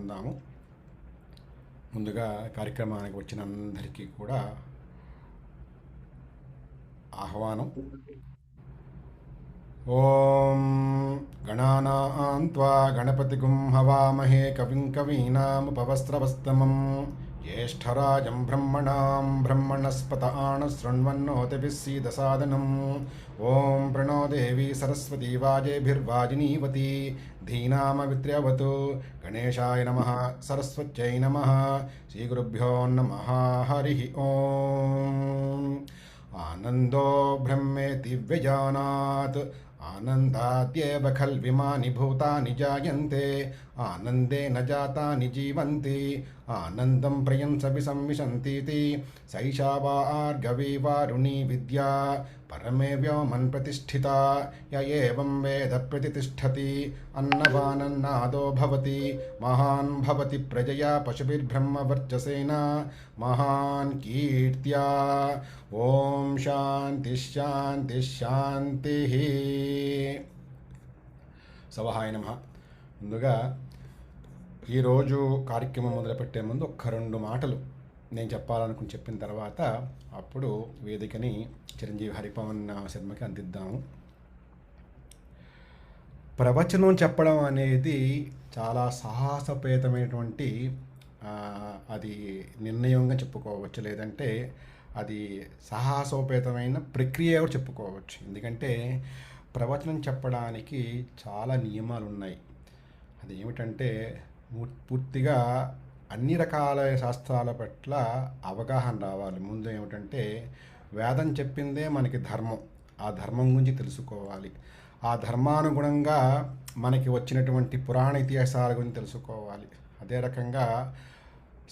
తెలుసుకుందాము. ముందుగా కార్యక్రమానికి వచ్చిన అందరికీ కూడా ఆహ్వానం. ఓం గణానాం త్వా గణపతిగుం హవామహే కవిం కవీనాముపవస్త్రవస్తమం జ్యేష్ఠరాజం బ్రహ్మణాం బ్రహ్మణస్పత శృణ్వన్నోతిభిः सीदसादनम् ఓం ప్రణో దేవీ సరస్వతీ వాజేభిర్వాజినీవతి ధీనామవిత్ర్యవతు గణేశాయ నమః సరస్వత్యై నమః శ్రీగురుభ్యో నమః హరి ఓం. ఆనందో బ్రహ్మేతి వ్యజానాత్ ఆనందాద్యేవ ఖల్విమాని భూతాని జాయంతే ఆనందేన జాతాని జీవంతి ఆనందం ప్రయంసవి సంవిశంतीति సైషా వార్గవీ వారుణీ విద్యా పరమే వ్యోమన్ ప్రతిష్ఠితా య ఏవం వేద ప్రతిష్ఠతి అన్నవానన్నాదో భవతి మహాన్ భవతి ప్రజయా పశుభిర్బ్రహ్మవర్చసేన మహాన్ కీర్త్యా. ఓం శాంతి శాంతి శాంతి. సవహాయ నమః. ముందుగా ఈరోజు కార్యక్రమం మొదలుపెట్టే ముందు ఒక్క రెండు మాటలు నేను చెప్పాలనుకుని చెప్పిన తర్వాత అప్పుడు వేదికని చిరంజీవి హరిపవన్ శర్మకి అందిద్దాము. ప్రవచనం చెప్పడం అనేది చాలా సాహసోపేతమైనటువంటి అది నిర్ణయంగా చెప్పుకోవచ్చు, లేదంటే అది సాహసోపేతమైన ప్రక్రియ కూడా చెప్పుకోవచ్చు. ఎందుకంటే ప్రవచనం చెప్పడానికి చాలా నియమాలు ఉన్నాయి. అది ఏమిటంటే పూర్తిగా అన్ని రకాల శాస్త్రాల పట్ల అవగాహన రావాలి. ముందు ఏమిటంటే వేదం చెప్పిందే మనకి ధర్మం, ఆ ధర్మం గురించి తెలుసుకోవాలి. ఆ ధర్మానుగుణంగా మనకి వచ్చినటువంటి పురాణ ఇతిహాసాల గురించి తెలుసుకోవాలి. అదే రకంగా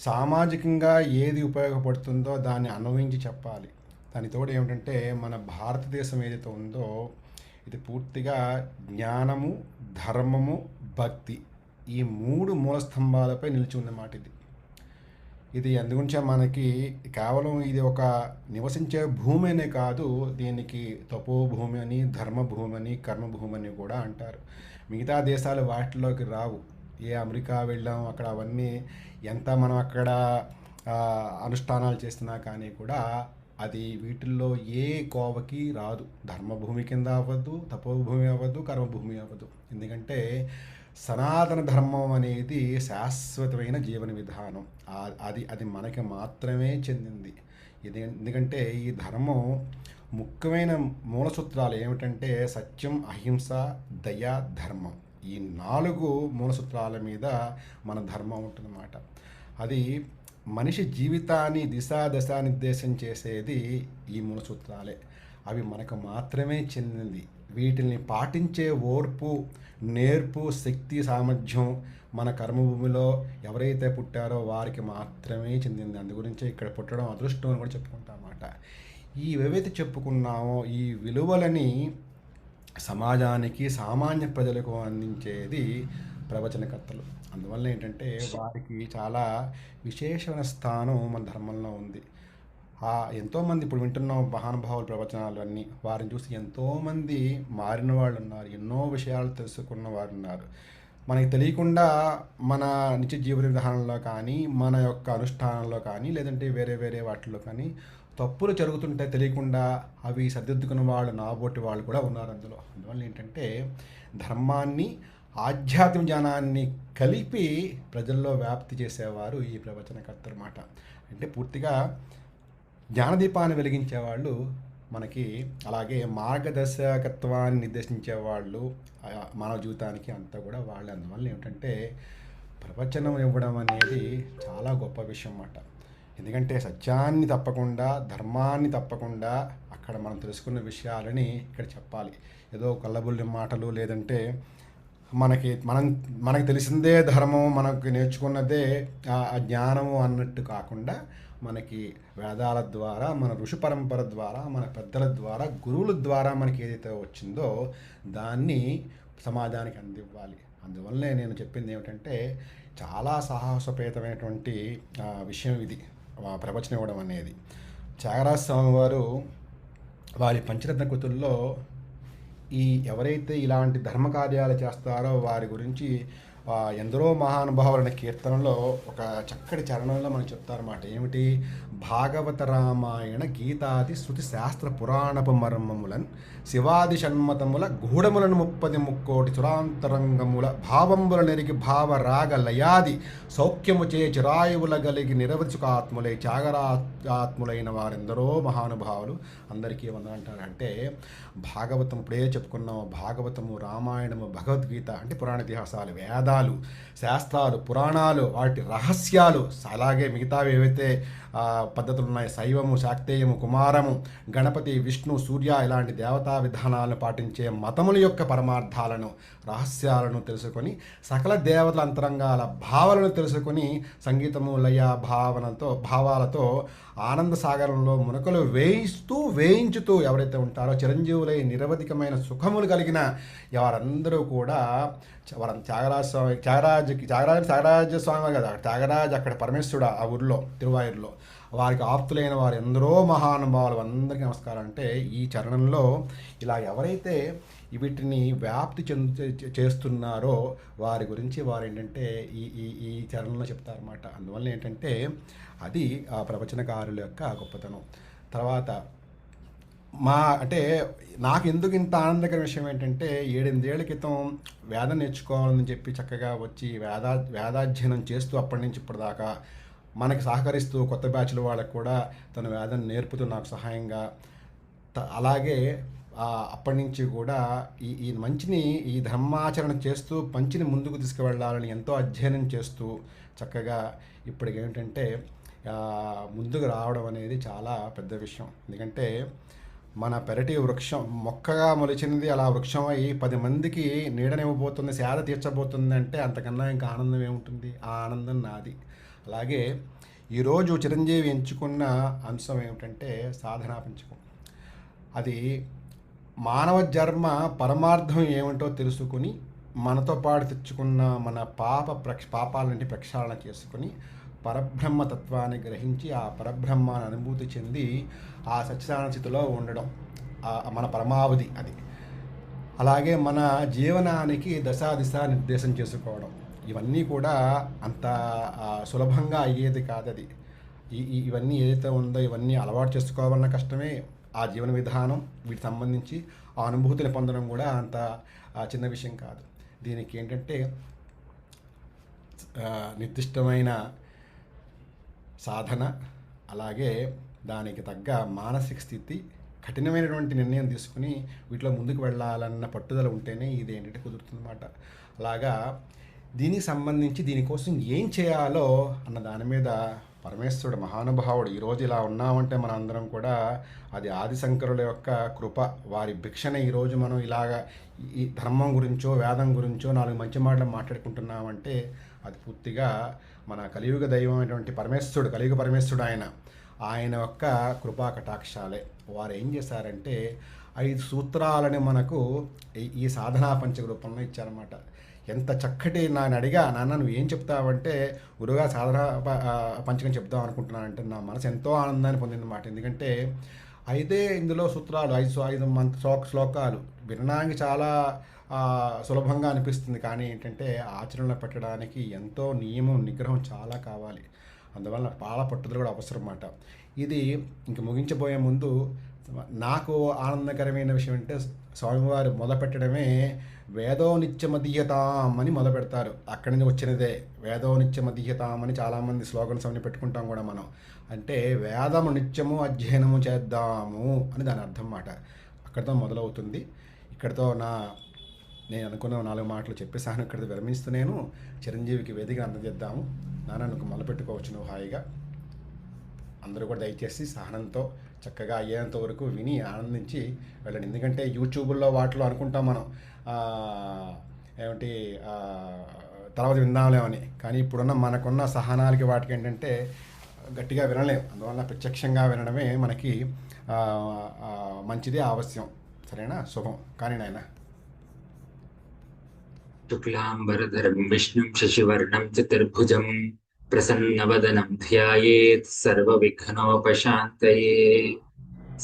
సామాజికంగా ఏది ఉపయోగపడుతుందో దాన్ని అనుభవించి చెప్పాలి. దానితోడు ఏమిటంటే మన భారతదేశం ఏదైతే ఉందో ఇది పూర్తిగా జ్ఞానము, ధర్మము, భక్తి ఈ మూడు మూల స్తంభాలపై నిలిచి ఉన్నమాట. ఇది అందుగురించే మనకి కేవలం ఇది ఒక నివసించే భూమి అనే కాదు, దీనికి తపోభూమి అని, ధర్మభూమి అని, కర్మభూమి అని కూడా అంటారు. మిగతా దేశాలు వాటిలోకి రావు. ఏ అమెరికా వెళ్ళాం అక్కడ అవన్నీ ఎంత మనం అక్కడ అనుష్ఠానాలు చేస్తున్నా కానీ కూడా అది వీటిల్లో ఏ కోవకి రాదు. ధర్మభూమి కింద అవ్వద్దు, తపోభూమి అవ్వద్దు, కర్మభూమి అవ్వదు. ఎందుకంటే సనాతన ధర్మం అనేది శాశ్వతమైన జీవన విధానం. అది మనకి మాత్రమే చెందింది. ఎందుకంటే ఈ ధర్మం ముఖ్యమైన మూల సూత్రాలు ఏమిటంటే సత్యం, అహింస, దయ, ధర్మం. ఈ 4 మూల సూత్రాల మీద మన ధర్మం ఉంటుందన్నమాట. అది మనిషి జీవితాన్ని దిశానిర్దేశం చేసేది ఈ మూల సూత్రాలే. అవి మనకు మాత్రమే చెందింది. వీటిని పాటించే ఓర్పు, నేర్పు, శక్తి, సామర్థ్యం మన కర్మభూమిలో ఎవరైతే పుట్టారో వారికి మాత్రమే చెందింది. అందు గురించి ఇక్కడ పుట్టడం అదృష్టం అని కూడా చెప్పుకుంటాం అన్నమాట. ఏవైతే చెప్పుకున్నామో ఈ విలువలని సమాజానికి, సామాన్య ప్రజలకు అందించేది ప్రవచనకర్తలు. అందువల్ల ఏంటంటే వారికి చాలా విశేషమైన స్థానం మన ధర్మంలో ఉంది. ఎంతోమంది ఇప్పుడు వింటున్న మహానుభావుల ప్రవచనాలు అన్నీ వారిని చూసి ఎంతోమంది మారిన వాళ్ళు ఉన్నారు, ఎన్నో విషయాలు తెలుసుకున్న వారు ఉన్నారు. మనకి తెలియకుండా మన నిత్య జీవన విధానంలో కానీ, మన యొక్క అనుష్ఠానంలో కానీ, లేదంటే వేరే వాటిల్లో కానీ తప్పులు జరుగుతుంటే తెలియకుండా అవి సరిదిద్దుకున్న వాళ్ళు, నాబోటి వాళ్ళు కూడా ఉన్నారు అందులో. అందువల్ల ఏంటంటే ధర్మాన్ని, ఆధ్యాత్మిక జ్ఞానాన్ని కలిపి ప్రజల్లో వ్యాప్తి చేసేవారు ఈ ప్రవచనకర్తలు అన్నమాట. అంటే పూర్తిగా జ్ఞానదీపాన్ని వెలిగించేవాళ్ళు మనకి, అలాగే మార్గదర్శకత్వాన్ని నిర్దేశించేవాళ్ళు మానవ జీవితానికి అంతా కూడా వాళ్ళే. అందువల్ల ఏమిటంటే ప్రవచనం ఇవ్వడం అనేది చాలా గొప్ప విషయం అన్నమాట. ఎందుకంటే సత్యాన్ని తప్పకుండా, ధర్మాన్ని తప్పకుండా అక్కడ మనం తెలుసుకున్న విషయాలని ఇక్కడ చెప్పాలి. ఏదో కళ్ళబుల్లి మాటలు, లేదంటే మనకి తెలిసిందే ధర్మం, మనకు నేర్చుకున్నదే ఆ జ్ఞానము అన్నట్టు కాకుండా మనకి వేదాల ద్వారా, మన ఋషి పరంపర ద్వారా, మన పెద్దల ద్వారా, గురువుల ద్వారా మనకి ఏదైతే వచ్చిందో దాన్ని సమాజానికి అందివ్వాలి. అందువల్లనే నేను చెప్పింది ఏమిటంటే చాలా సాహసోపేతమైనటువంటి విషయం ఇది ప్రవచనం ఇవ్వడం అనేది. త్యాగరాజ స్వామి వారు వారి పంచరత్న కృతుల్లో ఎవరైతే ఇలాంటి ధర్మకార్యాలు చేస్తారో వారి గురించి ఎందరో మహానుభావులైన కీర్తనలో ఒక చక్కటి చరణంలో మనకు చెప్తారన్నమాట. ఏమిటి? భాగవత రామాయణ గీతాది శృతి శాస్త్ర పురాణపు మర్మములన్ శివాది షణ్మతముల గూఢములను 30 చురాంతరంగముల భావంబుల నెరిగి భావరాగ లయాది సౌఖ్యము చే చిరాయువుల గలిగి నిరవచుకాత్ములై త్యాగరాత్ములైన వారెందరో మహానుభావులు అందరికీ వందనంటారంటే భాగవతం ఇప్పుడే చెప్పుకున్నాము. భాగవతము, రామాయణము, భగవద్గీత అంటే పురాణ ఇతిహాసాలు, వేదాలు, శాస్త్రాలు, పురాణాలు, వాటి రహస్యాలు, అలాగే మిగతావి ఏవైతే పద్ధతులు ఉన్నాయి, శైవము, శాక్తేయము, కుమారము, గణపతి, విష్ణు, సూర్య ఇలాంటి దేవతా విధానాలను పాటించే మతముల యొక్క పరమార్థాలను, రహస్యాలను తెలుసుకొని సకల దేవతల అంతరంగాల భావాలను తెలుసుకొని సంగీతము, లయ, భావాలతో ఆనంద సాగరంలో మునకలు వేయించుతూ ఎవరైతే ఉంటారో చిరంజీవులై నిరవధికమైన సుఖములు కలిగిన వారందరూ కూడా త్యాగరాజ స్వామి కదా, త్యాగరాజు అక్కడ పరమేశ్వరుడు ఆ ఊరిలో తిరువాయూరులో వారికి ఆప్తులైన వారు ఎందరో మహానుభావులు అందరికీ నమస్కారం. అంటే ఈ చరణంలో ఇలా ఎవరైతే వీటిని వ్యాప్తి చేస్తున్నారో వారి గురించి వారు ఏంటంటే ఈ ఈ ఈ చరణంలో చెప్తారన్నమాట. అందువల్ల ఏంటంటే అది ఆ ప్రవచనకారుల యొక్క గొప్పతనం. తర్వాత అంటే నాకు ఎందుకు ఇంత ఆనందకర విషయం ఏంటంటే 7-8 ఏళ్ల క్రితం వేదం నేర్చుకోవాలని చెప్పి చక్కగా వచ్చి వేదాధ్యయనం చేస్తూ అప్పటి నుంచి ఇప్పటిదాకా మనకి సహకరిస్తూ కొత్త బ్యాచ్ల వాళ్ళకు కూడా తన వేదం నేర్పుతూ నాకు సహాయంగా అలాగే అప్పటి నుంచి కూడా ఈ మంచిని ఈ ధర్మాచరణ చేస్తూ మంచిని ముందుకు తీసుకువెళ్ళాలని ఎంతో అధ్యయనం చేస్తూ చక్కగా ఇప్పటికి ఏంటంటే ముందుకు రావడం అనేది చాలా పెద్ద విషయం. ఎందుకంటే మన పెరటి వృక్షం మొక్కగా మొలిచినది అలా వృక్షం అయి 10 మందికి నీడనివ్వబోతుంది, సేద తీర్చబోతుంది అంటే అంతకన్నా ఇంకా ఆనందం ఏముంటుంది? ఆ ఆనందం నాది. అలాగే ఈరోజు చిరంజీవి ఎంచుకున్న అంశం ఏమిటంటే సాధనా పంచకం. అది మానవ జన్మ పరమార్థం ఏమిటో తెలుసుకుని మనతో పాటు తెచ్చుకున్న మన పాపాలన్నింటి ప్రక్షాళన చేసుకుని పరబ్రహ్మతత్వాన్ని గ్రహించి ఆ పరబ్రహ్మాన్ని అనుభూతి చెంది ఆ సత్యనారాయణ స్థితిలో ఉండడం మన పరమావధి అది. అలాగే మన జీవనానికి దశ నిర్దేశం చేసుకోవడం ఇవన్నీ కూడా అంత సులభంగా అయ్యేది కాదు. అది ఇవన్నీ ఏదైతే ఉందో ఇవన్నీ అలవాటు చేసుకోవాలన్న కష్టమే. ఆ జీవన విధానం వీటికి సంబంధించి ఆ అనుభూతిని పొందడం కూడా అంత చిన్న విషయం కాదు. దీనికి ఏంటంటే నిర్దిష్టమైన సాధన, అలాగే దానికి తగ్గ మానసిక స్థితి, కఠినమైనటువంటి నిర్ణయం తీసుకుని వీటిలో ముందుకు వెళ్ళాలన్న పట్టుదల ఉంటేనే ఇది ఏంటంటే కుదురుతుందన్నమాట. అలాగా దీనికి సంబంధించి దీనికోసం ఏం చేయాలో అన్న దాని మీద పరమేశ్వరుడు మహానుభావుడు ఈరోజు ఇలా ఉన్నామంటే మన అందరం కూడా అది ఆదిశంకరుల యొక్క కృప, వారి భిక్షణ. ఈరోజు మనం ఇలాగా ఈ ధర్మం గురించో వేదం గురించో 4 మంచి మాటలు మాట్లాడుకుంటున్నామంటే అది పూర్తిగా మన కలియుగ దైవమైనటువంటి పరమేశ్వరుడు, కలియుగ పరమేశ్వరుడు ఆయన యొక్క కృపా కటాక్షాలే. వారు ఏం చేశారంటే 5 సూత్రాలని మనకు ఈ సాధనా పంచక రూపంలో ఇచ్చారన్నమాట. ఎంత చక్కటి నాన్న అడిగా, నాన్న నువ్వు ఏం చెప్తావంటే గురువుగా సాధన పంచకం చెప్దాం అనుకుంటున్నానంటే నా మనసు ఎంతో ఆనందాన్ని పొందిందన్నమాట. ఎందుకంటే అయితే ఇందులో సూత్రాలు 5 శ్లోకాలు వినడానికి చాలా సులభంగా అనిపిస్తుంది, కానీ ఏంటంటే ఆచరణలో పెట్టడానికి ఎంతో నియమం నిగ్రహం చాలా కావాలి. అందువల్ల చాలా పట్టుదల కూడా అవసరం అన్నమాట. ఇది ఇంక ముగించబోయే ముందు నాకు ఆనందకరమైన విషయం అంటే స్వామివారు మొదలుపెట్టడమే వేదో నిత్యమధీయతాం అని మొదలు పెడతారు. అక్కడి నుంచి వచ్చినదే వేదో నిత్యమధీయతాం అని చాలామంది స్లోగన్స్ అవన్నీ పెట్టుకుంటాం కూడా మనం. అంటే వేదము నిత్యము అధ్యయనము చేద్దాము అని దాని అర్థం అన్నమాట. అక్కడితో మొదలవుతుంది. ఇక్కడితో నేను అనుకున్న 4 మాటలు చెప్పేసాను. ఇక్కడితో విరమిస్తూ నేను చిరంజీవికి వేదిక అందజేద్దాము. నువ్వు మొదలుపెట్టుకోవచ్చు నువ్వు హాయిగా. అందరూ కూడా దయచేసి సహనంతో చక్కగా అయ్యేంత వరకు విని ఆనందించి వెళ్ళండి. ఎందుకంటే యూట్యూబ్లో వాటిలో అనుకుంటాం మనం ఏమిటి తర్వాత విందాంలేమని, కానీ ఇప్పుడున్న మనకున్న సహనాలకి వాటికి ఏంటంటే గట్టిగా వినలేము. అందువల్ల ప్రత్యక్షంగా వినడమే మనకి మంచిది, ఆవశ్యం. సరేనా? శుభం. కానీ నాయన శుక్లాంబరధరం విష్ణుం శశివర్ణం చతుర్భుజం ప్రసన్నవదనం ధ్యాయేత్ సర్వవిఘ్నోపశాంతయే.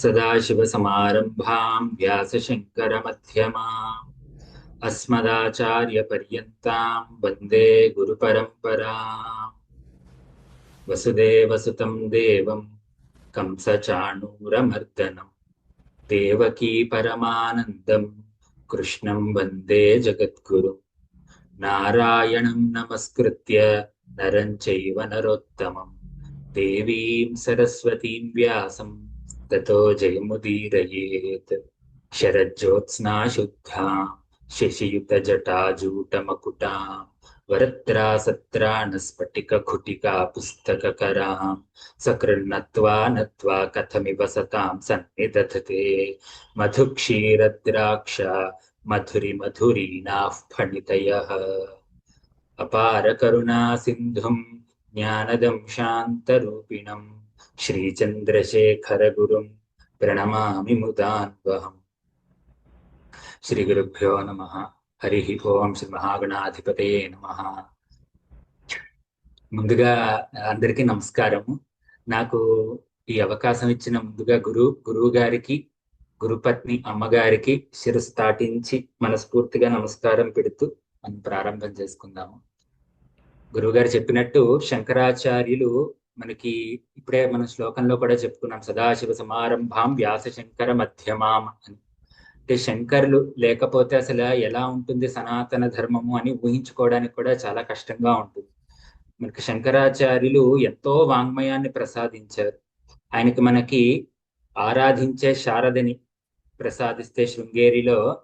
సదాశివసమారంభాం వ్యాసశంకరమధ్యమాం अस्मदाचार्यपर्यन्तां वन्दे गुरुपरम्पराम्। वसुदेवसुतं देवं कंसचाणूरमर्दनं देवकी परमानन्दं कृष्णं वन्दे जगद्गुरुं। नारायणं नमस्कृत्य नरं चैव नरोत्तमं देवीं सरस्वतीं व्यासं ततो जयमुदीरयेत्। शरज्योत्स्ना शुद्धां शशियुतजटाजूटमकुटां वरत्रासत्राणस्फटिककुटिका पुस्तककरां सकृन्नत्वा नत्वा कथमिव सतां सन्निदधते मधुक्षीरद्राक्ष मधुरिमधुरीणाः फणितयः। अपारकरुणा सिन्धुं ज्ञानदं शान्तरूपिणं श्रीचन्द्रशेखरगुरुं प्रणमामि मुदान्वहम्। శ్రీగురుభ్యో నమః. హరి ఓం. శ్రీ మహాగణాధిపతయే నమః. ముందుగా అందరికీ నమస్కారము. నాకు ఈ అవకాశం ఇచ్చిన ముందుగా గురువు గారికి, గురుపత్ని అమ్మగారికి శిరస్సు తాటించి మనస్ఫూర్తిగా నమస్కారం పెడుతూ మనం ప్రారంభం చేసుకుందాము. గురువుగారు చెప్పినట్టు శంకరాచార్యులు మనకి ఇప్పుడే మన శ్లోకంలో కూడా చెప్పుకున్నాం, సదాశివ సమారంభాం వ్యాస శంకర మధ్యమాం అని. అంటే శంకరులు లేకపోతే అసలు ఎలా ఉంటుంది సనాతన ధర్మము అని ఊహించుకోవడానికి కూడా చాలా కష్టంగా ఉంటుంది. మనకి శంకరాచార్యులు ఎంతో వాంగ్మయాన్ని ప్రసాదించారు. మనకి ఆరాధించే శారదని ప్రసాదిస్తే శృంగేరిలో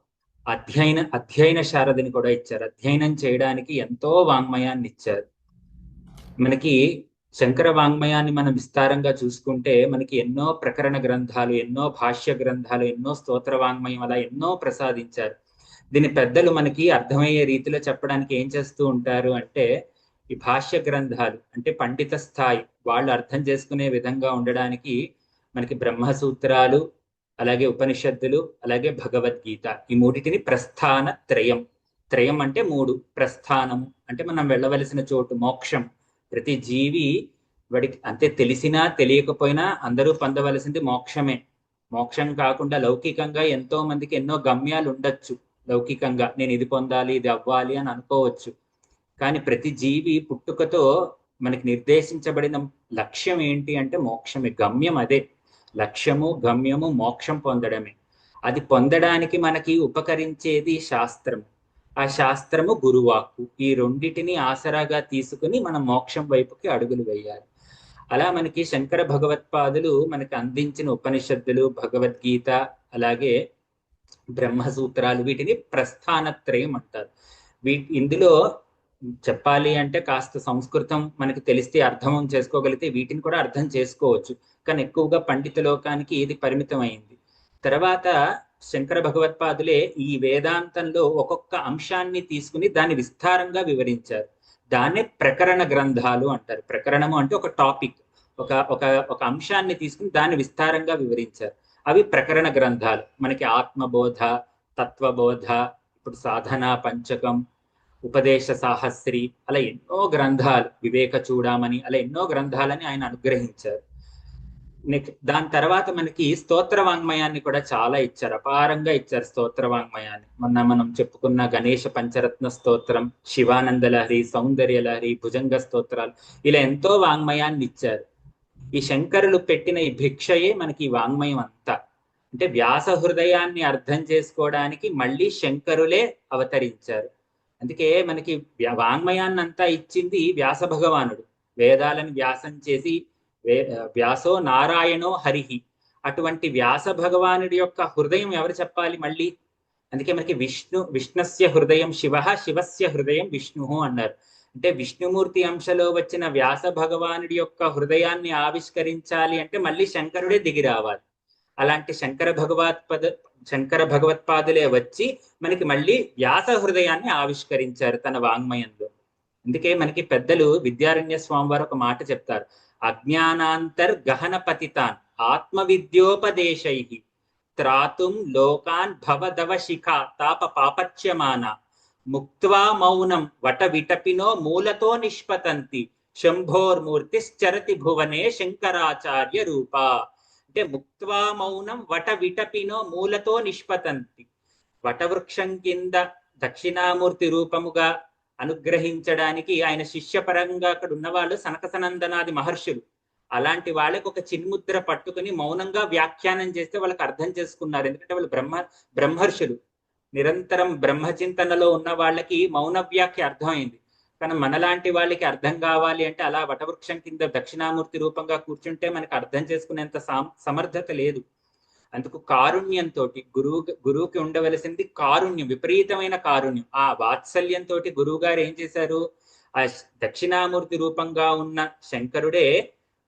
అధ్యయన శారదని కూడా ఇచ్చారు. అధ్యయనం చేయడానికి ఎంతో వాంగ్మయాన్ని ఇచ్చారు. మనకి శంకర వాంగ్మయాన్ని మనం విస్తారంగా చూసుకుంటే మనకి ఎన్నో ప్రకరణ గ్రంథాలు, ఎన్నో భాష్య గ్రంథాలు, ఎన్నో స్తోత్ర వాంగ్మయం అలా ఎన్నో ప్రసాదించారు. దీని పెద్దలు మనకి అర్థమయ్యే రీతిలో చెప్పడానికి ఏం చేస్తూ ఉంటారు అంటే, ఈ భాష్య గ్రంథాలు అంటే పండిత స్థాయి వాళ్ళు అర్థం చేసుకునే విధంగా ఉండడానికి మనకి బ్రహ్మసూత్రాలు, అలాగే ఉపనిషత్తులు, అలాగే భగవద్గీత, ఈ మూడిటిని ప్రస్థాన త్రయం. త్రయం అంటే మూడు, ప్రస్థానము అంటే మనం వెళ్ళవలసిన చోటు, మోక్షం. ప్రతి జీవి వాడికి అంతే తెలిసినా తెలియకపోయినా అందరూ పొందవలసింది మోక్షమే. మోక్షం కాకుండా లౌకికంగా ఎంతో మందికి ఎన్నో గమ్యాలు ఉండొచ్చు. లౌకికంగా నేను ఇది పొందాలి, ఇది అవ్వాలి అని అనుకోవచ్చు. కానీ ప్రతి జీవి పుట్టుకతో మనకి నిర్దేశించబడిన లక్ష్యం ఏంటి అంటే మోక్షమే. గమ్యం అదే. లక్ష్యము, గమ్యము, మోక్షం పొందడమే. అది పొందడానికి మనకి ఉపకరించేది శాస్త్రం. ఆ శాస్త్రము, గురువాక్కు. ఈ రెండిటిని ఆసరాగా తీసుకుని మనం మోక్షం వైపుకి అడుగులు వేయాలి. అలా మనకి శంకర భగవత్పాదులు మనకి అందించిన ఉపనిషత్తులు, భగవద్గీత, అలాగే బ్రహ్మసూత్రాలు, వీటిని ప్రస్థానత్రయం అంటారు. ఇందులో చెప్పాలి అంటే కాస్త సంస్కృతం మనకి తెలిస్తే అర్థం చేసుకోగలిగితే వీటిని కూడా అర్థం చేసుకోవచ్చు. కానీ ఎక్కువగా పండిత లోకానికి ఇది పరిమితం అయింది. తర్వాత శంకర భగవత్పాదులే ఈ వేదాంతంలో ఒక్కొక్క అంశాన్ని తీసుకుని దాన్ని విస్తారంగా వివరించారు. దాన్నే ప్రకరణ గ్రంథాలు అంటారు. ప్రకరణము అంటే ఒక టాపిక్, ఒక ఒక ఒక అంశాన్ని తీసుకుని దాన్ని విస్తారంగా వివరించారు. అవి ప్రకరణ గ్రంథాలు. మనకి ఆత్మబోధ, తత్వబోధ, ఇప్పుడు సాధనా పంచకం, ఉపదేశ సాహస్రి, అలా ఎన్నో గ్రంథాలు, వివేక చూడమని, అలా ఎన్నో గ్రంథాలని ఆయన అనుగ్రహించారు. దాని తర్వాత మనకి స్తోత్ర వాంగ్మయాన్ని కూడా చాలా ఇచ్చారు, అపారంగా ఇచ్చారు స్తోత్ర వాంగ్మయాన్ని. మనం చెప్పుకున్న గణేష పంచరత్న స్తోత్రం, శివానంద లహరి, సౌందర్య లహరి, భుజంగ స్తోత్రాలు, ఇలా ఎంతో వాంగ్మయాన్ని ఇచ్చారు. ఈ శంకరులు పెట్టిన ఈ భిక్షయే మనకి ఈ వాంగ్మయం అంతా. అంటే వ్యాస హృదయాన్ని అర్థం చేసుకోవడానికి మళ్ళీ శంకరులే అవతరించారు. అందుకే మనకి వాంగ్మయాన్ని అంతా ఇచ్చింది వ్యాస భగవానుడు. వేదాలను వ్యాసం చేసి వ్యాసో నారాయణో హరిహి, అటువంటి వ్యాస భగవానుడి యొక్క హృదయం ఎవరు చెప్పాలి మళ్ళీ? అందుకే మనకి విష్ణుస్య హృదయం శివ, శివస్య హృదయం విష్ణు అన్నారు. అంటే విష్ణుమూర్తి అంశలో వచ్చిన వ్యాస భగవానుడి యొక్క హృదయాన్ని ఆవిష్కరించాలి అంటే మళ్ళీ శంకరుడే దిగి రావాలి. అలాంటి శంకర భగవత్పాదులే వచ్చి మనకి మళ్ళీ వ్యాస హృదయాన్ని ఆవిష్కరించారు తన వాంగ్మయంలో. అందుకే మనకి పెద్దలు విద్యారణ్య స్వామి వారు ఒక మాట చెప్తారు, అజ్ఞానాంతర్గహన పతితాన్ ఆత్మవిద్యోపదేశై త్రాతుం లోకాన్ భవదవ శిఖా తాప పాపచ్యమాన ముక్త్వా మౌనం వట విటపినో మూలతో నిష్పతంతి శంభోర్మూర్తిశ్చరతి భువనే శంకరాచార్య రూప. అంటే ముక్త్వా మౌనం వట విటపినో మూలతో నిష్పతంతి. వటవృక్షం కింద దక్షిణామూర్తి రూపముగా అనుగ్రహించడానికి ఆయన శిష్యపరంగా అక్కడ ఉన్నవాళ్ళు సనక సనందనాది మహర్షులు. అలాంటి వాళ్ళకి ఒక చిన్ముద్ర పట్టుకుని మౌనంగా వ్యాఖ్యానం చేస్తే వాళ్ళకి అర్థం చేసుకున్నారు. ఎందుకంటే వాళ్ళు బ్రహ్మర్షులు, నిరంతరం బ్రహ్మచింతనలో ఉన్న వాళ్ళకి మౌన వ్యాఖ్య అర్థమైంది. కానీ మనలాంటి వాళ్ళకి అర్థం కావాలి అంటే అలా వటవృక్షం కింద దక్షిణామూర్తి రూపంగా కూర్చుంటే మనకి అర్థం చేసుకునేంత సమర్థత లేదు. అందుకు కారుణ్యంతో గురువుకి ఉండవలసింది కారుణ్యం, విపరీతమైన కారుణ్యం. ఆ వాత్సల్యంతో గురువు గారు ఏం చేశారు, ఆ దక్షిణామూర్తి రూపంగా ఉన్న శంకరుడే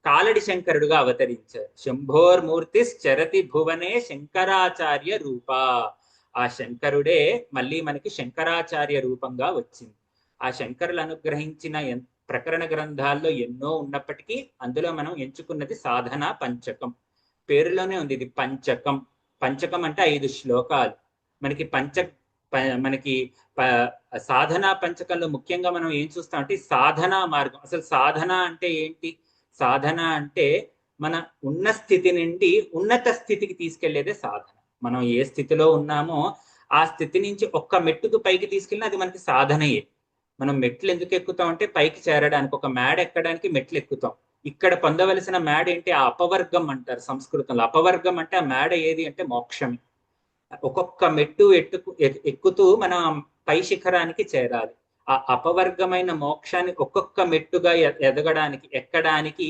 కాలడి శంకరుడుగా అవతరించారు. శంభోర్మూర్తి చరతి భువనే శంకరాచార్య రూప. ఆ శంకరుడే మళ్ళీ మనకి శంకరాచార్య రూపంగా వచ్చింది. ఆ శంకరులు అనుగ్రహించిన ప్రకరణ గ్రంథాల్లో ఎన్నో ఉన్నప్పటికీ అందులో మనం ఎంచుకున్నది సాధన పంచకం. పేరులోనే ఉంది ఇది పంచకం. పంచకం అంటే 5 శ్లోకాలు. మనకి సాధనా పంచకంలో ముఖ్యంగా మనం ఏం చూస్తామంటే సాధనా మార్గం. అసలు సాధన అంటే ఏంటి? సాధన అంటే మన ఉన్న స్థితి నుండి ఉన్నత స్థితికి తీసుకెళ్లేదే సాధన. మనం ఏ స్థితిలో ఉన్నామో ఆ స్థితి నుంచి ఒక్క మెట్టుకు పైకి తీసుకెళ్ళినా అది మనకి సాధనయే. మనం మెట్లు ఎందుకు ఎక్కుతాం అంటే పైకి చేరడానికి, ఒక మేడ ఎక్కడానికి మెట్లు ఎక్కుతాం. ఇక్కడ పొందవలసిన మేడ ఏంటి? ఆ అపవర్గం అంటారు సంస్కృతంలో. అపవర్గం అంటే ఆ మేడ ఏది అంటే మోక్షం. ఒక్కొక్క మెట్టు ఎక్కుతూ మనం పై శిఖరానికి చేరాలి. ఆ అపవర్గమైన మోక్షాన్ని ఒక్కొక్క మెట్టుగా ఎక్కడానికి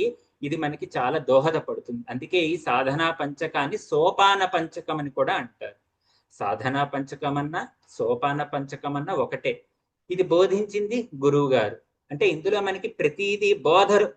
ఇది మనకి చాలా దోహదపడుతుంది. అందుకే ఈ సాధనా పంచకాన్ని సోపాన పంచకం అని కూడా అంటారు. సాధనా పంచకం అన్నా సోపాన పంచకం అన్నా ఒకటే. ఇది బోధించింది గురువు గారు. అంటే ఇందులో మనకి ప్రతిదీ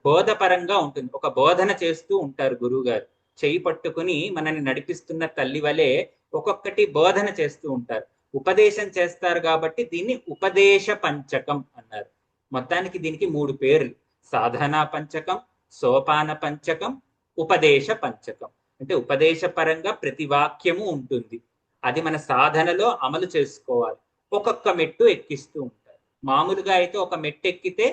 బోధపరంగా ఉంటుంది. ఒక బోధన చేస్తూ ఉంటారు గురువు గారు. చేయి పట్టుకుని మనల్ని నడిపిస్తున్న తల్లి వలె ఒక్కొక్కటి బోధన చేస్తూ ఉంటారు, ఉపదేశం చేస్తారు. కాబట్టి దీన్ని ఉపదేశ పంచకం అన్నారు. మొత్తానికి దీనికి 3 పేర్లు: సాధనా పంచకం, సోపాన పంచకం, ఉపదేశ పంచకం. అంటే ఉపదేశ పరంగా ప్రతి వాక్యము ఉంటుంది. అది మన సాధనలో అమలు చేసుకోవాలి. ఒక్కొక్క మెట్టు ఎక్కిస్తూ ఉంటారు. మామూలుగా అయితే ఒక మెట్టు ఎక్కితే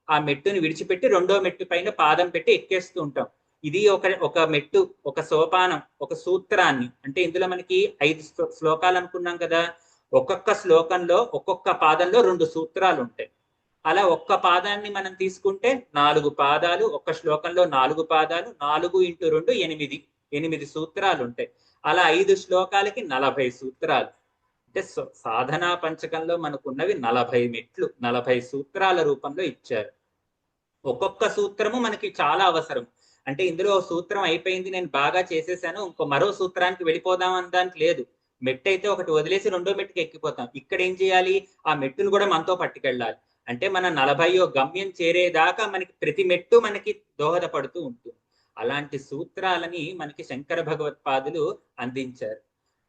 ఆ మెట్టుని విడిచిపెట్టి రెండో మెట్టు పైన పాదం పెట్టి ఎక్కేస్తూ ఉంటాం. ఇది ఒక మెట్టు, ఒక సోపానం, ఒక సూత్రాన్ని. అంటే ఇందులో మనకి 5 శ్లోకాలు అనుకున్నాం కదా. ఒక్కొక్క శ్లోకంలో ఒక్కొక్క పాదంలో 2 సూత్రాలు ఉంటాయి. అలా ఒక్క పాదాన్ని మనం తీసుకుంటే 4 పాదాలు, ఒక్క శ్లోకంలో 4 పాదాలు, 4 × 2 8 సూత్రాలు ఉంటాయి. అలా 5 శ్లోకాలకి 40 సూత్రాలు. అంటే సాధనా పంచకంలో మనకున్నవి 40 మెట్లు, 40 సూత్రాల రూపంలో ఇచ్చారు. ఒక్కొక్క సూత్రము మనకి చాలా అవసరం. అంటే ఇందులో సూత్రం అయిపోయింది, నేను బాగా చేసేసాను, ఇంకో మరో సూత్రానికి వెళ్ళిపోదాం అనడానికి లేదు. మెట్టు అయితే ఒకటి వదిలేసి రెండో మెట్టుకి ఎక్కిపోతాం. ఇక్కడ ఏం చేయాలి? ఆ మెట్టును కూడా మనతో పట్టుకెళ్ళాలి. అంటే మన 40వ గమ్యం చేరేదాకా మనకి ప్రతి మెట్టు మనకి దోహదపడుతూ ఉంటుంది. అలాంటి సూత్రాలని మనకి శంకర భగవత్పాదులు అందించారు.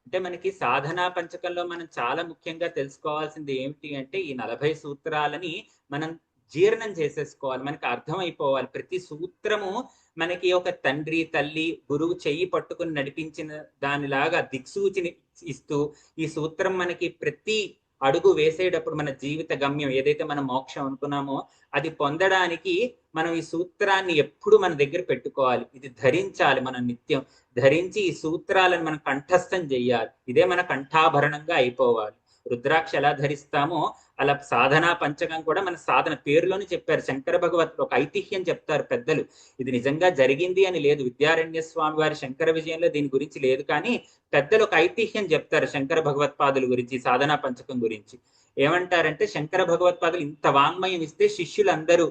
అంటే మనకి సాధనా పంచకంలో మనం చాలా ముఖ్యంగా తెలుసుకోవాల్సింది ఏమిటి అంటే ఈ 40 సూత్రాలని మనం జీర్ణం చేసేసుకోవాలి. మనకి అర్థం అయిపోవాలి. ప్రతి సూత్రము మనకి ఒక తండ్రి తల్లి గురువు చెయ్యి పట్టుకుని నడిపించిన దానిలాగా దిక్సూచిని ఇస్తూ, ఈ సూత్రం మనకి ప్రతి అడుగు వేసేటప్పుడు మన జీవిత గమ్యం ఏదైతే మనం మోక్షం అనుకున్నామో అది పొందడానికి మనం ఈ సూత్రాన్ని ఎప్పుడు మన దగ్గర పెట్టుకోవాలి. ఇది ధరించాలి. మనం నిత్యం ధరించి ఈ సూత్రాలను మనం కంఠస్థం చెయ్యాలి. ఇదే మన కంఠాభరణంగా అయిపోవాలి. రుద్రాక్ష ఎలా ధరిస్తామో అలా సాధనా పంచకం కూడా మన సాధన పేరులోనే చెప్పారు. శంకర భగవత్ ఒక ఐతిహ్యం చెప్తారు పెద్దలు. ఇది నిజంగా జరిగింది అని లేదు. విద్యారణ్య స్వామి వారి శంకర విజయంలో దీని గురించి లేదు. కానీ పెద్దలు ఒక ఐతిహ్యం చెప్తారు శంకర భగవత్పాదుల గురించి, సాధనా పంచకం గురించి. ఏమంటారంటే శంకర భగవత్పాదులు ఇంత వాంగ్మయం ఇస్తే శిష్యులందరూ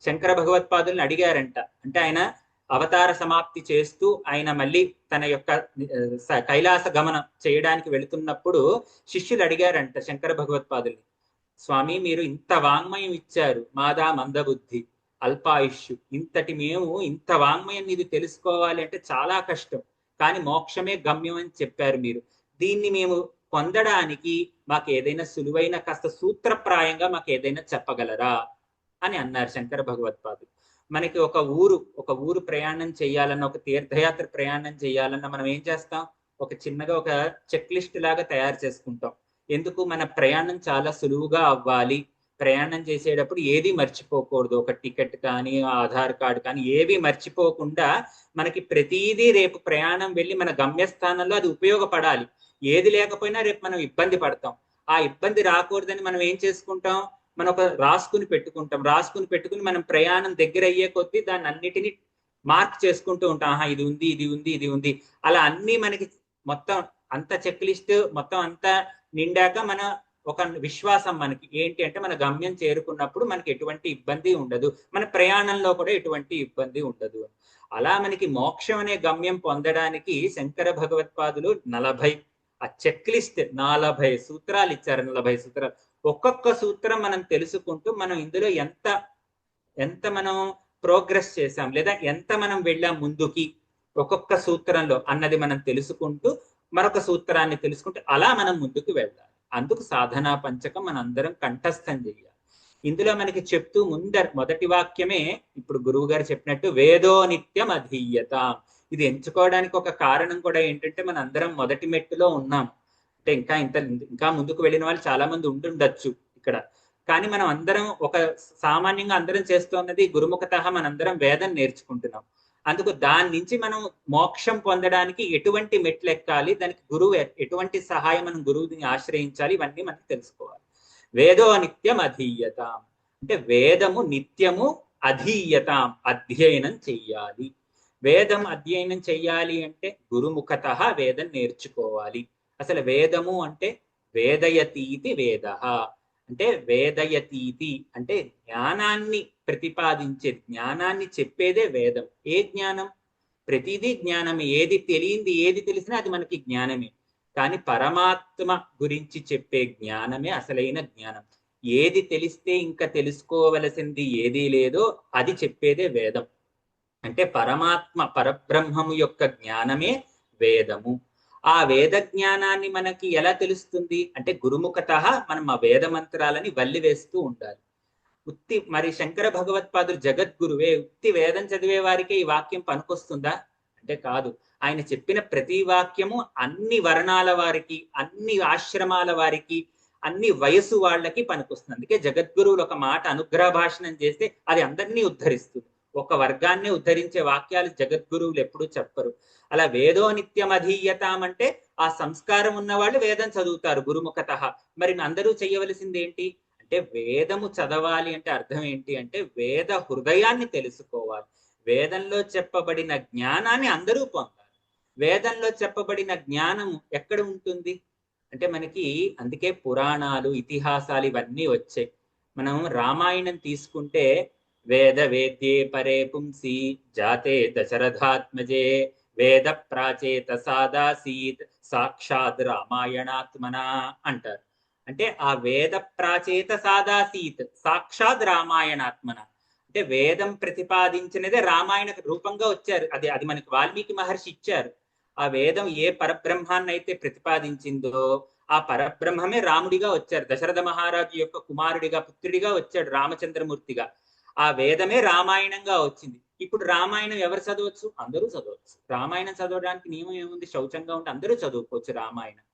శంకర భగవత్పాదుల్ని అడిగారంట. అంటే ఆయన అవతార సమాప్తి చేస్తూ ఆయన మళ్ళీ తన యొక్క కైలాస గమనం చేయడానికి వెళుతున్నప్పుడు శిష్యులు అడిగారంట శంకర భగవత్పాదుల్ని, స్వామి మీరు ఇంత వాంగ్మయం ఇచ్చారు, మాదా మందబుద్ధి అల్పాయుష్యు, మేము ఇంత వాంగ్మయం ఇది తెలుసుకోవాలి అంటే చాలా కష్టం, కానీ మోక్షమే గమ్యం అని చెప్పారు మీరు. దీన్ని మేము పొందడానికి మాకు ఏదైనా సులువైన కాస్త సూత్రప్రాయంగా మాకు ఏదైనా చెప్పగలరా అని అన్నారు శంకర భగవత్పాదులు. మనకి ఒక ఊరు ప్రయాణం చేయాలన్నా, ఒక తీర్థయాత్ర ప్రయాణం చేయాలన్నా మనం ఏం చేస్తాం? ఒక చిన్నగా ఒక చెక్ లిస్ట్ లాగా తయారు చేసుకుంటాం. ఎందుకు? మన ప్రయాణం చాలా సులువుగా అవ్వాలి. ప్రయాణం చేసేటప్పుడు ఏది మర్చిపోకూడదు. ఒక టికెట్ కానీ ఆధార్ కార్డు కానీ ఏవి మర్చిపోకుండా మనకి ప్రతిదీ రేపు ప్రయాణం వెళ్ళి మన గమ్యస్థానంలో అది ఉపయోగపడాలి. ఏది లేకపోయినా రేపు మనం ఇబ్బంది పడతాం. ఆ ఇబ్బంది రాకూడదని మనం ఏం చేసుకుంటాం, మనం ఒక రాసుకుని పెట్టుకుని మనం ప్రయాణం దగ్గర అయ్యే కొద్దీ దాన్ని అన్నిటినీ మార్క్ చేసుకుంటూ ఉంటాం. ఆహా, ఇది ఉంది, ఇది ఉంది, ఇది ఉంది, అలా అన్ని మనకి మొత్తం అంత చెక్ లిస్ట్ మొత్తం అంతా నిండాక మన ఒక విశ్వాసం మనకి ఏంటి అంటే మన గమ్యం చేరుకున్నప్పుడు మనకి ఎటువంటి ఇబ్బంది ఉండదు, మన ప్రయాణంలో కూడా ఎటువంటి ఇబ్బంది ఉండదు. అలా మనకి మోక్షం అనే గమ్యం పొందడానికి శంకర భగవత్పాదులు 40 ఆ చెక్ లిస్ట్ 40 సూత్రాలు ఇచ్చారు. 40 సూత్రాలు. ఒక్కొక్క సూత్రం మనం తెలుసుకుంటూ మనం ఇందులో ఎంత ఎంత మనం ప్రోగ్రెస్ చేశాం లేదా ఎంత మనం వెళ్ళాం ముందుకి ఒక్కొక్క సూత్రంలో అన్నది మనం తెలుసుకుంటూ మరొక సూత్రాన్ని తెలుసుకుంటూ అలా మనం ముందుకు వెళ్ళాలి. అందుకు సాధనా పంచకం మనం అందరం కంఠస్థం చేయాలి. ఇందులో మనకి చెప్తూ మొదటి వాక్యమే ఇప్పుడు గురువు గారు చెప్పినట్టు వేదో నిత్యం అధీయత. ఇది ఎంచుకోవడానికి ఒక కారణం కూడా ఏంటంటే మన అందరం మొదటి మెట్టులో ఉన్నాం. అంటే ఇంకా ముందుకు వెళ్ళిన వాళ్ళు చాలా మంది ఉండుండొచ్చు ఇక్కడ. కానీ మనం అందరం ఒక సామాన్యంగా అందరం చేస్తున్నది గురుముఖతః మనందరం వేదం నేర్చుకుంటున్నాం. అందుకు దాని నుంచి మనం మోక్షం పొందడానికి ఎటువంటి మెట్లు ఎక్కాలి, దానికి గురువు ఎటువంటి సహాయం మనం గురువుని ఆశ్రయించాలి, ఇవన్నీ మనకి తెలుసుకోవాలి. వేదో నిత్యం అధీయతాం అంటే వేదము నిత్యము అధీయతాం అధ్యయనం చెయ్యాలి. వేదం అధ్యయనం చెయ్యాలి అంటే గురుముఖతః వేదం నేర్చుకోవాలి. అసలు వేదము అంటే వేదయతీతి వేద అంటే వేదయతీతి అంటే జ్ఞానాన్ని ప్రతిపాదించేది, జ్ఞానాన్ని చెప్పేదే వేదం. ఏ జ్ఞానం? ప్రతిదీ జ్ఞానమే. ఏది తెలియంది ఏది తెలిసినా అది మనకి జ్ఞానమే. కానీ పరమాత్మ గురించి చెప్పే జ్ఞానమే అసలైన జ్ఞానం. ఏది తెలిస్తే ఇంకా తెలుసుకోవలసింది ఏదీ లేదో అది చెప్పేదే వేదం. అంటే పరబ్రహ్మము యొక్క జ్ఞానమే వేదము. ఆ వేద జ్ఞానాన్ని మనకి ఎలా తెలుస్తుంది అంటే గురుముఖతః మనం ఆ వేద మంత్రాలని వల్లి వేస్తూ ఉండాలి. మరి శంకర భగవత్పాదులు జగద్గురువే, ఉత్తి వేదం చదివే వారికే ఈ వాక్యం పనికొస్తుందా అంటే కాదు. ఆయన చెప్పిన ప్రతి వాక్యము అన్ని వర్ణాల వారికి, అన్ని ఆశ్రమాల వారికి, అన్ని వయసు వాళ్ళకి పనికొస్తుంది. అందుకే జగద్గురువులు ఒక మాట అనుగ్రహ భాషణం చేస్తే అది అందరినీ ఉద్ధరిస్తుంది. ఒక వర్గాన్ని ఉద్ధరించే వాక్యాలు జగద్గురువులు ఎప్పుడూ చెప్పరు. అలా వేదో నిత్యం అధీయతాం అంటే ఆ సంస్కారం ఉన్న వాళ్ళు వేదం చదువుతారు గురుముఖతః. మరి అందరూ చేయవలసింది ఏంటి అంటే వేదము చదవాలి అంటే అర్థం ఏంటి అంటే వేద హృదయాన్ని తెలుసుకోవాలి. వేదంలో చెప్పబడిన జ్ఞానాన్ని అందరూ పొందాలి. వేదంలో చెప్పబడిన జ్ఞానం ఎక్కడ ఉంటుంది అంటే మనకి అందుకే పురాణాలు, ఇతిహాసాలు ఇవన్నీ వచ్చాయి. మనం రామాయణం తీసుకుంటే వేద వేద్యే పరే పుంసి జాతే దశరథాత్మజే వేద ప్రాచేత సాదాసీత్ సాక్షాత్ రామాయణాత్మన అంటారు. అంటే ఆ వేద ప్రాచేత సాదాసీత్ సాక్షాత్ రామాయణాత్మన అంటే వేదం ప్రతిపాదించినదే రామాయణ రూపంగా వచ్చారు. అది మనకి వాల్మీకి మహర్షి ఇచ్చారు. ఆ వేదం ఏ పరబ్రహ్మాన్ని అయితే ప్రతిపాదించిందో ఆ పరబ్రహ్మమే రాముడిగా వచ్చారు. దశరథ మహారాజు యొక్క కుమారుడిగా, పుత్రుడిగా వచ్చాడు రామచంద్రమూర్తిగా. ఆ వేదమే రామాయణంగా వచ్చింది. ఇప్పుడు రామాయణం ఎవరు చదవచ్చు? అందరూ చదవచ్చు. రామాయణం చదవడానికి నియమం ఏముంది? శౌచంగా ఉంటే అందరూ చదువుకోవచ్చు రామాయణం.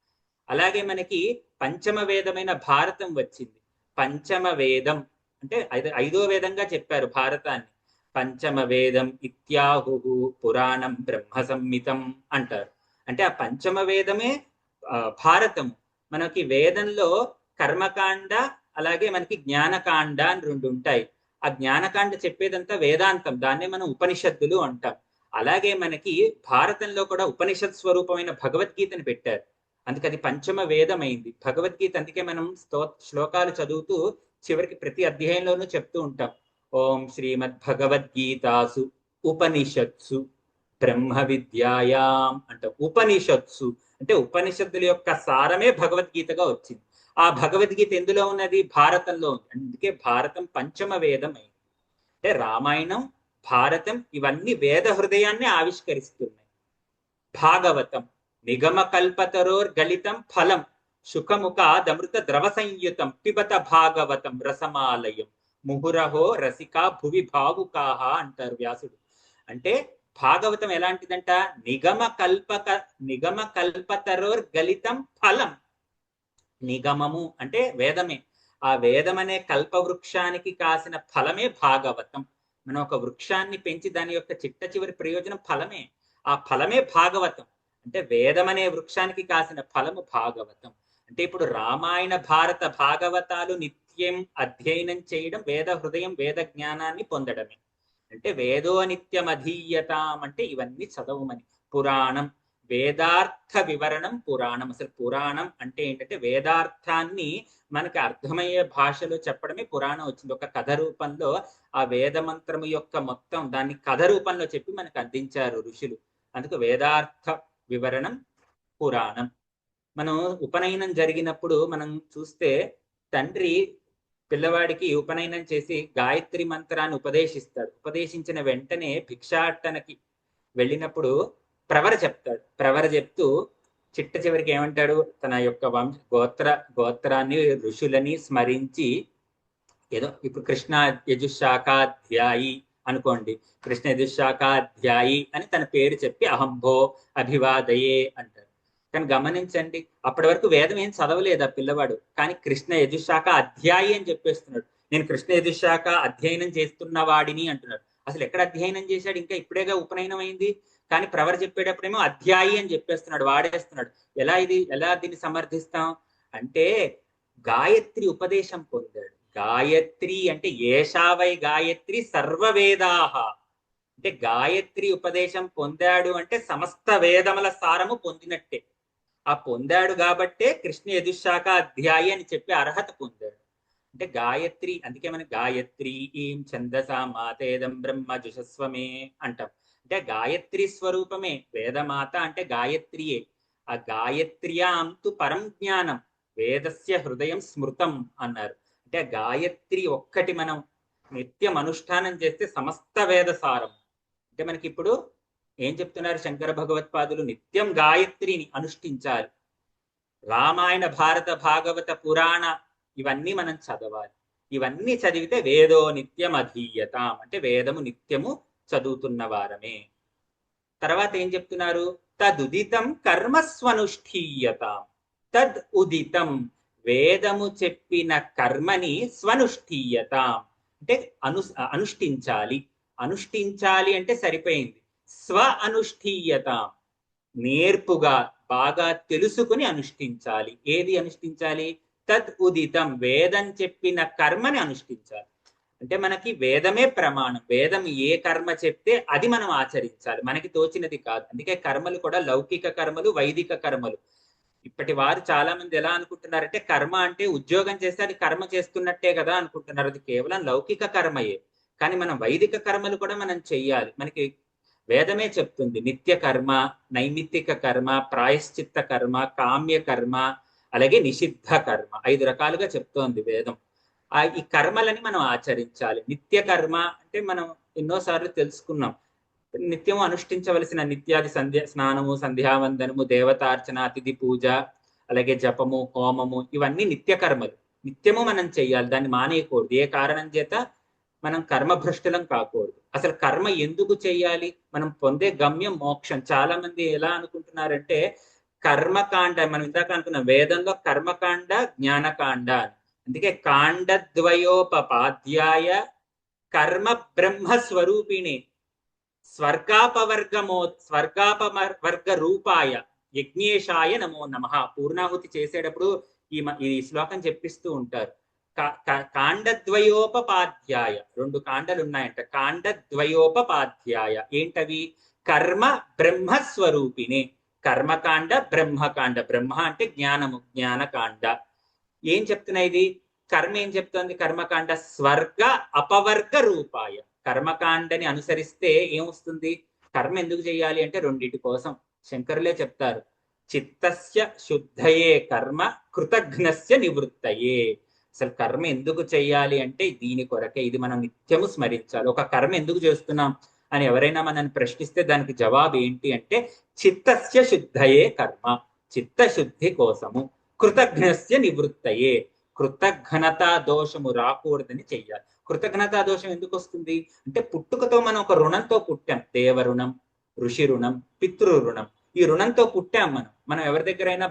అలాగే మనకి పంచమ వేదమైన భారతం వచ్చింది. పంచమ వేదం అంటే 5వ వేదంగా చెప్పారు భారతాన్ని. పంచమ వేదం ఇత్యాహు పురాణం బ్రహ్మ సంహితం అంటారు. అంటే ఆ పంచమ వేదమే భారతము. మనకి వేదంలో కర్మకాండ అలాగే మనకి జ్ఞానకాండ అని 2 ఉంటాయి. ఆ జ్ఞానకాండ చెప్పేదంతా వేదాంతం, దాన్నే మనం ఉపనిషత్తులు అంటాం. అలాగే మనకి భారతంలో కూడా ఉపనిషత్ స్వరూపమైన భగవద్గీతను పెట్టారు. అందుకే అది పంచమ వేదమైంది భగవద్గీత. అందుకే మనం శ్లోకాలు చదువుతూ చివరికి ప్రతి అధ్యాయంలోనూ చెప్తూ ఉంటాం, ఓం శ్రీమద్ భగవద్గీతాసు ఉపనిషత్సు బ్రహ్మ విద్యాయాం అంట. ఉపనిషత్సు అంటే ఉపనిషత్తుల యొక్క సారమే భగవద్గీతగా వచ్చింది. ఆ భగవద్గీత ఎందులో ఉన్నది? భారతంలో ఉంది. అందుకే భారతం పంచమ వేదం అయింది. అంటే రామాయణం, భారతం ఇవన్నీ వేద హృదయాన్ని ఆవిష్కరిస్తున్నాయి. భాగవతం నిగమ కల్పతరోర్ గలితం ఫలం శుకముఖాదమృత ద్రవ సంయుతం పిబత భాగవతం రసమాలయం ముహురహో రసికా భువి భావుకాహ అంటారు వ్యాసుడు. అంటే భాగవతం ఎలాంటిదంట? నిగమ కల్పతరోర్ గలితం ఫలం. నిగమము అంటే వేదమే. ఆ వేదం అనే కల్పవృక్షానికి కాసిన ఫలమే భాగవతం. మనం ఒక వృక్షాన్ని పెంచి దాని యొక్క చిట్ట చివరి ప్రయోజనం ఫలమే. ఆ ఫలమే భాగవతం. అంటే వేదం అనే వృక్షానికి కాసిన ఫలము భాగవతం. అంటే ఇప్పుడు రామాయణ భారత భాగవతాలు నిత్యం అధ్యయనం చేయడం వేద హృదయం వేద జ్ఞానాన్ని పొందడమే. అంటే వేదో నిత్యం అధీయతాం అంటే ఇవన్నీ చదవమని. పురాణం వేదార్థ వివరణం పురాణం. అసలు పురాణం అంటే ఏంటంటే వేదార్థాన్ని మనకి అర్థమయ్యే భాషలో చెప్పడమే పురాణం వచ్చింది. ఒక కథ రూపంలో ఆ వేద మంత్రము యొక్క మొత్తం దాన్ని కథ రూపంలో చెప్పి మనకు అందించారు ఋషులు. అందుకు వేదార్థ వివరణం పురాణం. మనం ఉపనయనం జరిగినప్పుడు మనం చూస్తే తండ్రి పిల్లవాడికి ఉపనయనం చేసి గాయత్రి మంత్రాన్ని ఉపదేశిస్తాడు. ఉపదేశించిన వెంటనే భిక్షాటనకి వెళ్ళినప్పుడు ప్రవర చెప్తాడు. ప్రవర చెప్తూ చిట్ట చివరికి ఏమంటాడు, తన యొక్క గోత్రాన్ని ఋషులని స్మరించి, ఏదో ఇప్పుడు కృష్ణ యజుశాఖాధ్యాయి అనుకోండి, కృష్ణ యజుశాఖాధ్యాయి అని తన పేరు చెప్పి అహంభో అభివాదయే అంటారు. కానీ గమనించండి, అప్పటి వరకు వేదం ఏం చదవలేదు ఆ పిల్లవాడు, కానీ కృష్ణ యజుశాఖ అధ్యాయి అని చెప్పేస్తున్నాడు. నేను కృష్ణ యజుశాఖ అధ్యయనం చేస్తున్న వాడిని అంటున్నాడు. అసలు ఎక్కడ అధ్యయనం చేశాడు? ఇంకా ఇప్పుడేగా ఉపనయనం అయింది. కానీ ప్రవర్ చెప్పేటప్పుడేమో అధ్యాయి అని చెప్పేస్తున్నాడు, వాడేస్తున్నాడు. ఎలా దీన్ని సమర్థిస్తాం అంటే, గాయత్రి ఉపదేశం పొందాడు. గాయత్రి అంటే ఏషావై గాయత్రి సర్వవేదాహ అంటే గాయత్రి ఉపదేశం పొందాడు అంటే సమస్త వేదముల సారము పొందినట్టే. ఆ పొందాడు కాబట్టే కృష్ణ యజుశాఖ అధ్యాయి అని చెప్పి అర్హత పొందాడు. అంటే గాయత్రి, అందుకే మన గాయత్రి ఈం ఛందసా మాతేదం బ్రహ్మ జుషస్వమే అంటాం. అంటే గాయత్రి స్వరూపమే వేదమాత, అంటే గాయత్రియే. ఆ గాయత్ర్యాం తు పరం జ్ఞానం వేదస్య హృదయం స్మృతం అన్నారు. అంటే గాయత్రి ఒక్కటి మనం నిత్యం అనుష్ఠానం చేస్తే సమస్త వేద సారం. అంటే మనకి ఇప్పుడు ఏం చెప్తున్నారు శంకర భగవత్పాదులు? నిత్యం గాయత్రిని అనుష్ఠించాలి. రామాయణ భారత భాగవత పురాణ ఇవన్నీ మనం చదవాలి. ఇవన్నీ చదివితే వేదో నిత్యం అధీయతాం అంటే వేదము నిత్యము చదువుతున్న వారమే. తర్వాత ఏం చెప్తున్నారు? తదుదితం కర్మస్వనుష్ఠీయతాం. తద్ ఉదితం వేదము చెప్పిన కర్మని స్వనుష్ఠీయతాం అంటే అనుష్ఠించాలి. అనుష్ఠించాలి అంటే సరిపోయింది. స్వ అనుష్ఠీయతాం నేర్పుగా బాగా తెలుసుకుని అనుష్ఠించాలి. ఏది అనుష్ఠించాలి? తద్ ఉదితం వేదం చెప్పిన కర్మని అనుష్ఠించాలి. అంటే మనకి వేదమే ప్రమాణం. వేదం ఏ కర్మ చెప్తే అది మనం ఆచరించాలి, మనకి తోచినది కాదు. అందుకే కర్మలు కూడా లౌకిక కర్మలు, వైదిక కర్మలు. ఇప్పటి వారు చాలా మంది ఎలా అనుకుంటున్నారంటే కర్మ అంటే ఉద్యోగం చేస్తే అది కర్మ చేస్తున్నట్టే కదా అనుకుంటున్నారు. అది కేవలం లౌకిక కర్మయే. కానీ మనం వైదిక కర్మలు కూడా మనం చెయ్యాలి. మనకి వేదమే చెప్తుంది నిత్య కర్మ, నైమిత్తిక కర్మ, ప్రాయశ్చిత్త కర్మ, కామ్య కర్మ, అలాగే నిషిద్ధ కర్మ. 5 రకాలుగా చెప్తోంది వేదం. ఈ కర్మలని మనం ఆచరించాలి. నిత్య కర్మ అంటే మనం ఎన్నోసార్లు తెలుసుకున్నాం. నిత్యము అనుష్ఠించవలసిన నిత్యాది స్నానము, సంధ్యావందనము, దేవతార్చన, అతిథి పూజ, అలాగే జపము, హోమము, ఇవన్నీ నిత్య కర్మలు. నిత్యము మనం చెయ్యాలి, దాన్ని మానేయకూడదు. ఏ కారణం చేత మనం కర్మభ్రష్టులం కాకూడదు. అసలు కర్మ ఎందుకు చెయ్యాలి? మనం పొందే గమ్యం మోక్షం. చాలా మంది ఎలా అనుకుంటున్నారంటే కర్మకాండ, మనం ఇందాక అనుకున్నాం వేదంలో కర్మకాండ, జ్ఞానకాండ. అందుకే కాండద్వయోపాధ్యాయ కర్మ బ్రహ్మ స్వరూపిణి స్వర్గాపవర్గ రూపాయ యజ్ఞేశాయ నమో నమః. పూర్ణాహుతి చేసేటప్పుడు ఈ శ్లోకం చెప్పిస్తూ ఉంటారు. కాండద్వయోపాధ్యాయ 2 కాండలు ఉన్నాయంట. కాండద్వయోపాధ్యాయ ఏంటవి? కర్మ బ్రహ్మ స్వరూపిణి. కర్మకాండ, బ్రహ్మకాండ. బ్రహ్మ అంటే జ్ఞానము, జ్ఞానకాండ. ఏం చెప్తున్నాయి ఇది? కర్మ ఏం చెప్తోంది? కర్మకాండ స్వర్గ అపవర్గ రూపాయ. కర్మకాండని అనుసరిస్తే ఏమొస్తుంది? కర్మ ఎందుకు చేయాలి అంటే రెండింటి కోసం. శంకరులే చెప్తారు, చిత్తస్య శుద్ధయే కర్మ కృతఘ్నస్య నివృత్తయే. అసలు కర్మ ఎందుకు చెయ్యాలి అంటే దీని కొరకే. ఇది మనం నిత్యము స్మరించాలి. ఒక కర్మ ఎందుకు చేస్తున్నాం అని ఎవరైనా మనల్ని ప్రశ్నిస్తే దానికి జవాబు ఏంటి అంటే చిత్తస్య శుద్ధయే కర్మ, చిత్తశుద్ధి కోసము. కృతఘ్నస్య నివృత్తయే, కృతఘ్నతా దోషము రాకూడదని చెయ్యాలి. కృతజ్ఞతా దోషం ఎందుకు వస్తుంది అంటే పుట్టుకతో మనం ఒక రుణంతో పుట్టాం. దేవ రుణం, ఋషి రుణం, పితృ రుణం. ఈ రుణంతో పుట్టాం. మనం ఎవరి దగ్గరైనా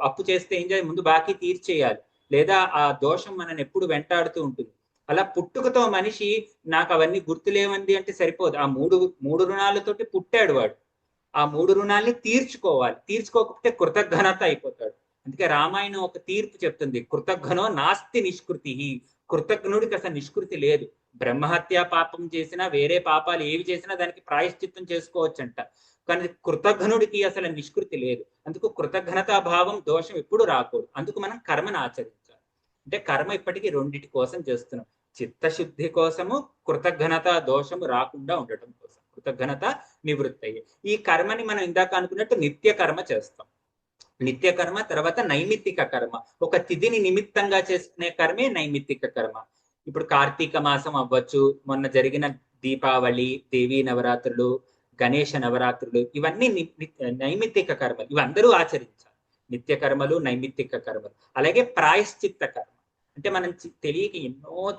అప్పు చేస్తే ఏం చేయాలి? ముందు బాకీ తీర్చేయాలి, లేదా ఆ దోషం మనని ఎప్పుడు వెంటాడుతూ ఉంటుంది. అలా పుట్టుకతో మనిషి నాకు అవన్నీ గుర్తులేవంది అంటే సరిపోదు. ఆ మూడు రుణాలతోటి పుట్టాడు వాడు. ఆ 3 రుణాల్ని తీర్చుకోవాలి. తీర్చుకోకపోతే కృతజ్ఞత అయిపోతాడు. అందుకే రామాయణం ఒక తీర్పు చెప్తుంది, కృతఘ్నో నాస్తి నిష్కృతి. కృతజ్ఞుడికి అసలు నిష్కృతి లేదు. బ్రహ్మహత్య పాపం చేసినా, వేరే పాపాలు ఏవి చేసినా దానికి ప్రాయశ్చిత్తం చేసుకోవచ్చంట. కానీ కృతజ్ఞుడికి అసలు నిష్కృతి లేదు. అందుకు కృతజ్ఞతా భావం దోషం ఎప్పుడు రాకూడదు. అందుకు మనం కర్మను ఆచరించాలి. అంటే కర్మ ఇప్పటికీ రెండిటి కోసం చేస్తున్నాం, చిత్తశుద్ధి కోసము, కృతజ్ఞత దోషము రాకుండా ఉండటం కోసం, కృతజ్ఞత నివృత్తి అయ్యే. ఈ కర్మని మనం ఇందాక అనుకున్నట్టు నిత్య కర్మ చేస్తాం. నిత్య కర్మ, తర్వాత నైమిత్తిక కర్మ. ఒక తిథిని నిమిత్తంగా చేసుకునే కర్మే నైమిత్తిక కర్మ. ఇప్పుడు కార్తీక మాసం అవ్వచ్చు, మొన్న జరిగిన దీపావళి, దేవీ నవరాత్రులు, గణేష నవరాత్రులు, ఇవన్నీ నైమిత్తిక కర్మలు. ఇవి అందరూ ఆచరించాలి, నిత్య కర్మలు, నైమిత్తిక కర్మలు. అలాగే ప్రాయశ్చిత్త కర్మ అంటే మనం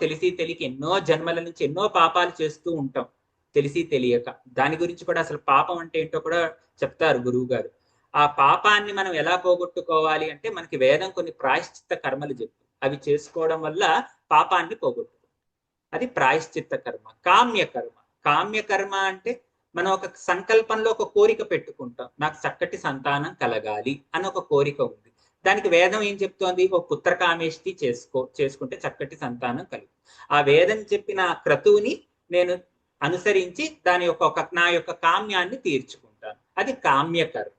తెలిసి తెలియక ఎన్నో జన్మల నుంచి ఎన్నో పాపాలు చేస్తూ ఉంటాం, తెలిసి తెలియక. దాని గురించి కూడా అసలు పాపం అంటే ఏంటో కూడా చెప్తారు గురువు గారు. ఆ పాపాన్ని మనం ఎలా పోగొట్టుకోవాలి అంటే మనకి వేదం కొన్ని ప్రాయశ్చిత్త కర్మలు చెప్తుంది. అవి చేసుకోవడం వల్ల పాపాన్ని పోగొట్టుకోవాలి. అది ప్రాయశ్చిత్త కర్మ. కామ్యకర్మ. కామ్యకర్మ అంటే మనం ఒక సంకల్పంలో ఒక కోరిక పెట్టుకుంటాం, నాకు చక్కటి సంతానం కలగాలి అని ఒక కోరిక ఉంది. దానికి వేదం ఏం చెప్తోంది? ఒక పుత్రకామేష్టి చేసుకుంటే చక్కటి సంతానం కలుగు. ఆ వేదం చెప్పిన క్రతువుని నేను అనుసరించి దాని యొక్క నా యొక్క కామ్యాన్ని తీర్చుకుంటాను. అది కామ్యకర్మ.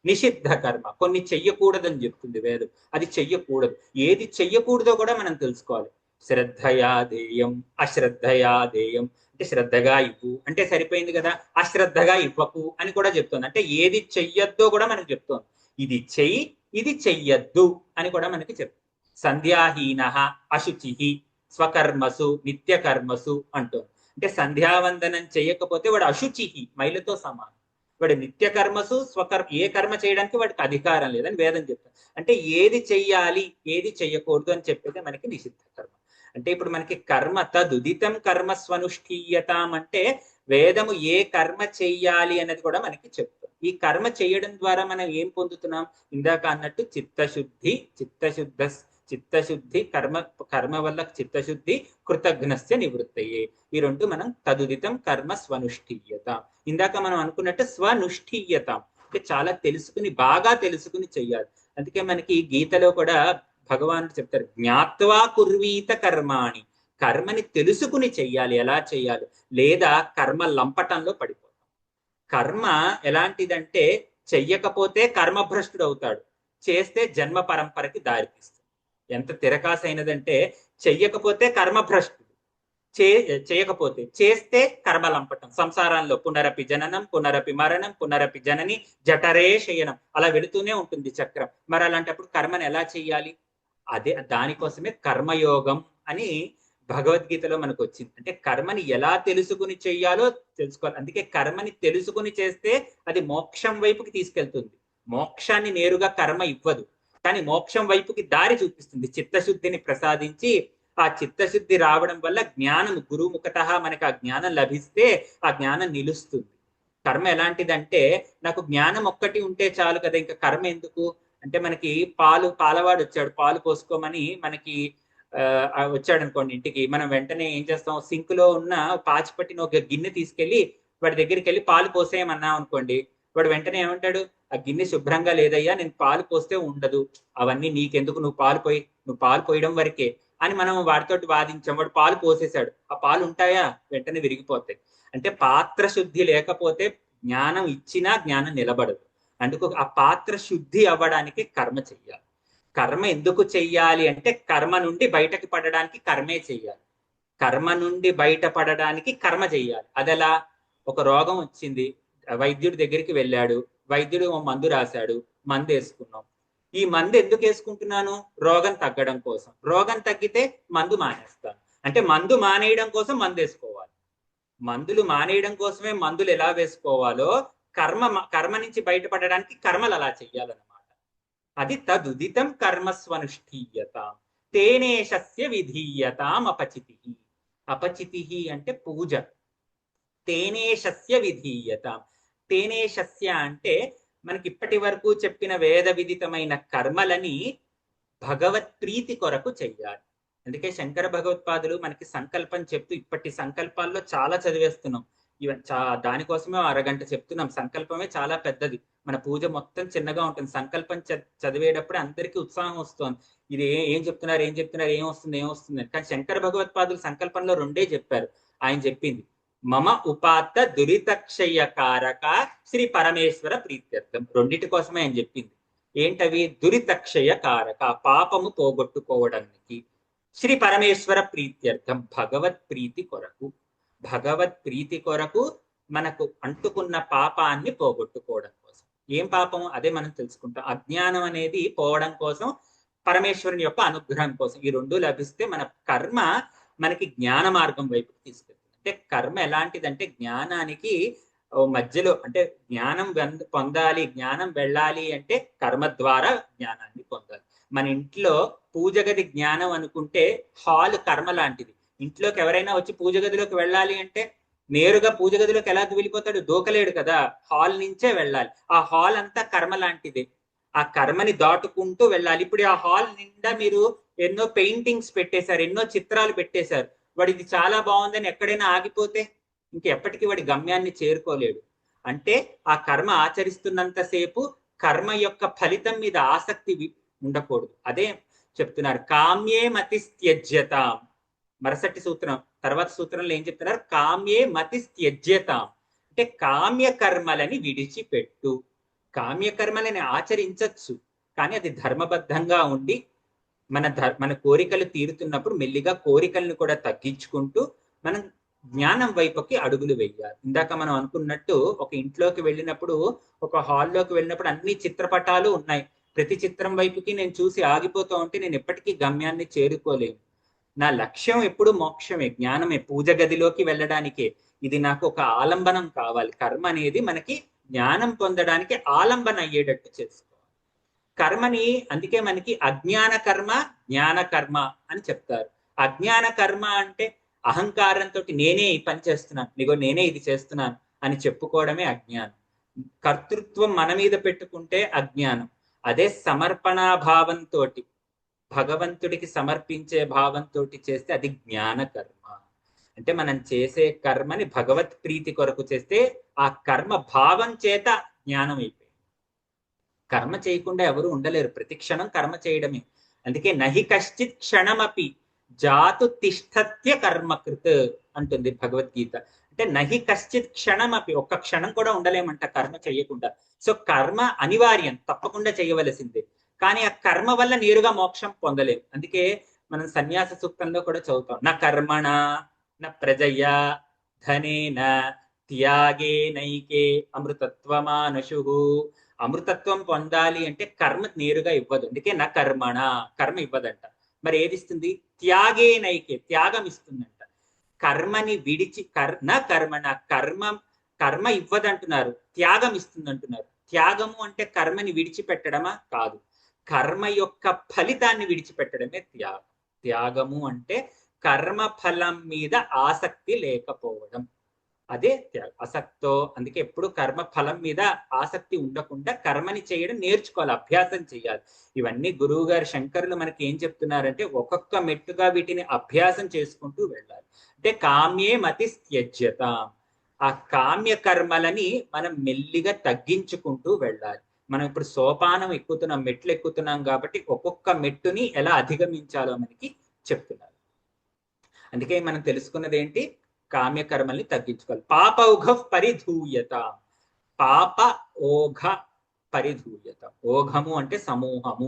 నిషిద్ధ కర్మ, కొన్ని చెయ్యకూడదని చెప్తుంది వేదం, అది చెయ్యకూడదు. ఏది చెయ్యకూడదో కూడా మనం తెలుసుకోవాలి. శ్రద్ధయా దేయం, అశ్రద్ధయా దేయం. అంటే శ్రద్ధగా ఇవ్వు అంటే సరిపోయింది కదా, అశ్రద్ధగా ఇవ్వకు అని కూడా చెప్తోంది. అంటే ఏది చెయ్యొద్దో కూడా మనకు చెప్తోంది. ఇది చెయ్యి, ఇది చెయ్యొద్దు అని కూడా మనకి చెప్తుంది. సంధ్యాహీన అశుచి స్వకర్మసు నిత్య కర్మసు అంటోంది. అంటే సంధ్యావందనం చేయకపోతే వాడు అశుచి, మైలతో సమానం. వాడు నిత్య కర్మసు ఏ కర్మ చేయడానికి వాడికి అధికారం లేదని వేదం చెప్తారు. అంటే ఏది చెయ్యాలి, ఏది చెయ్యకూడదు అని చెప్పేది మనకి నిషిద్ధ కర్మ. అంటే ఇప్పుడు మనకి కర్మ తదుదితం కర్మ స్వనుష్ఠీయతాం అంటే వేదము ఏ కర్మ చెయ్యాలి అనేది కూడా మనకి చెప్తాం. ఈ కర్మ చేయడం ద్వారా మనం ఏం పొందుతున్నాం? ఇందాక అన్నట్టు చిత్తశుద్ధి కర్మ వల్ల చిత్తశుద్ధి, కృతజ్ఞస్య నివృత్తయే. ఈ రెండు మనం తదుదితం కర్మ స్వనుష్ఠీయత. ఇందాక మనం అనుకున్నట్టు స్వనుష్ఠీయత అంటే చాలా బాగా తెలుసుకుని చెయ్యాలి. అందుకే మనకి గీతలో కూడా భగవానుడు చెప్తారు, జ్ఞాత్వా కుర్వీత కర్మాణి. కర్మని తెలుసుకుని చెయ్యాలి, ఎలా చెయ్యాలి, లేదా కర్మ లంపటంలో పడిపోతాం. కర్మ ఎలాంటిదంటే చెయ్యకపోతే కర్మభ్రష్టుడు అవుతాడు, చేస్తే జన్మ పరంపరకి దారితీస్తుంది. ఎంత తిరకాసైనదంటే చెయ్యకపోతే కర్మభ్రష్టుడు, చేయకపోతే చేస్తే కర్మలంపటం. సంసారంలో పునరపి జననం, పునరపి మరణం, పునరపి జనని, జఠరే శయనం, అలా వెళుతూనే ఉంటుంది చక్రం. మరి అలాంటప్పుడు కర్మను ఎలా చెయ్యాలి? దానికోసమే కర్మయోగం అని భగవద్గీతలో మనకు వచ్చింది. అంటే కర్మని ఎలా తెలుసుకుని చెయ్యాలో తెలుసుకోవాలి. అందుకే కర్మని తెలుసుకుని చేస్తే అది మోక్షం వైపుకి తీసుకెళ్తుంది. మోక్షాన్ని నేరుగా కర్మ ఇవ్వదు, కానీ మోక్షం వైపుకి దారి చూపిస్తుంది. చిత్తశుద్ధిని ప్రసాదించి ఆ చిత్తశుద్ధి రావడం వల్ల జ్ఞానం గురుముఖతః మనకు ఆ జ్ఞానం లభిస్తే ఆ జ్ఞానం నిలుస్తుంది. కర్మ ఎలాంటిదంటే నాకు జ్ఞానం ఒక్కటి ఉంటే చాలు కదా, ఇంకా కర్మ ఎందుకు అంటే మనకి పాలవాడు వచ్చాడు, పాలు పోసుకోమని మనకి వచ్చాడు అనుకోండి ఇంటికి. మనం వెంటనే ఏం చేస్తాం? సింక్ లో ఉన్న పాచిపట్టిన ఒక గిన్నె తీసుకెళ్లి వాడి దగ్గరికి వెళ్ళి పాలు పోసేయమన్నాం అనుకోండి. వాడు వెంటనే ఏమంటాడు? ఆ గిన్నె శుభ్రంగా లేదయ్యా, నేను పాలు పోస్తే ఉండదు, అవన్నీ నీకెందుకు, నువ్వు పాలు పోయడం వరకే అని మనం వాడితోటి వాదించాం. వాడు పాలు పోసేశాడు, ఆ పాలు ఉంటాయా? వెంటనే విరిగిపోతాయి. అంటే పాత్ర శుద్ధి లేకపోతే జ్ఞానం ఇచ్చినా జ్ఞానం నిలబడదు. అందుకు ఆ పాత్ర శుద్ధి అవ్వడానికి కర్మ చెయ్యాలి. కర్మ ఎందుకు చెయ్యాలి అంటే కర్మ నుండి బయటకు పడడానికి కర్మే చెయ్యాలి. కర్మ నుండి బయటపడడానికి కర్మ చెయ్యాలి. అదెలా? ఒక రోగం వచ్చింది, వైద్యుడి దగ్గరికి వెళ్ళాడు, వైద్యుడు మందు రాశాడు, మందు వేసుకున్నాం. ఈ మందు ఎందుకు వేసుకుంటున్నాను? రోగం తగ్గడం కోసం. రోగం తగ్గితే మందు మానేస్తాను. అంటే మందు మానేయడం కోసం మందు వేసుకోవాలి. మందులు మానేయడం కోసమే మందులు ఎలా వేసుకోవాలో కర్మ నుంచి బయటపడడానికి కర్మలు అలా చెయ్యాలన్నమాట. అది తదుదితం కర్మస్వనుష్ఠీయత తేనేశస్య విధీయతాం అపచితి. అపచితి అంటే పూజ. తేనేశస్య విధీయతాం. తేనేశస్య అంటే మనకి ఇప్పటి వరకు చెప్పిన వేద విదితమైన కర్మలని భగవత్ ప్రీతి కొరకు చెయ్యాలి. అందుకే శంకర భగవత్పాదులు మనకి సంకల్పం చెప్తూ, ఇప్పటి సంకల్పాల్లో చాలా చదివేస్తున్నాం, ఇవన్నీ దానికోసమే అరగంట చెప్తున్నాం. సంకల్పమే చాలా పెద్దది. మన పూజ మొత్తం చిన్నగా ఉంటుంది. సంకల్పం చదివేటప్పుడు అందరికీ ఉత్సాహం వస్తుంది. ఇది ఏం చెప్తున్నారు, ఏం చెప్తున్నారు, ఏం వస్తుంది, ఏం వస్తుంది. కానీ శంకర భగవత్పాదులు సంకల్పంలో రెండే చెప్పారు. ఆయన చెప్పింది మమ ఉపాత్త దురితక్షయ కారక శ్రీ పరమేశ్వర ప్రీత్యర్థం. రెండిటి కోసమే ఆయన చెప్పింది. ఏంటవి? దురితక్షయ కారక, పాపము పోగొట్టుకోవడానికి, శ్రీ పరమేశ్వర ప్రీత్యర్థం, భగవత్ ప్రీతి కొరకు. భగవత్ ప్రీతి కొరకు మనకు అంటుకున్న పాపాన్ని పోగొట్టుకోవడం కోసం. ఏం పాపం? అదే మనం తెలుసుకుంటాం. అజ్ఞానం అనేది పోవడం కోసం, పరమేశ్వరుని యొక్క అనుగ్రహం కోసం. ఈ రెండు లభిస్తే మన కర్మ మనకి జ్ఞాన మార్గం వైపుకి తీసుకెళ్తుంది. అంటే కర్మ ఎలాంటిదంటే జ్ఞానానికి మధ్యలో, అంటే జ్ఞానం పొందాలి, జ్ఞానం వెళ్ళాలి అంటే కర్మ ద్వారా జ్ఞానాన్ని పొందాలి. మన ఇంట్లో పూజ గది జ్ఞానం అనుకుంటే హాల్ కర్మ లాంటిది. ఇంట్లోకి ఎవరైనా వచ్చి పూజ గదిలోకి వెళ్ళాలి అంటే నేరుగా పూజ గదిలోకి ఎలా వెళ్ళిపోతాడు? దూకలేడు కదా, హాల్ నుంచే వెళ్ళాలి. ఆ హాల్ అంతా కర్మ లాంటిదే. ఆ కర్మని దాటుకుంటూ వెళ్ళాలి. ఇప్పుడు ఆ హాల్ నిండా మీరు ఎన్నో పెయింటింగ్స్ పెట్టేశారు, ఎన్నో చిత్రాలు పెట్టేశారు. వాడు ఇది చాలా బాగుందని ఎక్కడైనా ఆగిపోతే ఇంకెప్పటికీ వాడి గమ్యాన్ని చేరుకోలేడు. అంటే ఆ కర్మ ఆచరిస్తున్నంతసేపు కర్మ యొక్క ఫలితం మీద ఆసక్తి ఉండకూడదు. అదే చెప్తున్నారు, కామ్యే మతిస్త్యజ్యతాం. మరుసటి సూత్రం, తర్వాత సూత్రంలో ఏం చెప్తున్నారు? కామ్యే మతిస్త్యజ్యతాం అంటే కామ్య కర్మలని విడిచిపెట్టు. కామ్య కర్మలని ఆచరించచ్చు, కానీ అది ధర్మబద్ధంగా ఉండి మన కోరికలు తీరుతున్నప్పుడు మెల్లిగా కోరికలను కూడా తగ్గించుకుంటూ మనం జ్ఞానం వైపుకి అడుగులు వేయాలి. ఇందాక మనం అనుకున్నట్టు ఒక ఇంట్లోకి వెళ్ళినప్పుడు, ఒక హాల్లోకి వెళ్ళినప్పుడు అన్ని చిత్రపటాలు ఉన్నాయి. ప్రతి చిత్రం వైపుకి నేను చూసి ఆగిపోతూ ఉంటే నేను ఎప్పటికీ గమ్యాన్ని చేరుకోలేను. నా లక్ష్యం ఎప్పుడు మోక్షమే, జ్ఞానమే, పూజ గదిలోకి వెళ్ళడానికే. ఇది నాకు ఒక ఆలంబనం కావాలి. కర్మ అనేది మనకి జ్ఞానం పొందడానికి ఆలంబన అయ్యేటట్టు చేసుకోవాలి కర్మని. అందుకే మనకి అజ్ఞాన కర్మ, జ్ఞాన కర్మ అని చెప్తారు. అజ్ఞాన కర్మ అంటే అహంకారంతో నేనే ఈ పని చేస్తున్నాను, ఇదిగో నేనే ఇది చేస్తున్నాను అని చెప్పుకోవడమే అజ్ఞానం. కర్తృత్వం మన మీద పెట్టుకుంటే అజ్ఞానం. అదే సమర్పణాభావంతో, భగవంతుడికి సమర్పించే భావంతో చేస్తే అది జ్ఞాన కర్మ. అంటే మనం చేసే కర్మని భగవత్ ప్రీతి కొరకు చేస్తే ఆ కర్మ భావం చేత జ్ఞానం అయిపోయింది. కర్మ చేయకుండా ఎవరు ఉండలేరు. ప్రతి క్షణం కర్మ చేయడమే. అందుకే నహి కశ్చిత్ క్షణమపి జాతు తిష్టత్య కర్మకృత్ అంటుంది భగవద్గీత. అంటే నహి కశ్చిత్ క్షణమపి, ఒక్క క్షణం కూడా ఉండలేమంట కర్మ చేయకుండా. సో కర్మ అనివార్యం, తప్పకుండా చేయవలసిందే. కానీ ఆ కర్మ వల్ల నేరుగా మోక్షం పొందలేము. అందుకే మనం సన్యాస సూక్తంలో కూడా చదువుతాం, నా కర్మణ నా ప్రజయ ధనేన త్యాగే నైకే అమృతత్వమానశు. అమృతత్వం పొందాలి అంటే కర్మ నేరుగా ఇవ్వదు. అందుకే నా కర్మణ, కర్మ ఇవ్వదంట. మరి ఏది ఇస్తుంది? త్యాగే నైకే, త్యాగం ఇస్తుందంట. కర్మని విడిచి కర్మణ, కర్మ ఇవ్వదంటున్నారు, త్యాగం ఇస్తుంది అంటున్నారు. త్యాగము అంటే కర్మని విడిచిపెట్టడమా? కాదు, కర్మ యొక్క ఫలితాన్ని విడిచిపెట్టడమే త్యాగం. త్యాగము అంటే కర్మ ఫలం మీద ఆసక్తి లేకపోవడం, అదే త్యాగం. అసక్తో, అందుకే ఎప్పుడు కర్మ ఫలం మీద ఆసక్తి ఉండకుండా కర్మని చేయడం నేర్చుకోవాలి, అభ్యాసం చేయాలి. ఇవన్నీ గురువు గారు శంకరులు మనకి ఏం చెప్తున్నారంటే ఒక్కొక్క మెట్టుగా వీటిని అభ్యాసం చేసుకుంటూ వెళ్ళాలి. అంటే కామ్యే మతి త్యజ్యత, ఆ కామ్య కర్మలని మనం మెల్లిగా తగ్గించుకుంటూ వెళ్ళాలి. మనం ఇప్పుడు సోపానం ఎక్కుతున్నాం, మెట్లు ఎక్కుతున్నాం కాబట్టి ఒక్కొక్క మెట్టుని ఎలా అధిగమించాలో మనకి చెప్తున్నారు. అందుకే మనం తెలుసుకున్నది ఏంటి? కామ్యకర్మల్ని తగ్గించుకోవాలి. పాప ఔఘ పరిధూయత, పాప ఓఘ పరిధూయత. ఓఘము అంటే సమూహము.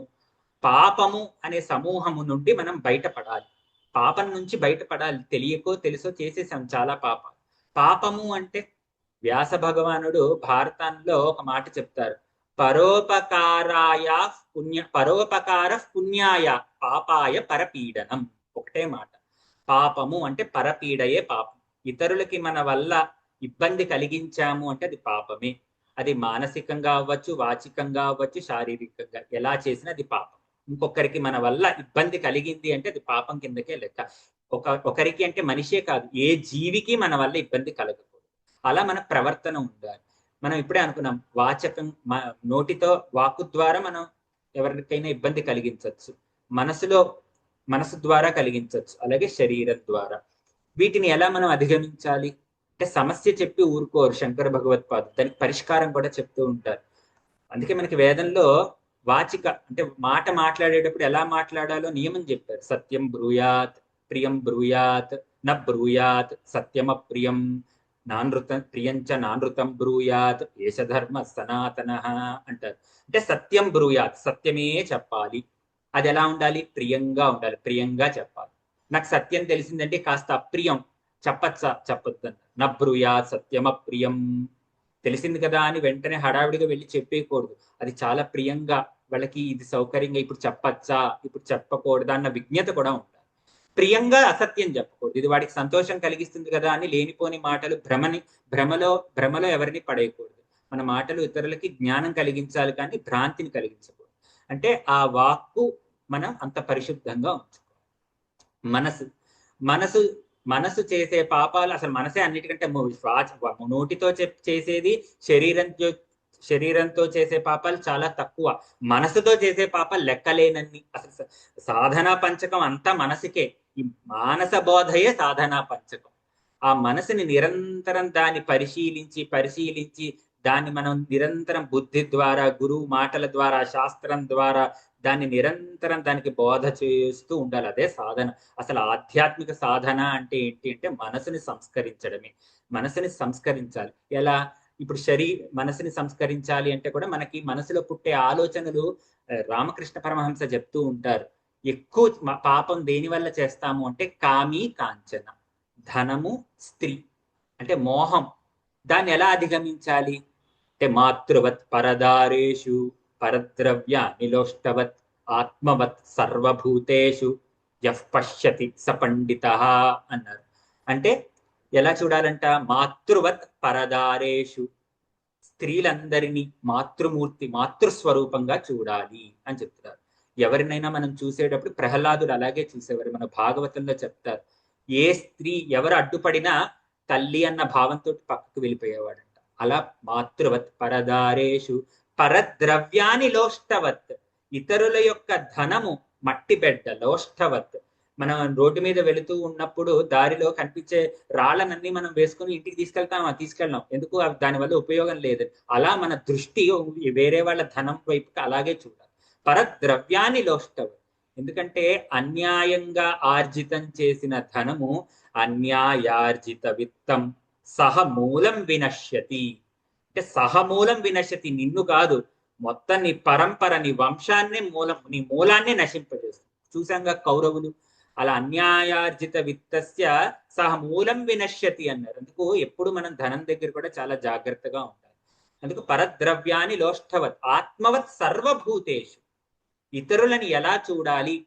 పాపము అనే సమూహము నుండి మనం బయటపడాలి. పాపం నుంచి బయటపడాలి. తెలియకో తెలుసో చేసేసాం చాలా పాపం. పాపము అంటే వ్యాస భగవానుడు భారతంలో ఒక మాట చెప్తారు, పరోపకార పుణ్యాయ పాపాయ పరపీడనం. ఒకటే మాట. పాపము అంటే పరపీడయే పాపం. ఇతరులకి మన వల్ల ఇబ్బంది కలిగించాము అంటే అది పాపమే. అది మానసికంగా అవ్వచ్చు, వాచికంగా అవ్వచ్చు, శారీరకంగా ఎలా చేసినా అది పాపం. ఇంకొకరికి మన వల్ల ఇబ్బంది కలిగింది అంటే అది పాపం కిందకే లెక్క. ఒకరికి అంటే మనిషే కాదు, ఏ జీవికి మన వల్ల ఇబ్బంది కలగకూడదు. అలా మన ప్రవర్తన ఉండాలి. మనం ఇప్పుడే అనుకున్నాం, వాచకం, నోటితో, వాక్కు ద్వారా మనం ఎవరికైనా ఇబ్బంది కలిగించవచ్చు, మనసు ద్వారా కలిగించవచ్చు, అలాగే శరీరం ద్వారా. వీటిని ఎలా మనం అధిగమించాలి? అంటే సమస్య చెప్పి ఊరుకోరు శంకర భగవత్పాదులు, దానికి పరిష్కారం కూడా చెప్తూ ఉంటారు. అందుకే మనకి వేదంలో వాచిక అంటే మాట మాట్లాడేటప్పుడు ఎలా మాట్లాడాలో నియమం చెప్పారు. సత్యం బ్రూయాత్, ప్రియం బ్రూయాత్, న బ్రూయాత్ సత్యమప్రియం, నానృతం ప్రియంచ నానృతం బ్రూయాత్, ఏష ధర్మ సనాతన అంటారు. అంటే సత్యం బ్రూయాత్, సత్యమే చెప్పాలి. అది ఎలా ఉండాలి? ప్రియంగా ఉండాలి, ప్రియంగా చెప్పాలి. నాకు సత్యం తెలిసిందంటే కాస్త అప్రియం చెప్పచ్చా? చెప్పొద్దు. న బ్రూయాత్ సత్యమప్రియం, తెలిసింది కదా అని వెంటనే హడావిడిగా వెళ్ళి చెప్పేయకూడదు. అది చాలా ప్రియంగా, వాళ్ళకి ఇది సౌకర్యంగా ఇప్పుడు చెప్పచ్చా, ఇప్పుడు చెప్పకూడదా అన్న విజ్ఞత కూడా ఉండాలి. ప్రియంగా అసత్యం చెప్పకూడదు. ఇది వాడికి సంతోషం కలిగిస్తుంది కదా అని లేనిపోని మాటలు భ్రమలో ఎవరిని పడేయకూడదు. మన మాటలు ఇతరులకి జ్ఞానం కలిగించాలి కానీ భ్రాంతిని కలిగించకూడదు. అంటే ఆ వాక్కు మనం అంత పరిశుద్ధంగా ఉంచుకోవాలి. మనసు మనసు మనసు చేసే పాపాలు, అసలు మనసే అన్నిటికంటే నోటితో చేసేది, శరీరంతో చేసే పాపాలు చాలా తక్కువ. మనసుతో చేసే పాపాలు లెక్కలేనన్ని. అసలు సాధనా పంచకం అంతా మనసుకే. ఈ మానస బోధయే సాధనా పంచకం. ఆ మనసుని నిరంతరం దాన్ని పరిశీలించి దాన్ని మనం నిరంతరం బుద్ధి ద్వారా, గురువు మాటల ద్వారా, శాస్త్రం ద్వారా దాన్ని నిరంతరం దానికి బోధ చేస్తూ ఉండాలి. అదే సాధన. అసలు ఆధ్యాత్మిక సాధన అంటే ఏంటి అంటే మనసుని సంస్కరించడమే. మనసుని సంస్కరించాలి. ఎలా? ఇప్పుడు మనసుని సంస్కరించాలి అంటే కూడా మనకి మనసులో పుట్టే ఆలోచనలు రామకృష్ణ పరమహంస చెప్తూ ఉంటారు. ఎక్కువ పాపం దేని వల్ల చేస్తాము అంటే కామి కాంచన, ధనము, స్త్రీ అంటే మోహం. దాన్ని ఎలా అధిగమించాలి అంటే మాతృవత్ పరదారేషు పరద్రవ్య నిలోష్టవత్ ఆత్మవత్ సర్వభూతేషు యః పశ్యతి స పండిత అన్నారు. అంటే ఎలా చూడాలంట? మాతృవత్ పరదారేషు, స్త్రీలందరినీ మాతృమూర్తి, మాతృస్వరూపంగా చూడాలి అని చెప్తున్నారు. ఎవరినైనా మనం చూసేటప్పుడు ప్రహ్లాదుడు అలాగే చూసేవారు. మన భాగవతంలో చెప్తారు, ఏ స్త్రీ ఎవరు అడ్డుపడినా తల్లి అన్న భావంతో పక్కకు వెళ్ళిపోయేవాడంట. అలా మాతృవత్ పరదారేషు పరద్రవ్యాని లోష్టవత్, ఇతరుల యొక్క ధనము మట్టి బెడ్డ, లోష్టవత్. మనం రోడ్డు మీద వెళుతూ ఉన్నప్పుడు దారిలో కనిపించే రాళ్ళనన్నీ మనం వేసుకుని ఇంటికి తీసుకెళ్ళాం. ఎందుకు? దానివల్ల ఉపయోగం లేదు. అలా మన దృష్టి వేరే వాళ్ళ ధనం వైపుకి అలాగే చూడాలి. పరద్రవ్యాన్ని లోష్టవత్, ఎందుకంటే అన్యాయంగా ఆర్జితం చేసిన ధనము అన్యాయార్జిత విత్తం సహ మూలం వినశ్యతి. అంటే సహమూలం వినశ్యతి, నిన్ను కాదు మొత్తం నీ పరంపర, నీ వంశాన్ని నీ మూలాన్ని నశింపజేస్తుంది. చూసాంగా కౌరవులు అలా అన్యాయార్జిత విత్తస్య సహ మూలం వినశ్యతి అన్నారు. అందుకు ఎప్పుడు మనం ధనం దగ్గర కూడా చాలా జాగ్రత్తగా ఉండాలి. అందుకు పరద్రవ్యాన్ని లోష్టవత్ ఆత్మవత్ సర్వభూతేషు, ఇతరులని ఎలా చూడాలి?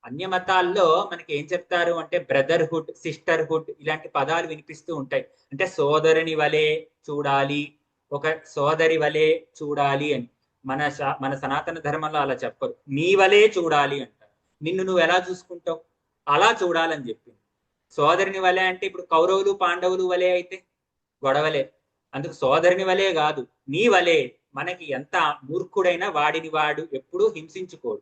అన్య మతాల్లో మనకి ఏం చెప్తారు అంటే బ్రదర్హుడ్, సిస్టర్హుడ్ ఇలాంటి పదాలు వినిపిస్తూ ఉంటాయి. అంటే సోదరుని వలె చూడాలి, ఒక సోదరి వలె చూడాలి అని. మన సనాతన ధర్మంలో అలా చెప్పరు. నీ వలే చూడాలి అంటారు. నిన్ను నువ్వు ఎలా చూసుకుంటావు అలా చూడాలని చెప్పింది. సోదరిని వలె అంటే ఇప్పుడు కౌరవులు పాండవులు వలె అయితే గొడవలే. అందుకు సోదరిని వలె కాదు, నీ వలె. మనకి ఎంత మూర్ఖుడైనా వాడిని వాడు ఎప్పుడూ హింసించుకోడు.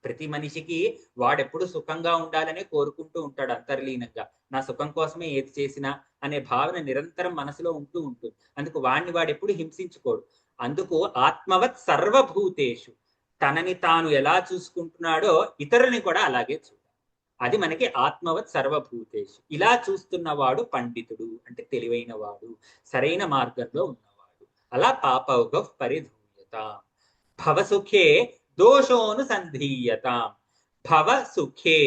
ప్రతి మనిషికి వాడెప్పుడు సుఖంగా ఉండాలనే కోరుకుంటూ ఉంటాడు అంతర్లీనంగా. నా సుఖం కోసమే ఏది చేసినా అనే భావన నిరంతరం మనసులో ఉంటూ ఉంటుంది. అందుకు వాడు ఎప్పుడు హింసించుకోడు. అందుకు ఆత్మవత్ సర్వభూతేషు, తనని తాను ఎలా చూసుకుంటున్నాడో ఇతరుల్ని కూడా అలాగే చూడాలి. అది మనకి ఆత్మవత్ సర్వభూతేషు. ఇలా చూస్తున్నవాడు పండితుడు, అంటే తెలివైన వాడు, సరైన మార్గంలో ఉన్నవాడు. అలా పాపౌగ పరిధూయత భవసుఖే దోషోను సంధీయతాం. భవ సుఖే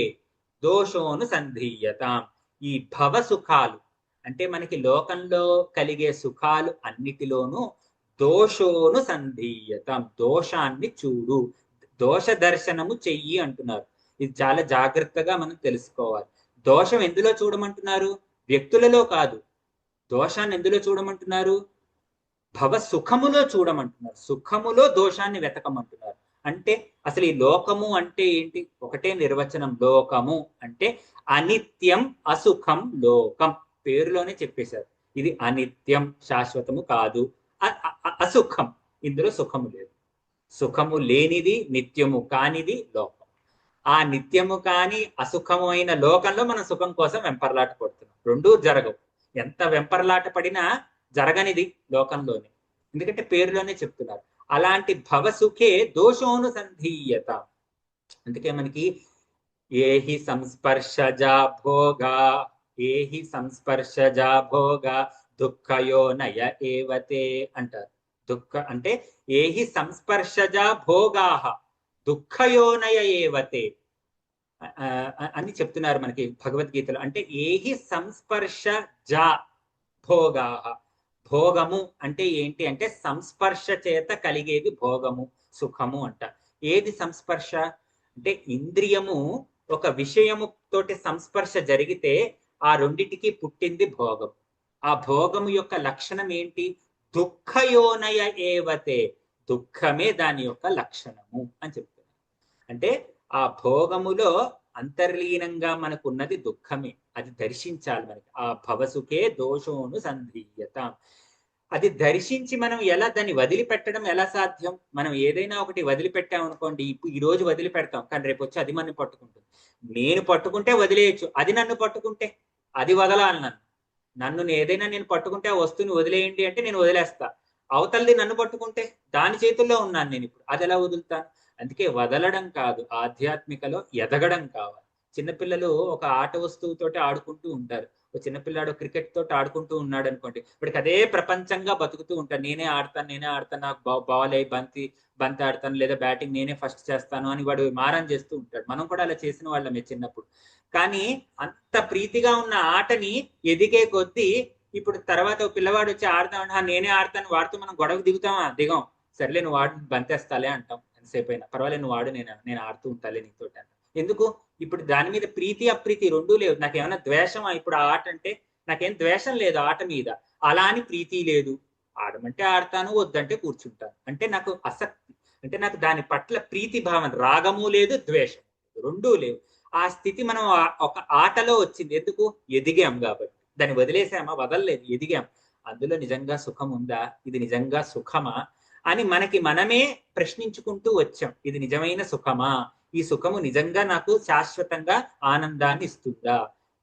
దోషోను సంధీయతాం. ఈ భవ సుఖాలు అంటే మనకి లోకంలో కలిగే సుఖాలు అన్నిటిలోనూ దోషోను సంధీయతాం, దోషాన్ని చూడు, దోష దర్శనము చెయ్యి అంటున్నారు. ఇది చాలా జాగ్రత్తగా మనం తెలుసుకోవాలి. దోషం ఎందులో చూడమంటున్నారు? వ్యక్తులలో కాదు. దోషాన్ని ఎందులో చూడమంటున్నారు? భవ సుఖములో చూడమంటున్నారు. సుఖములో దోషాన్ని వెతకమంటున్నారు. అంటే అసలు ఈ లోకము అంటే ఏంటి? ఒకటే నిర్వచనం. లోకము అంటే అనిత్యం అసుఖం లోకం. పేరులోనే చెప్పేశారు. ఇది అనిత్యం, శాశ్వతము కాదు. అసుఖం, ఇందులో సుఖము లేదు. సుఖము లేనిది, నిత్యము కానిది లోకం. ఆ నిత్యము కాని అసుఖము అయిన లోకంలో మనం సుఖం కోసం వెంపర్లాట పడుతున్నాం. రెండూ జరగవు. ఎంత వెంపర్లాట పడినా జరగనిది లోకంలోనే, ఎందుకంటే పేరులోనే చెప్తున్నారు. అలాంటి భవసుఖే దోషోనుసంధీయత. అందుకే మనకి ఏహి సంస్పర్శజా భోగా, ఏహి సంస్పర్శజా భోగా దుఃఖయోనయ ఏవతే అంటారు. దుఃఖ అంటే ఏహి సంస్పర్శజా భోగాహ దుఃఖయోనయ ఏవతే అని చెప్తున్నారు మనకి భగవద్గీతలో. అంటే ఏహి సంస్పర్శ జా భోగా, భోగము అంటే ఏంటి అంటే సంస్పర్శ చేత కలిగేది భోగము సుఖము అంట. ఏది సంస్పర్శ అంటే ఇంద్రియము ఒక విషయము తోటి సంస్పర్శ జరిగితే ఆ రెండిటికి పుట్టింది భోగం. ఆ భోగము యొక్క లక్షణం ఏంటి? దుఃఖయోనయ ఏవతే, దుఃఖమే దాని యొక్క లక్షణము అని చెప్తున్నారు. అంటే ఆ భోగములో అంతర్లీనంగా మనకున్నది దుఃఖమే, అది దర్శించాలి మనకి. ఆ భవసుఖే దోషోను సంధీయత, అది దర్శించి మనం ఎలా దాన్ని వదిలిపెట్టడం ఎలా సాధ్యం? మనం ఏదైనా ఒకటి వదిలిపెట్టాం అనుకోండి, ఇప్పుడు ఈ రోజు వదిలిపెడతాం, కానీ రేపు వచ్చి అది మనం పట్టుకుంటుంది. నేను పట్టుకుంటే వదిలేయచ్చు, అది నన్ను పట్టుకుంటే అది వదలాలి. నన్ను ఏదైనా నేను పట్టుకుంటే ఆ వస్తువుని వదిలేయండి అంటే నేను వదిలేస్తా. అవతలది నన్ను పట్టుకుంటే దాని చేతుల్లో ఉన్నాను నేను ఇప్పుడు, అది ఎలా వదులుతాను? అందుకే వదలడం కాదు, ఆధ్యాత్మికలో ఎదగడం కావాలి. చిన్నపిల్లలు ఒక ఆట వస్తువుతోటి ఆడుకుంటూ ఉంటారు. ఒక చిన్నపిల్లాడు క్రికెట్ తోటి ఆడుకుంటూ ఉన్నాడు అనుకోండి, ఇప్పటికి అదే ప్రపంచంగా బతుకుతూ ఉంటాడు. నేనే ఆడతాను, నాకు బాల్ అయి బంతి ఆడతాను, లేదా బ్యాటింగ్ నేనే ఫస్ట్ చేస్తాను అని వాడు మారం చేస్తూ ఉంటాడు. మనం కూడా అలా చేసిన వాళ్ళమే చిన్నప్పుడు. కానీ అంత ప్రీతిగా ఉన్న ఆటని ఎదిగే కొద్దీ ఇప్పుడు తర్వాత పిల్లవాడు వచ్చి ఆడతామంటే నేనే ఆడతాను, వాడితో మనం గొడవ దిగం. సర్లే నువ్వు వాడు బంతేస్తాలే అంటాం, ఎంతసేపు అయినా పర్వాలేదు, నువ్వు వాడు, నేను ఆడుతూ ఉంటాలే నీతోటి అంటాం. ఎందుకు? ఇప్పుడు దాని మీద ప్రీతి అప్రీతి రెండూ లేవు. నాకేమైనా ద్వేషమా ఇప్పుడు ఆ ఆట అంటే? నాకేం ద్వేషం లేదు ఆట మీద, అలా అని ప్రీతి లేదు. ఆడమంటే ఆడతాను, వద్దంటే కూర్చుంటాను. అంటే నాకు ఆసక్తి, అంటే నాకు దాని పట్ల ప్రీతి భావన, రాగము లేదు ద్వేషం రెండూ లేవు. ఆ స్థితి మనం ఒక ఆటలో వచ్చింది. ఎందుకు? ఎదిగాం కాబట్టి. దాన్ని వదిలేసామా? వదలలేదు, ఎదిగాం. అందులో నిజంగా సుఖం ఉందా? ఇది నిజంగా సుఖమా అని మనకి మనమే ప్రశ్నించుకుంటూ వచ్చాం. ఇది నిజమైన సుఖమా? ఈ సుఖము నిజంగా నాకు శాశ్వతంగా ఆనందాన్ని ఇస్తుందా?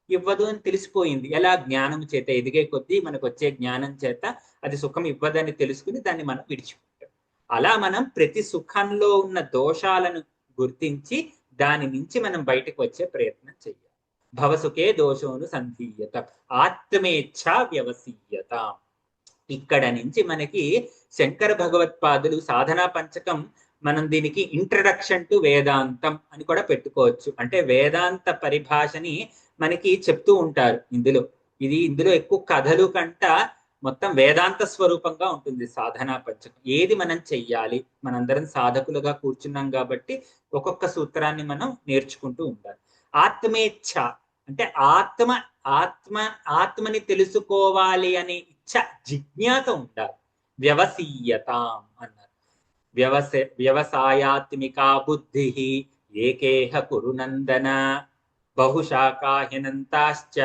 ఇవ్వదు అని తెలిసిపోయింది. ఎలా? జ్ఞానం చేత. ఎదిగే కొద్దీ మనకు వచ్చే జ్ఞానం చేత అది సుఖం ఇవ్వదని తెలుసుకుని దాన్ని మనం విడిచిపెట్టాం. అలా మనం ప్రతి సుఖంలో ఉన్న దోషాలను గుర్తించి దాని నుంచి మనం బయటకు వచ్చే ప్రయత్నం చెయ్యాలి. భవసుఖే దోషోను సంధీయత, ఆత్మేచ్ఛ వ్యవసీయత. ఇక్కడ నుంచి మనకి శంకర భగవత్పాదులు సాధనా పంచకం, మనం దీనికి ఇంట్రడక్షన్ టు వేదాంతం అని కూడా పెట్టుకోవచ్చు. అంటే వేదాంత పరిభాషని మనకి చెప్తూ ఉంటారు ఇందులో ఎక్కువ కథలు కంట మొత్తం వేదాంత స్వరూపంగా ఉంటుంది సాధనా పంచకం. ఏది మనం చెయ్యాలి? మనందరం సాధకులుగా కూర్చున్నాం కాబట్టి ఒక్కొక్క సూత్రాన్ని మనం నేర్చుకుంటూ ఉండాలి. ఆత్మేచ్ఛ అంటే ఆత్మని తెలుసుకోవాలి అనే ఇచ్ఛ, జిజ్ఞాస ఉండాలి. వ్యవసీయత అన్నారు. వ్యవసాయాత్మికా బుద్ధి ఏకేహ కురునందన బహుశాఖాహ్యనంతాశ్చ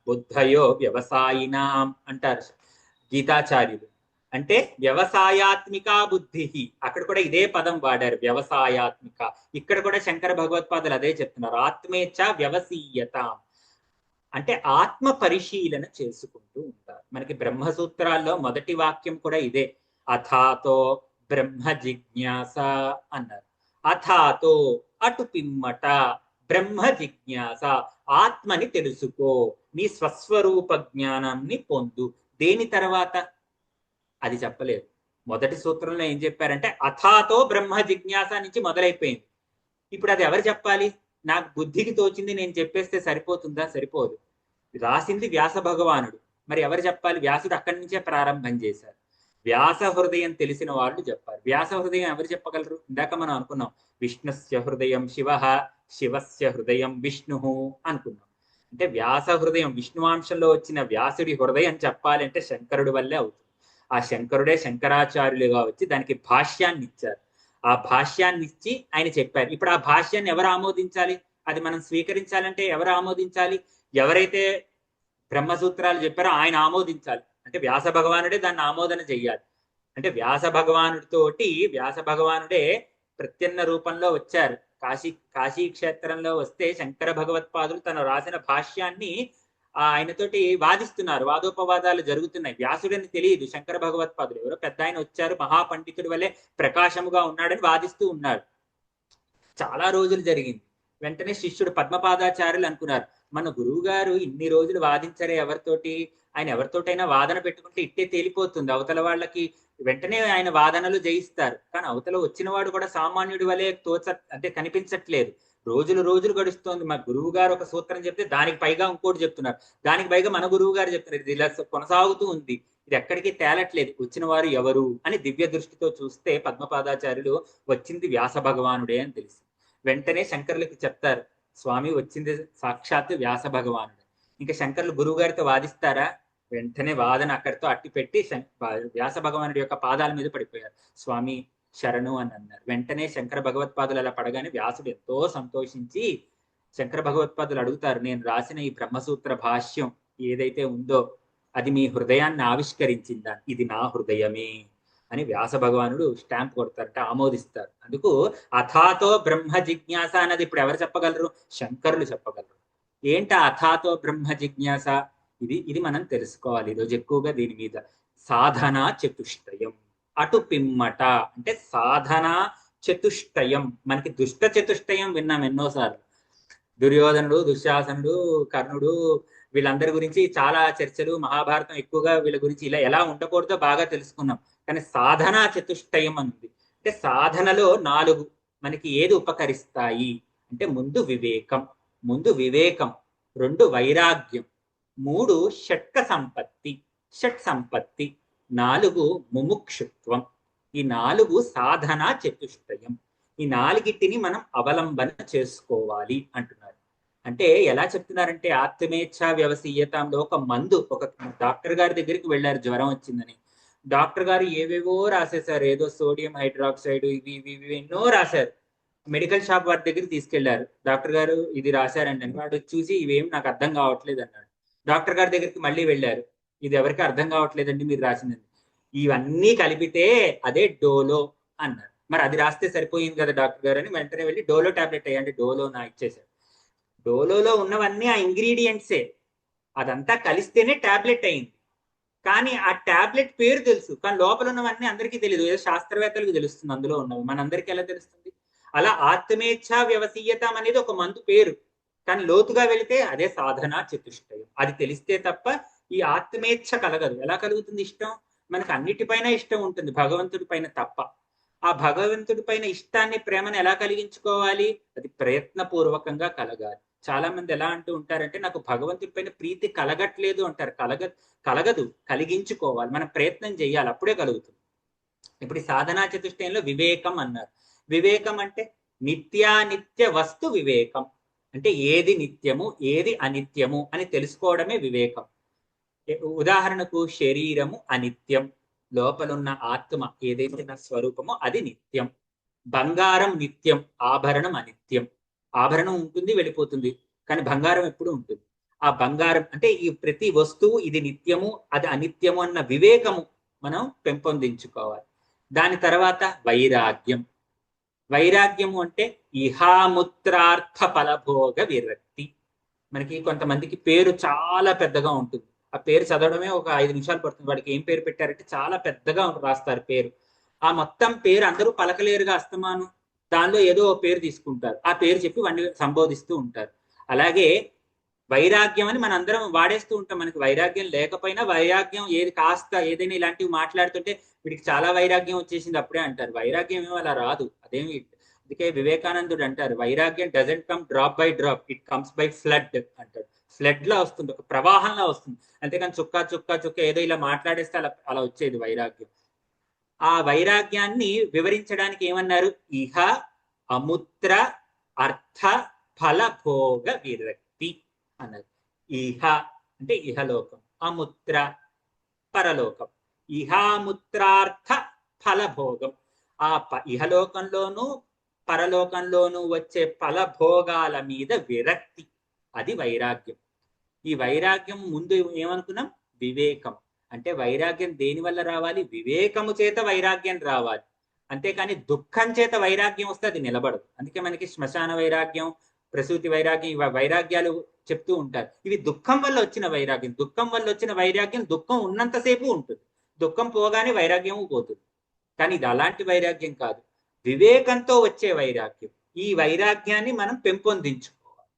బుద్ధయో వ్యవసాయినాం అంటారు గీతాచార్యులు. అంటే వ్యవసాయాత్మిక బుద్ధి, అక్కడ కూడా ఇదే పదం వాడారు, వ్యవసాయాత్మిక. ఇక్కడ కూడా శంకర భగవత్పాదులు అదే చెప్తున్నారు, ఆత్మేచ్ఛ వ్యవసీయత. అంటే ఆత్మ పరిశీలన చేసుకుంటూ ఉంటారు. మనకి బ్రహ్మసూత్రాల్లో మొదటి వాక్యం కూడా ఇదే, అథాతో బ్రహ్మ జిజ్ఞాస అన్నారు. అథాతో అటు పిమ్మట బ్రహ్మ జిజ్ఞాస, ఆత్మని తెలుసుకో, నీ స్వస్వరూప జ్ఞానాన్ని పొందు. దేని తర్వాత? అది చెప్పలేదు. మొదటి సూత్రంలో ఏం చెప్పారంటే అథాతో బ్రహ్మ జిజ్ఞాస నుంచి మొదలైపోయింది. ఇప్పుడు అది ఎవరు చెప్పాలి? నాకు బుద్ధికి తోచింది నేను చెప్పేస్తే సరిపోతుందా? సరిపోదు. రాసింది వ్యాస భగవానుడు, మరి ఎవరు చెప్పాలి? వ్యాసుడు అక్కడి నుంచే ప్రారంభం చేశారు. వ్యాస హృదయం తెలిసిన వాళ్ళు చెప్పాలి. వ్యాస హృదయం ఎవరు చెప్పగలరు? ఇందాక మనం అనుకున్నాం, విష్ణుస్య హృదయం శివ, శివస్య హృదయం విష్ణు అనుకున్నాం. అంటే వ్యాస హృదయం, విష్ణువాంశంలో వచ్చిన వ్యాసుడి హృదయం చెప్పాలి అంటే శంకరుడి వల్లే అవుతుంది. ఆ శంకరుడే శంకరాచార్యులుగా వచ్చి దానికి భాష్యాన్ని ఇచ్చారు. ఆ భాష్యాన్ని ఇచ్చి ఆయన చెప్పారు. ఇప్పుడు ఆ భాష్యాన్ని ఎవరు ఆమోదించాలి? అది మనం స్వీకరించాలంటే ఎవరు ఆమోదించాలి? ఎవరైతే బ్రహ్మసూత్రాలు చెప్పారో ఆయన ఆమోదించాలి. అంటే వ్యాస భగవానుడే దాన్ని ఆమోదన చెయ్యాలి. అంటే వ్యాస భగవానుడే ప్రత్యన్న రూపంలో వచ్చారు. కాశీ క్షేత్రంలో వస్తే శంకర భగవత్పాదులు తను రాసిన భాష్యాన్ని ఆయనతోటి వాదిస్తున్నారు, వాదోపవాదాలు జరుగుతున్నాయి. వ్యాసుడని తెలియదు, శంకర భగవత్పాదులు ఎవరో పెద్ద ఆయన వచ్చారు, మహాపండితుడి వల్లే ప్రకాశముగా ఉన్నాడని వాదిస్తూ ఉన్నాడు. చాలా రోజులు జరిగింది. వెంటనే శిష్యుడు పద్మపాదాచార్యులు అనుకున్నారు, మన గురువు గారు ఇన్ని రోజులు వాదించరే ఎవరితోటి, ఆయన ఎవరితోటైనా వాదన పెట్టుకుంటే ఇట్టే తేలిపోతుంది, అవతల వాళ్ళకి వెంటనే ఆయన వాదనలు జయిస్తారు. కానీ అవతల వచ్చిన వాడు కూడా సామాన్యుడి వలె అంటే కనిపించట్లేదు. రోజులు గడుస్తోంది. మా గురువు గారు ఒక సూత్రం చెప్తే దానికి పైగా ఇంకోటి చెప్తున్నారు, దానికి పైగా మన గురువు గారు చెప్తున్నారు. ఇది ఇలా కొనసాగుతూ ఉంది, ఇది ఎక్కడికి తేలట్లేదు. వచ్చిన వారు ఎవరు అని దివ్య దృష్టితో చూస్తే పద్మపాదాచార్యులు వచ్చింది వ్యాస భగవానుడే అని తెలిసి వెంటనే శంకరులకి చెప్తారు, స్వామి వచ్చింది సాక్షాత్ వ్యాస భగవానుడు. ఇంకా శంకర్లు గురువు గారితో వాదిస్తారా? వెంటనే వాదన అక్కడితో అట్టిపెట్టి వ్యాస భగవానుడి యొక్క పాదాల మీద పడిపోయారు. స్వామి శరణు అని అన్నారు. వెంటనే శంకర భగవత్పాదులు అలా పడగానే వ్యాసుడు ఎంతో సంతోషించి శంకర భగవత్పాదులు అడుగుతారు, నేను రాసిన ఈ బ్రహ్మసూత్ర భాష్యం ఏదైతే ఉందో అది మీ హృదయాన్ని ఆవిష్కరించిందా? ఇది నా హృదయమే అని వ్యాస భగవానుడు స్టాంప్ కొడతారట, ఆమోదిస్తారు. అందుకు అథాతో బ్రహ్మ జిజ్ఞాస అన్నది ఇప్పుడు ఎవరు చెప్పగలరు? శంకరులు చెప్పగలరు. ఏంట అథాతో బ్రహ్మ జిజ్ఞాస? ఇది మనం తెలుసుకోవాలి ఈరోజు ఎక్కువగా. దీని మీద సాధన చతుష్టయం, అటు పిమ్మట అంటే సాధన చతుష్టయం. మనకి దుష్ట చతుష్టయం విన్నాం ఎన్నోసార్లు, దుర్యోధనుడు, దుశ్శాసనుడు, కర్ణుడు, వీళ్ళందరి గురించి చాలా చర్చలు, మహాభారతం ఎక్కువగా వీళ్ళ గురించి ఇలా ఎలా ఉండకూడదో బాగా తెలుసుకున్నాం. కానీ సాధన చతుష్టయం ఉంది అంటే సాధనలో 4 మనకి ఏది ఉపకరిస్తాయి అంటే ముందు వివేకం, 2 వైరాగ్యం, 3 షట్ సంపత్తి, 4 ముముక్షుత్వం. ఈ 4 సాధన చతుష్టయం. ఈ 4టిని మనం అవలంబన చేసుకోవాలి అంటున్నారు. అంటే ఎలా చెప్తున్నారంటే ఆత్మేచ్ఛ వ్యవసీయతంలో ఒక మందు, ఒక డాక్టర్ గారి దగ్గరికి వెళ్ళారు జ్వరం వచ్చిందని. డాక్టర్ గారు ఏవేవో రాసేశారు, ఏదో సోడియం హైడ్రాక్సైడ్ ఇవి ఎన్నో రాశారు. మెడికల్ షాప్ వారి దగ్గరికి తీసుకెళ్లారు. డాక్టర్ గారు ఇది రాశారండి అని. వాడు చూసి ఇవేం నాకు అర్థం కావట్లేదు అన్నాడు. డాక్టర్ గారి దగ్గరికి మళ్ళీ వెళ్ళారు, ఇది ఎవరికి అర్థం కావట్లేదండి మీరు రాసిందండి. ఇవన్నీ కలిపితే అదే డోలో అన్నారు. మరి అది రాస్తే సరిపోయింది కదా డాక్టర్ గారు అని వెంటనే వెళ్ళి డోలో టాబ్లెట్ అయ్యండి డోలో నా ఇచ్చేశారు. డోలోలో ఉన్నవన్నీ ఆ ఇంగ్రీడియంట్సే, అదంతా కలిస్తేనే టాబ్లెట్ అయింది. కానీ ఆ టాబ్లెట్ పేరు తెలుసు, కానీ లోపల ఉన్నవన్నీ అందరికీ తెలియదు. ఏదో శాస్త్రవేత్తలకు తెలుస్తుంది అందులో ఉన్నవి, మనందరికీ ఎలా తెలుస్తుంది? అలా ఆత్మేచ్ఛ వ్యవసీయతం అనేది ఒక మందు పేరు, కానీ లోతుగా వెళితే అదే సాధన చతుష్టయం. అది తెలిస్తే తప్ప ఈ ఆత్మేచ్ఛ కలగదు. ఎలా కలుగుతుంది ఇష్టం? మనకు అన్నిటిపైన ఇష్టం ఉంటుంది, భగవంతుడి పైన తప్ప. ఆ భగవంతుడి పైన ఇష్టాన్ని, ప్రేమను ఎలా కలిగించుకోవాలి? అది ప్రయత్నపూర్వకంగా కలగాలి. చాలా మంది ఎలా అంటూ ఉంటారంటే నాకు భగవంతుడి పైన ప్రీతి కలగట్లేదు అంటారు. కలగదు, కలిగించుకోవాలి, మనం ప్రయత్నం చేయాలి, అప్పుడే కలుగుతుంది. ఇప్పుడు ఈ సాధనా చతుష్టయంలో వివేకం అన్నారు. వివేకం అంటే నిత్యానిత్య వస్తు వివేకం, అంటే ఏది నిత్యము ఏది అనిత్యము అని తెలుసుకోవడమే వివేకం. ఉదాహరణకు శరీరము అనిత్యం, లోపలున్న ఆత్మ ఏదైతే నా స్వరూపమో అది నిత్యం. బంగారం నిత్యం, ఆభరణం అనిత్యం. ఆభరణం ఉంటుంది వెళ్ళిపోతుంది, కానీ బంగారం ఎప్పుడు ఉంటుంది. ఆ బంగారం అంటే ఈ ప్రతి వస్తువు ఇది నిత్యము అది అనిత్యము అన్న వివేకము మనం పెంపొందించుకోవాలి. దాని తర్వాత వైరాగ్యము అంటే ఇహాముత్రార్థ ఫలభోగ విరక్తి. మనకి కొంతమందికి పేరు చాలా పెద్దగా ఉంటుంది, ఆ పేరు చదవడమే ఒక 5 నిమిషాలు పడుతుంది. వాడికి ఏం పేరు పెట్టారంటే చాలా పెద్దగా రాస్తారు పేరు. ఆ మొత్తం పేరు అందరూ పలకలేరుగా అస్తమాను, దానిలో ఏదో పేరు తీసుకుంటారు, ఆ పేరు చెప్పి వాడిని సంబోధిస్తూ ఉంటారు. అలాగే వైరాగ్యం అని మన అందరం వాడేస్తూ ఉంటాం. మనకి వైరాగ్యం లేకపోయినా వైరాగ్యం ఏది కాస్త ఏదైనా ఇలాంటివి మాట్లాడుతుంటే వీడికి చాలా వైరాగ్యం వచ్చేసింది అప్పుడే అంటారు. వైరాగ్యం ఏమో అలా రాదు, అదేమి. అందుకే వివేకానందుడు అంటారు, వైరాగ్యం doesn't come drop by drop, it comes by flood అంటాడు. ఫ్లడ్ లా వస్తుంది, ఒక ప్రవాహంలా వస్తుంది, అంతేకాని చుక్క ఏదో ఇలా మాట్లాడేస్తే అలా వచ్చేది వైరాగ్యం. ఆ వైరాగ్యాన్ని వివరించడానికి ఏమన్నారు? ఇహ అముత్ర అర్థ ఫల భోగ విరక్తి అన్నారు. ఇహ అంటే ఇహలోకం, అముత్ర పరలోకం. ఇహాముత్రార్థ ఫలభోగం, ఆ ఇహలోకంలోనూ పరలోకంలోనూ వచ్చే ఫలభోగాల మీద విరక్తి, అది వైరాగ్యం. ఈ వైరాగ్యం ముందు ఏమనుకున్నాం? వివేకం. అంటే వైరాగ్యం దేని వల్ల రావాలి? వివేకము చేత వైరాగ్యం రావాలి. అంతేకాని దుఃఖం చేత వైరాగ్యం వస్తే అది నిలబడదు. అందుకే మనకి శ్మశాన వైరాగ్యం, ప్రసూతి వైరాగ్యం, వైరాగ్యాలు చెప్తూ ఉంటారు. ఇవి దుఃఖం వల్ల వచ్చిన వైరాగ్యం. దుఃఖం వల్ల వచ్చిన వైరాగ్యం దుఃఖం ఉన్నంతసేపు ఉంటుంది, దుఃఖం పోగానే వైరాగ్యము పోతుంది. కానీ ఇది అలాంటి వైరాగ్యం కాదు, వివేకంతో వచ్చే వైరాగ్యం. ఈ వైరాగ్యాన్ని మనం పెంపొందించుకోవాలి.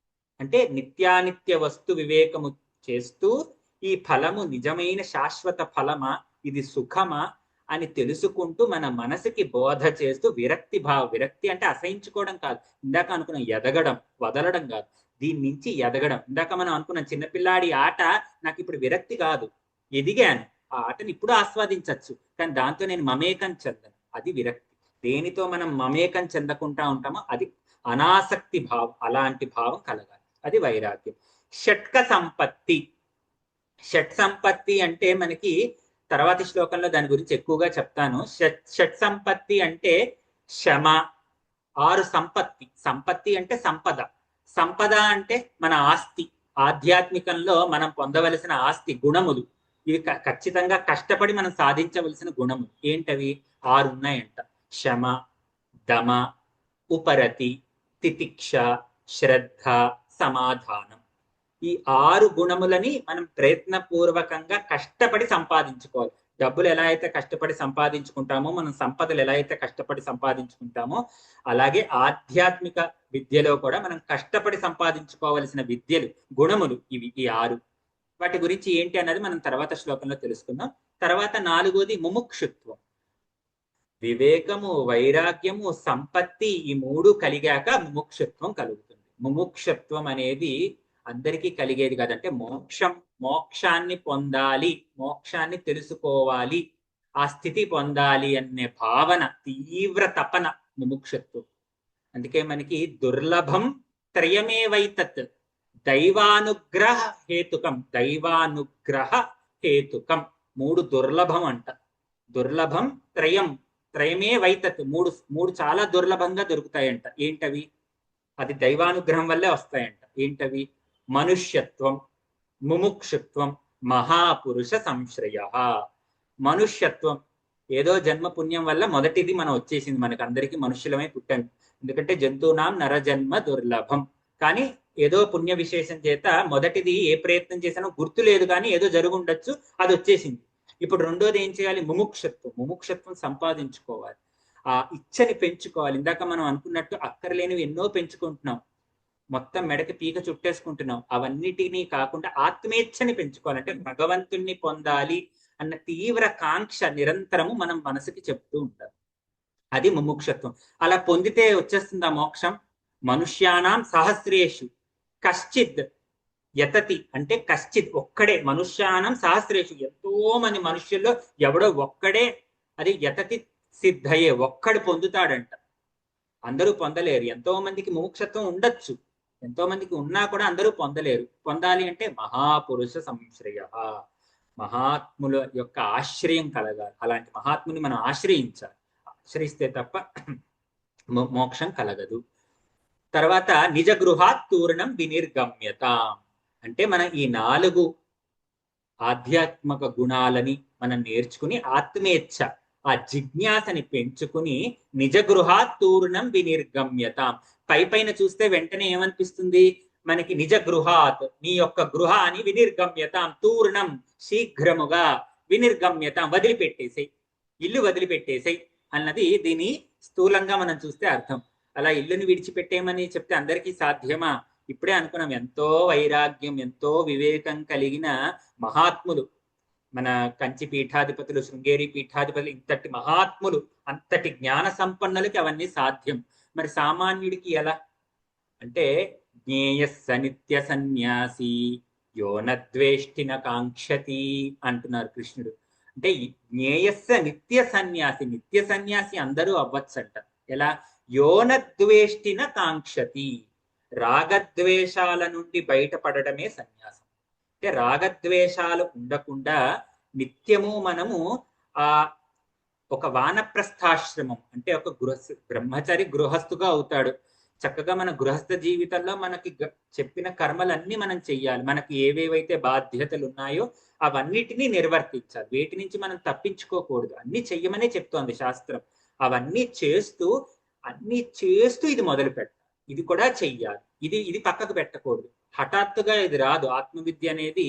అంటే నిత్యానిత్య వస్తు వివేకము చేస్తూ ఈ ఫలము నిజమైన శాశ్వత ఫలమా, ఇది సుఖమా అని తెలుసుకుంటూ మన మనసుకి బోధ చేస్తూ విరక్తి అంటే అసహించుకోవడం కాదు, ఇందాక అనుకున్నాం ఎదగడం, వదలడం కాదు, దీని నుంచి ఎదగడం. ఇందాక మనం అనుకున్నాం చిన్నపిల్లాడి ఆట నాకు ఇప్పుడు విరక్తి కాదు, ఎదిగాను, ఆ ఆటని ఇప్పుడు ఆస్వాదించవచ్చు, కానీ దాంతో నేను మమేకం చెందను, అది విరక్తి. దేనితో మనం మమేకం చెందకుండా ఉంటామో అది అనాసక్తి భావం, అలాంటి భావం కలగాలి, అది వైరాగ్యం. షట్క సంపత్తి. షట్ సంపత్తి అంటే మనకి తర్వాతి శ్లోకంలో దాని గురించి ఎక్కువగా చెప్తాను. షట్ సంపత్తి అంటే క్షమ, 6 సంపత్తి. సంపత్తి అంటే సంపద, సంపద అంటే మన ఆస్తి, ఆధ్యాత్మికంలో మనం పొందవలసిన ఆస్తి, గుణములు. ఇవి ఖచ్చితంగా కష్టపడి మనం సాధించవలసిన గుణములు. ఏంటవి? 6 ఉన్నాయంట. క్షమ, దమ, ఉపరతి, తితిక్ష, శ్రద్ధ, సమాధానం. ఈ 6 గుణములని మనం ప్రయత్నపూర్వకంగా కష్టపడి సంపాదించుకోవాలి. డబ్బులు ఎలా అయితే కష్టపడి సంపాదించుకుంటామో, మనం సంపదలు ఎలా అయితే కష్టపడి సంపాదించుకుంటామో, అలాగే ఆధ్యాత్మిక విద్యలో కూడా మనం కష్టపడి సంపాదించుకోవలసిన విద్యలు, గుణములు ఇవి, ఈ 6. వాటి గురించి ఏంటి అన్నది మనం తర్వాత శ్లోకంలో తెలుసుకుందాం. తర్వాత 4వది ముముక్షుత్వం. వివేకము, వైరాగ్యము, సంపత్తి, ఈ 3 కలిగాక ముముక్షుత్వం కలుగుతుంది. ముముక్షుత్వం అనేది అందరికీ కలిగేది కాదంటే మోక్షాన్ని పొందాలి, మోక్షాన్ని తెలుసుకోవాలి, ఆ స్థితి పొందాలి అనే భావన, తీవ్ర తపన ముముక్షత్వం. అందుకే మనకి దుర్లభం త్రయమేవైతత్ దైవానుగ్రహ హేతుకం, దైవానుగ్రహ హేతుకం. 3 దుర్లభం అంట. దుర్లభం త్రయమే వైతత్, మూడు చాలా దుర్లభంగా దొరుకుతాయంట. ఏంటవి? అది దైవానుగ్రహం వల్లే వస్తాయంట. ఏంటవి? మనుష్యత్వం, ముముక్షుత్వం, మహాపురుష సంశ్రయ. మనుష్యత్వం ఏదో జన్మ పుణ్యం వల్ల మొదటిది మనం వచ్చేసింది, మనకు అందరికీ మనుష్యులమై పుట్టాం. ఎందుకంటే జంతువునాం నరజన్మ దుర్లభం. కానీ ఏదో పుణ్య విశేషం చేత మొదటిది ఏ ప్రయత్నం చేశానో గుర్తు లేదు, కానీ ఏదో జరుగుండొచ్చు, అది వచ్చేసింది. ఇప్పుడు రెండోది ఏం చేయాలి? ముముక్షత్వం సంపాదించుకోవాలి, ఆ ఇచ్చని పెంచుకోవాలి. ఇందాక మనం అనుకున్నట్టు అక్కర్లేనివి ఎన్నో పెంచుకుంటున్నాం, మొత్తం మెడకి పీక చుట్టేసుకుంటున్నాం. అవన్నిటినీ కాకుండా ఆత్మేచ్ఛని పెంచుకోవాలంటే భగవంతుణ్ణి పొందాలి అన్న తీవ్ర కాంక్ష నిరంతరము మనం మనసుకి చెప్తూ ఉంటాం. అది ముముక్షత్వం. అలా పొందితే వచ్చేస్తుంది ఆ మోక్షం. మనుష్యానాం సహస్రేషు కశ్చిద్ యతతి, అంటే కశ్చిత్ ఒక్కడే, మనుష్యానం సహస్రేషు ఎంతో మంది మనుష్యుల్లో ఎవడో ఒక్కడే అది యతతి సిద్ధయే, ఒక్కడు పొందుతాడంట. అందరూ పొందలేరు. ఎంతో మందికి ముముక్షత్వం ఉండొచ్చు, ఎంతో మందికి ఉన్నా కూడా అందరూ పొందలేరు. పొందాలి అంటే మహాపురుష సంశ్రయ, మహాత్ముల యొక్క ఆశ్రయం కలగాలి. అలాంటి మహాత్ముని మనం ఆశ్రయించాలి, ఆశ్రయిస్తే తప్ప మోక్షం కలగదు. తర్వాత నిజ గృహాత్ తూర్ణం వినిర్గమ్యత, అంటే మనం ఈ 4 ఆధ్యాత్మిక గుణాలని మనం నేర్చుకుని ఆత్మేచ్ఛ, ఆ జిజ్ఞాసని పెంచుకుని నిజ గృహాత్ తూర్ణం వినిర్గమ్యత. పైన చూస్తే వెంటనే ఏమనిపిస్తుంది మనకి? నిజ గృహాత్, నీ యొక్క గృహాన్ని వినిర్గమ్యతాం, తూర్ణం శీఘ్రముగా, వినిర్గమ్యతాం వదిలిపెట్టేసాయి, ఇల్లు వదిలిపెట్టేసాయి అన్నది దీని స్థూలంగా మనం చూస్తే అర్థం. అలా ఇల్లుని విడిచిపెట్టేమని చెప్తే అందరికీ సాధ్యమా? ఇప్పుడే అనుకున్నాం, ఎంతో వైరాగ్యం, ఎంతో వివేకం కలిగిన మహాత్ములు, మన కంచి పీఠాధిపతులు, శృంగేరి పీఠాధిపతులు, ఇంతటి మహాత్ములు, అంతటి జ్ఞాన సంపన్నులకి అవన్నీ సాధ్యం. మరి సామాన్యుడికి ఎలా అంటే, జ్ఞేయస్స నిత్య సన్యాసి యోనద్వేష్టిన కాంక్షతి అంటున్నారు కృష్ణుడు. అంటే జ్ఞేయస్స నిత్య సన్యాసి, నిత్య సన్యాసి అందరూ అవ్వచ్చంట. ఎలా? యోనద్వేష్టిన కాంక్షతి, రాగద్వేషాల నుండి బయటపడటమే సన్యాసం. అంటే రాగద్వేషాలు ఉండకుండా నిత్యము మనము ఆ ఒక వానప్రస్థాశ్రమం, అంటే ఒక బ్రహ్మచారి గృహస్థుగా అవుతాడు. చక్కగా మన గృహస్థ జీవితంలో మనకి చెప్పిన కర్మలన్నీ మనం చెయ్యాలి. మనకి ఏవేవైతే బాధ్యతలు ఉన్నాయో అవన్నిటినీ నిర్వర్తించాలి. వేటి నుంచి మనం తప్పించుకోకూడదు, అన్ని చెయ్యమనే చెప్తోంది శాస్త్రం. అవన్నీ చేస్తూ ఇది మొదలు పెట్టాలి, ఇది కూడా చెయ్యాలి, ఇది పక్కకు పెట్టకూడదు. హఠాత్తుగా ఇది రాదు. ఆత్మవిద్య అనేది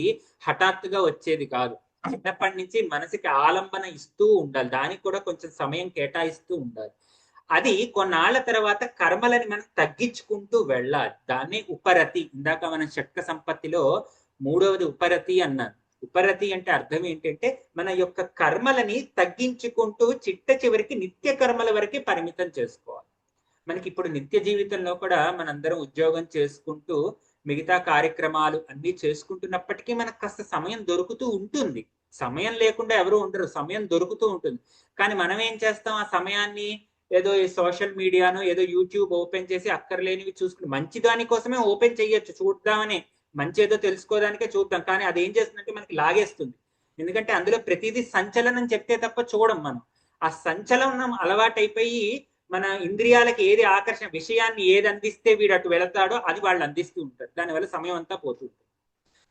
హఠాత్తుగా వచ్చేది కాదు. చిన్నప్పటి నుంచి మనసుకి ఆలంబన ఇస్తూ ఉండాలి, దానికి కూడా కొంచెం సమయం కేటాయిస్తూ ఉండాలి. అది కొన్నాళ్ల తర్వాత కర్మలని మనం తగ్గించుకుంటూ వెళ్ళాలి. దాన్నే ఉపరతి. ఇందాక మనం షట్క సంపత్తిలో మూడవది ఉపరతి అన్నాను. ఉపరతి అంటే అర్థం ఏంటంటే మన యొక్క కర్మలని తగ్గించుకుంటూ చిట్ట చివరికి నిత్య కర్మల వరకే పరిమితం చేసుకోవాలి. మనకి ఇప్పుడు నిత్య జీవితంలో కూడా మనందరం ఉద్యోగం చేసుకుంటూ మిగతా కార్యక్రమాలు అన్ని చేసుకుంటున్నప్పటికీ మనకు కాస్త సమయం దొరుకుతూ ఉంటుంది. సమయం లేకుండా ఎవరు ఉండరు, సమయం దొరుకుతూ ఉంటుంది. కానీ మనం ఏం చేస్తాం, ఆ సమయాన్ని ఏదో ఈ సోషల్ మీడియాను, ఏదో యూట్యూబ్ ఓపెన్ చేసి అక్కర్లేనివి చూసుకుని, మంచి దానికోసమే ఓపెన్ చేయొచ్చు, చూద్దామని, మంచి ఏదో తెలుసుకోవడానికే చూద్దాం. కానీ అది ఏం చేస్తుందంటే మనకి లాగేస్తుంది. ఎందుకంటే అందులో ప్రతిదీ సంచలనం చెప్తే తప్ప చూడం మనం. ఆ సంచలనం అలవాటైపోయి మన ఇంద్రియాలకి ఏది ఆకర్షణ, విషయాన్ని ఏది అందిస్తే వీడు అటు వెళతాడో అది వాళ్ళు అందిస్తూ ఉంటారు. దానివల్ల సమయం అంతా పోతుంది.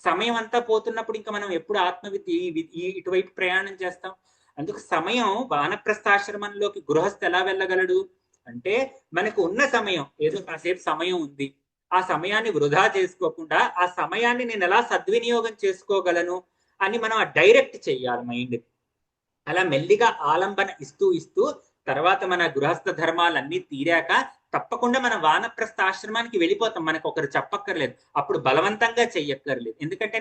సమయం అంతా పోతున్నప్పుడు ఇంకా మనం ఎప్పుడు ఆత్మవిద్య ఇటువైపు ప్రయాణం చేస్తాం. అందుకు సమయం, వానప్రస్థాశ్రమంలోకి గృహస్థ ఎలా వెళ్ళగలడు అంటే, మనకు ఉన్న సమయం ఏదో కాసేపు సమయం ఉంది, ఆ సమయాన్ని వృధా చేసుకోకుండా ఆ సమయాన్ని నేను ఎలా సద్వినియోగం చేసుకోగలను అని మనం డైరెక్ట్ చెయ్యాలి మైండ్. అలా మెల్లిగా ఆలంబన ఇస్తూ ఇస్తూ తర్వాత మన గృహస్థ ధర్మాలన్నీ తీరాక తప్పకుండా మన వానప్రస్థ ఆశ్రమానికి వెళ్ళిపోతాం. మనకు ఒకరు చెప్పక్కర్లేదు, అప్పుడు బలవంతంగా చెయ్యక్కర్లేదు. ఎందుకంటే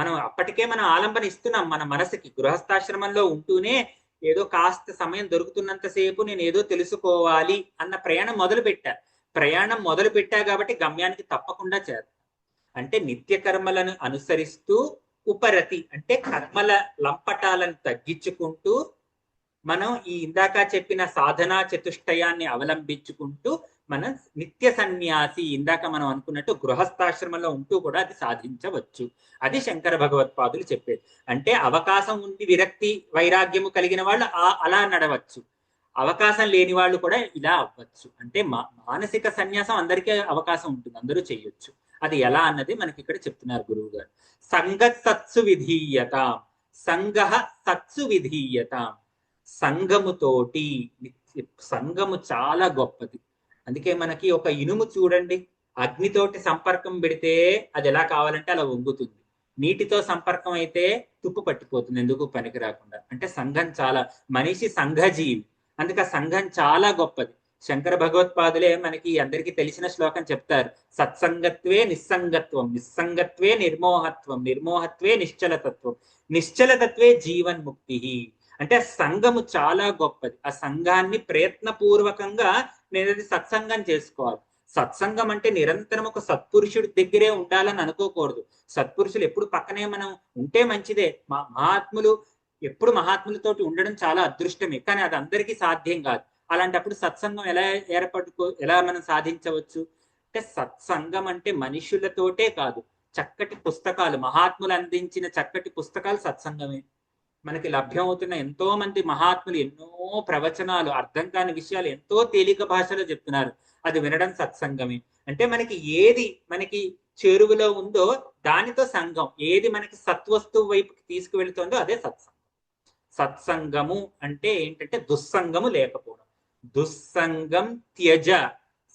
మనం అప్పటికే మనం ఆలంబన ఇస్తున్నాం మన మనసుకి. గృహస్థాశ్రమంలో ఉంటూనే ఏదో కాస్త సమయం దొరుకుతున్నంతసేపు నేను ఏదో తెలుసుకోవాలి అన్న ప్రయాణం మొదలు పెట్టా కాబట్టి గమ్యానికి తప్పకుండా చేస్తాం. అంటే నిత్య కర్మలను అనుసరిస్తూ ఉపరతి అంటే కర్మల లంపటాలను తగ్గించుకుంటూ మనం ఈ ఇందాక చెప్పిన సాధనా చతుష్టయాన్ని అవలంబించుకుంటూ మనం నిత్య సన్యాసి, ఇందాక మనం అనుకున్నట్టు గృహస్థాశ్రమంలో ఉంటూ కూడా అది సాధించవచ్చు. అది శంకర భగవత్పాదులు చెప్పేది. అంటే అవకాశం ఉండి విరక్తి వైరాగ్యము కలిగిన వాళ్ళు అలా నడవచ్చు, అవకాశం లేని వాళ్ళు కూడా ఇలా అవ్వచ్చు. అంటే మానసిక సన్యాసం అందరికీ అవకాశం ఉంటుంది, అందరూ చేయొచ్చు. అది ఎలా అన్నది మనకి ఇక్కడ చెప్తున్నారు గురువు గారు. సంగత్సత్సు విధీయత, సంగ సత్సు విధీయత. సంఘముతోటి, సంఘము చాలా గొప్పది. అందుకే మనకి ఒక ఇనుము చూడండి, అగ్నితోటి సంపర్కం పెడితే అది ఎలా కావాలంటే అలా వంగుతుంది. నీటితో సంపర్కం అయితే తుప్పు పట్టిపోతుంది, ఎందుకు పనికి రాకుండా. అంటే సంఘం చాలా, మనిషి సంఘజీవి, అందుకే సంఘం చాలా గొప్పది. శంకర భగవత్పాదులే మనకి అందరికీ తెలిసిన శ్లోకం చెప్తారు. సత్సంగత్వే నిస్సంగత్వం, నిస్సంగత్వే నిర్మోహత్వం, నిర్మోహత్వే నిశ్చలతత్వం, నిశ్చలతత్వే జీవన్ముక్తి. అంటే సంఘము చాలా గొప్పది. ఆ సంఘాన్ని ప్రయత్నపూర్వకంగా నేను అది సత్సంగం చేసుకోవాలి. సత్సంగం అంటే నిరంతరం ఒక సత్పురుషుడి దగ్గరే ఉండాలని అనుకోకూడదు. సత్పురుషులు ఎప్పుడు పక్కనే మనం ఉంటే మంచిదే. మహాత్ములు ఎప్పుడు మహాత్ములతోటి ఉండడం చాలా అదృష్టమే, కానీ అది అందరికీ సాధ్యం కాదు. అలాంటప్పుడు సత్సంగం ఎలా మనం సాధించవచ్చు అంటే, సత్సంగం అంటే మనుషులతోటే కాదు, చక్కటి పుస్తకాలు, మహాత్ములు అందించిన చక్కటి పుస్తకాలు సత్సంగమే. మనకి లభ్యమవుతున్న ఎంతో మంది మహాత్ములు ఎన్నో ప్రవచనాలు, అర్థం కాని విషయాలు ఎంతో తేలిక భాషలో చెప్తున్నారు, అది వినడం సత్సంగమే. అంటే మనకి ఏది మనకి చేరువలో ఉందో దానితో సంఘం, ఏది మనకి సత్వస్తువు వైపుకి తీసుకువెళుతుందో అదే సత్సంగం. సత్సంగము అంటే ఏంటంటే దుస్సంగము లేకపోవడం. దుస్సంగం త్యజ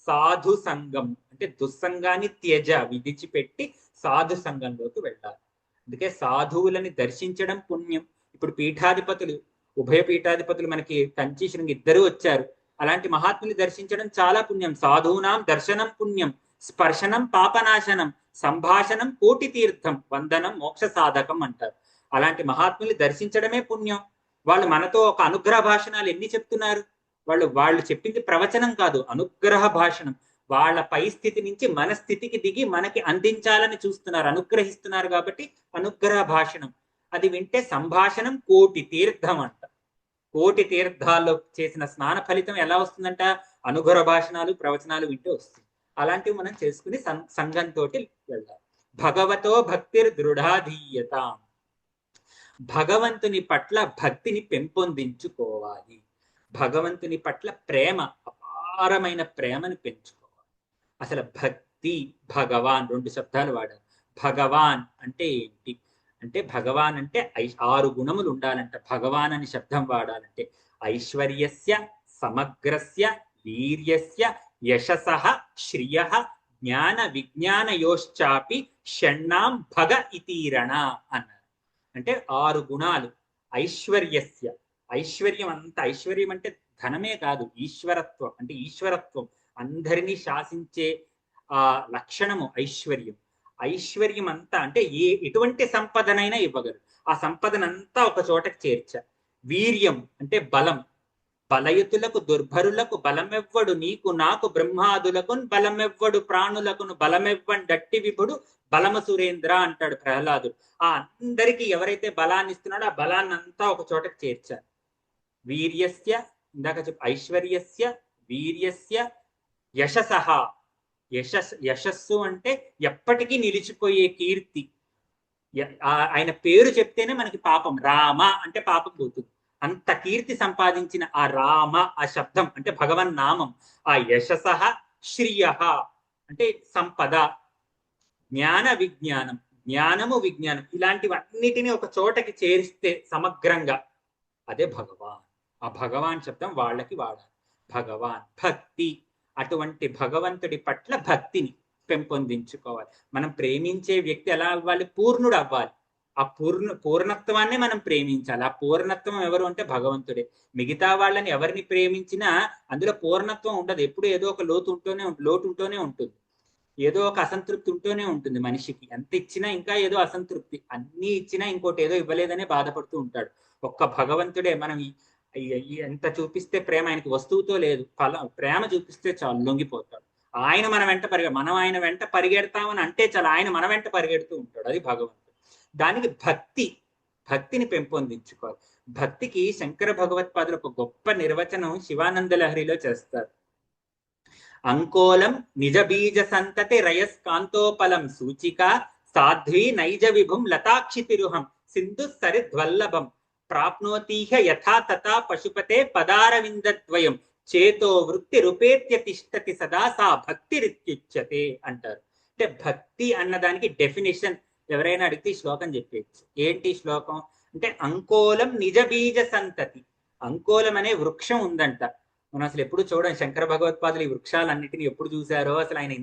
సాధు సంగం అంటే దుస్సంగాన్ని త్యజ విడిచిపెట్టి సాధు సంఘంలోకి వెళ్ళాలి. అందుకే సాధువులని దర్శించడం పుణ్యం. ఇప్పుడు పీఠాధిపతులు, ఉభయ పీఠాధిపతులు మనకి కంచి శృంగి ఇద్దరు వచ్చారు. అలాంటి మహాత్ముని దర్శించడం చాలా పుణ్యం. సాధూనాం దర్శనం పుణ్యం, స్పర్శనం పాపనాశనం, సంభాషణం కోటి తీర్థం, వందనం మోక్ష సాధకం అంటారు. అలాంటి మహాత్ముని దర్శించడమే పుణ్యం. వాళ్ళు మనతో ఒక అనుగ్రహ భాషణాలు ఎన్ని చెప్తున్నారు. వాళ్ళు చెప్పింది ప్రవచనం కాదు, అనుగ్రహ భాషణం. వాళ్ళ పై స్థితి నుంచి మన స్థితికి దిగి మనకి అందించాలని చూస్తున్నారు, అనుగ్రహిస్తున్నారు. కాబట్టి అనుగ్రహ భాషణం అది వింటే సంభాషణం కోటి తీర్థం అంట. కోటి తీర్థాల్లో చేసిన స్నాన ఫలితం ఎలా వస్తుందంట, అనుగ్రహ భాషణాలు ప్రవచనాలు వింటే వస్తుంది. అలాంటివి మనం చేసుకుని సంఘంతో వెళ్ళాలి. భగవతో భక్తిర్ దృఢాధీయత, భగవంతుని పట్ల భక్తిని పెంపొందించుకోవాలి. భగవంతుని పట్ల ప్రేమ, అపారమైన ప్రేమను పెంచుకోవాలి. అసలు భక్తి, భగవాన్ రెండు శబ్దాలు వాడారు. భగవాన్ అంటే ఏంటి అంటే, భగవాన్ అంటే 6 గుణములు ఉండాలంట. భగవాన్ అని శబ్దం వాడాలంటే ఐశ్వర్యస్య, సమగ్రస్య, వీర్యస్య, యశసః, శ్రియః, జ్ఞాన విజ్ఞానయోశ్చాపి షణ్ణాం భగ ఇతీరణ అన్నారు. అంటే 6 గుణాలు. ఐశ్వర్యస్య, ఐశ్వర్యం అంతా, ఐశ్వర్యం అంటే ధనమే కాదు, ఈశ్వరత్వం అంటే ఈశ్వరత్వం, అందరినీ శాసించే ఆ లక్షణము ఐశ్వర్యం. ఐశ్వర్యం అంతా అంటే ఎటువంటి సంపదనైనా ఇవ్వగలరు. ఆ సంపదనంతా ఒక చోటకి చేర్చారు. వీర్యం అంటే బలం, బలయుతులకు దుర్భరులకు బలమెవ్వడు నీకు నాకు బ్రహ్మాదులకు బలమెవ్వడు ప్రాణులకును బలమెవ్వండట్టి విభుడు బలమ సురేంద్ర అంటాడు ప్రహ్లాదుడు. ఆ అందరికీ ఎవరైతే బలాన్ని ఇస్తున్నాడో ఆ బలాన్ని అంతా ఒక చోటకి చేర్చారు. వీర్యస్య, ఇందాక చెప్పు, ఐశ్వర్యస్య, వీర్యస్య, యశసహ, యశస్సు అంటే ఎప్పటికీ నిలిచిపోయే కీర్తి. ఆయన పేరు చెప్తేనే మనకి పాపం, రామ అంటే పాపం పోతుంది. అంత కీర్తి సంపాదించిన ఆ రామ, ఆ శబ్దం అంటే భగవన్ నామం. ఆ యశసః శ్రియ అంటే సంపద, జ్ఞాన విజ్ఞానం, జ్ఞానము విజ్ఞానం, ఇలాంటివన్నిటిని ఒక చోటకి చేరిస్తే సమగ్రంగా అదే భగవాన్. ఆ భగవాన్ శబ్దం వాళ్ళకి వాడాలి. భగవాన్, భక్తి, అటువంటి భగవంతుడి పట్ల భక్తిని పెంపొందించుకోవాలి. మనం ప్రేమించే వ్యక్తి ఎలా అవ్వాలి? పూర్ణుడు అవ్వాలి. ఆ పూర్ణత్వాన్ని మనం ప్రేమించాలి. ఆ పూర్ణత్వం ఎవరు అంటే భగవంతుడే. మిగతా వాళ్ళని ఎవరిని ప్రేమించినా అందులో పూర్ణత్వం ఉండదు. ఎప్పుడు ఏదో ఒక లోటు ఉంటూనే ఉంటుంది. ఏదో ఒక అసంతృప్తి ఉంటూనే ఉంటుంది మనిషికి. ఎంత ఇచ్చినా ఇంకా ఏదో అసంతృప్తి, అన్ని ఇచ్చినా ఇంకోటి ఏదో ఇవ్వలేదనే బాధపడుతూ ఉంటాడు. ఒక్క భగవంతుడే మనం ఎంత చూపిస్తే ప్రేమ, ఆయనకి వస్తువుతో లేదు, ప్రేమ చూపిస్తే చాలు లొంగిపోతాడు. ఆయన మన వెంట మనం ఆయన వెంట పరిగెడతామని అంటే చాలు, ఆయన మన వెంట పరిగెడుతూ ఉంటాడు. అది భగవంతుడు. దానికి భక్తిని పెంపొందించుకోవాలి. భక్తికి శంకర భగవత్పాదులు ఒక గొప్ప నిర్వచనం శివానంద లహరిలో చేస్తారు. అంకోలం నిజ బీజ సంతతి రయస్కాంతోపలం సూచిక సాధ్వీ నైజ విభుం లతాక్షితిరుహం సింధు సరిద్వల్లభం ప్రాప్నోతీహ యథా తథా పశుపతే పదారవిందద్వయం చేతో వృత్తి రూపేత్య తిష్టతి సదా సా భక్తిరిత్యుచ్యతే అంటారు. అంటే భక్తి అన్నదానికి డెఫినేషన్ ఎవరైనా అడిగితే శ్లోకం చెప్పేచ్చు. ఏంటి శ్లోకం అంటే, అంకోలం నిజ బీజ సంతతి. అంకోలం అనే వృక్షం ఉందంట. మనం అసలు ఎప్పుడు చూడండి, శంకర భగవత్పాదులు ఈ వృక్షాలన్నిటిని ఎప్పుడు చూసారో, అసలు ఆయన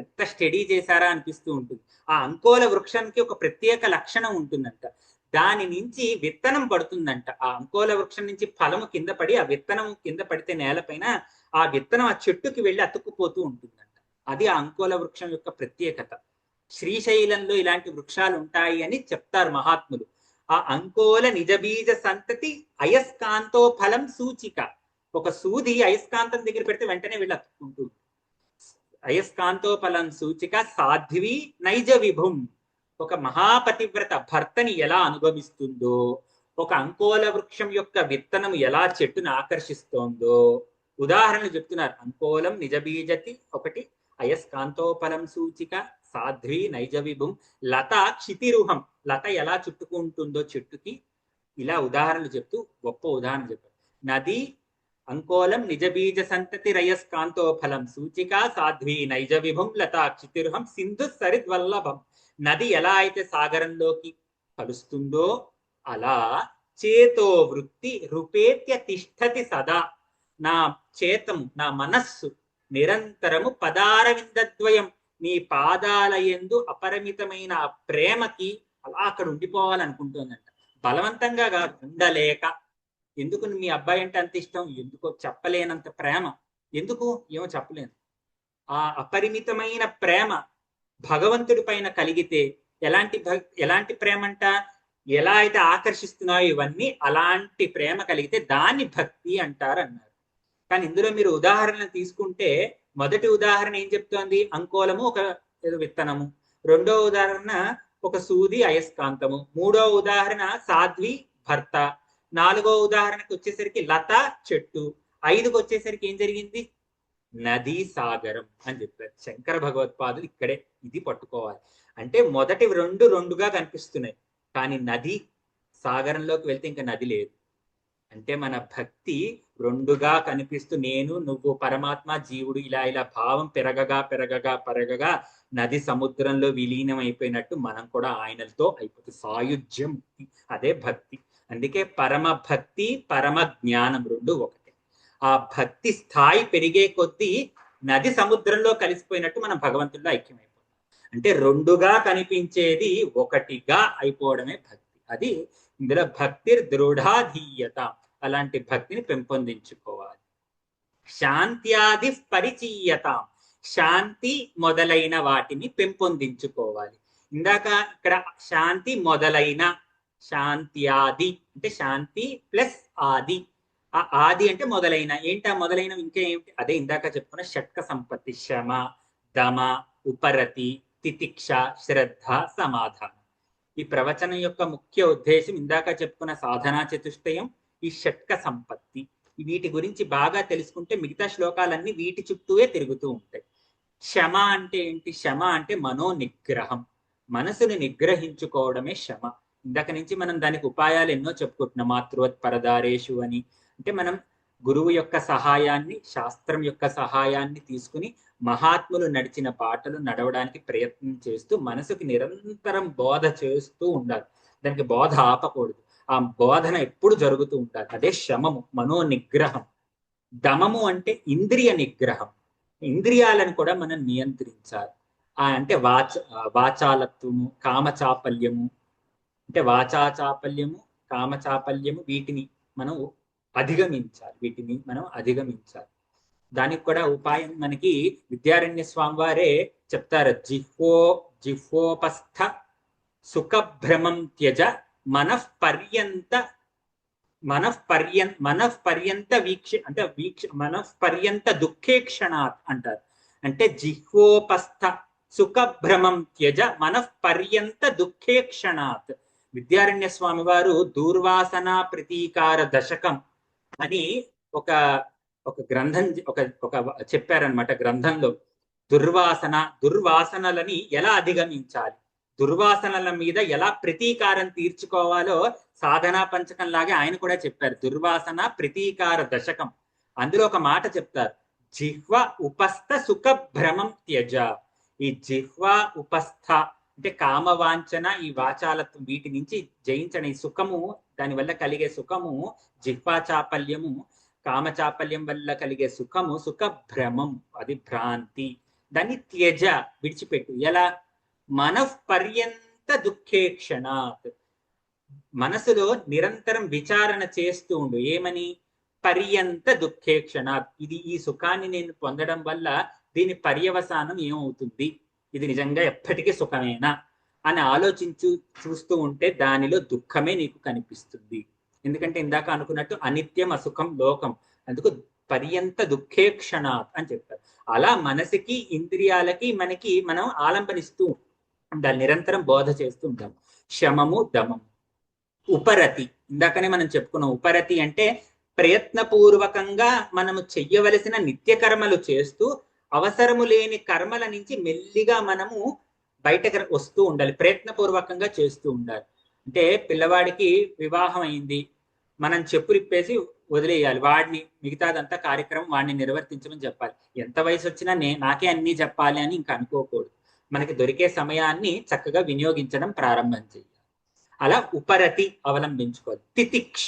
ఎంత స్టడీ చేశారా అనిపిస్తూ ఉంటుంది. ఆ అంకోల వృక్షానికి ఒక ప్రత్యేక లక్షణం ఉంటుందంట. దాని నుంచి విత్తనం పడుతుందంట. ఆ అంకోల వృక్షం నుంచి ఫలము కింద పడి, ఆ విత్తనం కింద పడితే నేలపైన ఆ విత్తనం ఆ చెట్టుకి వెళ్ళి అతుక్కుపోతూ ఉంటుందంట. అది ఆ అంకోల వృక్షం యొక్క ప్రత్యేకత. శ్రీశైలంలో ఇలాంటి వృక్షాలు ఉంటాయి అని చెప్తారు మహాత్ములు. ఆ అంకోల నిజబీజ సంతతి అయస్కాంతో ఫలం సూచిక. ఒక సూది అయస్కాంతం దగ్గర పెడితే వెంటనే వెళ్ళి అతుక్కుంటుంది. అయస్కాంతో ఫలం సూచిక సాధ్వి నైజ విభుం. ఒక మహాపతివ్రత భర్తని ఎలా అనుభవిస్తుందో, ఒక అంకోల వృక్షం యొక్క విత్తనం ఎలా చెట్టును ఆకర్షిస్తోందో ఉదాహరణలు చెప్తున్నారు. అంకోలం నిజబీజతి ఒకటి, అయస్కాంతోఫలం సూచిక, సాధ్వి నైజ విభుం, లత క్షితిరుహం, లత ఎలా చుట్టుకుంటుందో చెట్టుకి, ఇలా ఉదాహరణలు చెప్తూ గొప్ప ఉదాహరణ చెప్పారు. నది అంకోలం నిజబీజ సంతతి రయస్కాంతోఫలం సూచిక సాధ్వి నైజ విభుం లతా క్షితిరుహం సింధు సరిద్వల్లభం. నది ఎలా అయితే సాగరంలోకి కలుస్తుందో అలా చేతో వృత్తి రూపేత్య తిష్టతి సదా. నా చేతము, నా మనస్సు నిరంతరము పదారవిందద్వయం, నీ పాదాల యందు అపరిమితమైన ఆ ప్రేమకి అలా అక్కడ ఉండిపోవాలనుకుంటుందంట. బలవంతంగా కాదు, ఉండలేక. ఎందుకు మీ అబ్బాయి అంటే అంత ఇష్టం? ఎందుకో చెప్పలేనంత ప్రేమ. ఎందుకు ఏమో చెప్పలేను. ఆ అపరిమితమైన ప్రేమ భగవంతుడి పైన కలిగితే ఎలాంటి ప్రేమ అంట, ఎలా అయితే ఆకర్షిస్తున్నాయో ఇవన్నీ, అలాంటి ప్రేమ కలిగితే దాన్ని భక్తి అంటారు అన్నారు. కానీ ఇందులో మీరు ఉదాహరణ తీసుకుంటే, మొదటి ఉదాహరణ ఏం చెప్తోంది? అంకోలము ఒక విత్తనము. రెండో ఉదాహరణ ఒక సూది అయస్కాంతము. మూడో ఉదాహరణ సాధ్వి భర్త. నాలుగో ఉదాహరణకు వచ్చేసరికి లత చెట్టు. ఐదుకు వచ్చేసరికి ఏం జరిగింది? నదీ సాగరం అని చెప్పారు శంకర భగవత్పాదులు. ఇక్కడే ఇది పట్టుకోవాలి. అంటే మొదటి రెండుగా కనిపిస్తున్నాయి, కానీ నది సాగరంలోకి వెళ్తే ఇంకా నది లేదు. అంటే మన భక్తి రెండుగా కనిపిస్తూ, నేను నువ్వు పరమాత్మ జీవుడు ఇలా భావం పెరగగా నది సముద్రంలో విలీనం అయిపోయినట్టు మనం కూడా ఆయనతో అయిపోతుంది. సాయుధ్యం, అదే భక్తి. అందుకే పరమ భక్తి పరమ జ్ఞానం రెండు ఒకటే. ఆ భక్తి స్థాయి పెరిగే కొద్దీ నది సముద్రంలో కలిసిపోయినట్టు మనం భగవంతుల్లో ఐక్యమైపోతాం. అంటే రెండుగా కనిపించేది ఒకటిగా అయిపోవడమే భక్తి. అది ఇందులో భక్తి దృఢాధీయత. అలాంటి భక్తిని పెంపొందించుకోవాలి. శాంత్యాది పరిచీయత. శాంతి మొదలైన వాటిని పెంపొందించుకోవాలి. ఇందాక ఇక్కడ శాంతి మొదలైన, శాంత్యాది అంటే శాంతి ప్లస్ ఆది. ఆ ఆది అంటే మొదలైన. ఏంటా మొదలైన? ఇంకా ఏమిటి? అదే ఇందాక చెప్పుకున్న షట్క సంపత్తి: శమ, దమ, ఉపరతి, తితిక్ష, శ్రద్ధ, సమాధానం. ఈ ప్రవచనం యొక్క ముఖ్య ఉద్దేశం ఇందాక చెప్పుకున్న సాధనా చతుష్టయం, ఈ షట్క సంపత్తి. వీటి గురించి బాగా తెలుసుకుంటే మిగతా శ్లోకాలన్నీ వీటి చుట్టూవే తిరుగుతూ ఉంటాయి. శమ అంటే ఏంటి? శమ అంటే మనోనిగ్రహం. మనసుని నిగ్రహించుకోవడమే శమ. ఇందాక నుంచి మనం దానికి ఉపాయాలు ఎన్నో చెప్పుకుంటున్నాం. మాతృవత్ పరదారేషు అని. అంటే మనం గురువు యొక్క సహాయాన్ని, శాస్త్రం యొక్క సహాయాన్ని తీసుకుని మహాత్ములు నడిచిన బాటలు నడవడానికి ప్రయత్నం చేస్తూ మనసుకి నిరంతరం బోధ చేస్తూ ఉండాలి. దానికి బోధ ఆపకూడదు. ఆ బోధన ఎప్పుడు జరుగుతూ ఉండాలి. అదే శమము, మనోనిగ్రహం. దమము అంటే ఇంద్రియ నిగ్రహం. ఇంద్రియాలను కూడా మనం నియంత్రించాలి. అంటే వాచాలత్వము, కామచాపల్యము. అంటే వాచాచాపల్యము, కామచాపల్యము, వీటిని మనం అధిగమించాలి. దానికి కూడా ఉపాయం మనకి విద్యారణ్య స్వామి వారే చెప్తారు. జిహ్వోపస్థ సుఖభ్రమం త్యజ మనఃపర్యంత దుఃఖేక్షణాత్ అంటారు. అంటే జిహ్వోపస్థ సుఖభ్రమం త్యజ మనఃపర్యంత దుఃఖేక్షణాత్. విద్యారణ్య స్వామి వారు దూర్వాసన ప్రతీకార దశకం అని ఒక గ్రంథం ఒక చెప్పారనమాట. గ్రంథంలో దుర్వాసనలని ఎలా అధిగమించాలి, దుర్వాసనల మీద ఎలా ప్రతీకారం తీర్చుకోవాలో సాధనా పంచకం లాగే ఆయన కూడా చెప్పారు. దుర్వాసన ప్రతీకార దశకం. అందులో ఒక మాట చెప్తారు: జిహ్వ ఉపస్థ సుఖ భ్రమం త్యజ. ఈ జిహ్వ ఉపస్థ అంటే కామవాంఛన, ఈ వాచాలత్వం, వీటి నుంచి జయించడం. ఈ సుఖము, దానివల్ల కలిగే సుఖము జిహ్వాచాపల్యము. కామచాపల్యం వల్ల కలిగే సుఖము సుఖ భ్రమం, అది భ్రాంతి. దాన్ని త్యజ, విడిచిపెట్టు. ఎలా? మనఃపర్యంత దుఃఖేక్షణాత్. మనసులో నిరంతరం విచారణ చేస్తూ ఉండు. ఏమని? పర్యంత దుఃఖేక్షణాత్. ఈ సుఖాన్ని నేను పొందడం వల్ల దీని పర్యవసానం ఏమవుతుంది? ఇది నిజంగా ఎప్పటికీ సుఖమేనా అని చూస్తూ ఉంటే దానిలో దుఃఖమే నీకు కనిపిస్తుంది. ఎందుకంటే ఇందాక అనుకున్నట్టు అనిత్యం అసుఖం లోకం. అందుకు పర్యంత దుఃఖేక్షణాత్ అని చెప్పారు. అలా మనసుకి, ఇంద్రియాలకి, మనకి మనం ఆలంబనిస్తూ దాన్ని నిరంతరం బోధ చేస్తూ ఉంటాం. శమము, దమము. ఉపరతి, ఇందాకనే మనం చెప్పుకున్నాం. ఉపరతి అంటే ప్రయత్నపూర్వకంగా మనము చెయ్యవలసిన నిత్య కర్మలు చేస్తూ అవసరము లేని కర్మల నుంచి మెల్లిగా మనము బయటకు వస్తూ ఉండాలి. ప్రయత్నపూర్వకంగా చేస్తూ ఉండాలి. అంటే పిల్లవాడికి వివాహం అయింది, మనం చెప్పులిప్పేసి వదిలేయాలి. వాడిని మిగతాదంతా కార్యక్రమం వాడిని నిర్వర్తించమని చెప్పాలి. ఎంత వయసు వచ్చినా నాకే అన్నీ చెప్పాలి అని ఇంకా అనుకోకూడదు. మనకి దొరికే సమయాన్ని చక్కగా వినియోగించడం ప్రారంభం చేయాలి. అలా ఉపరతి అవలంబించుకోవాలి. తితిక్ష,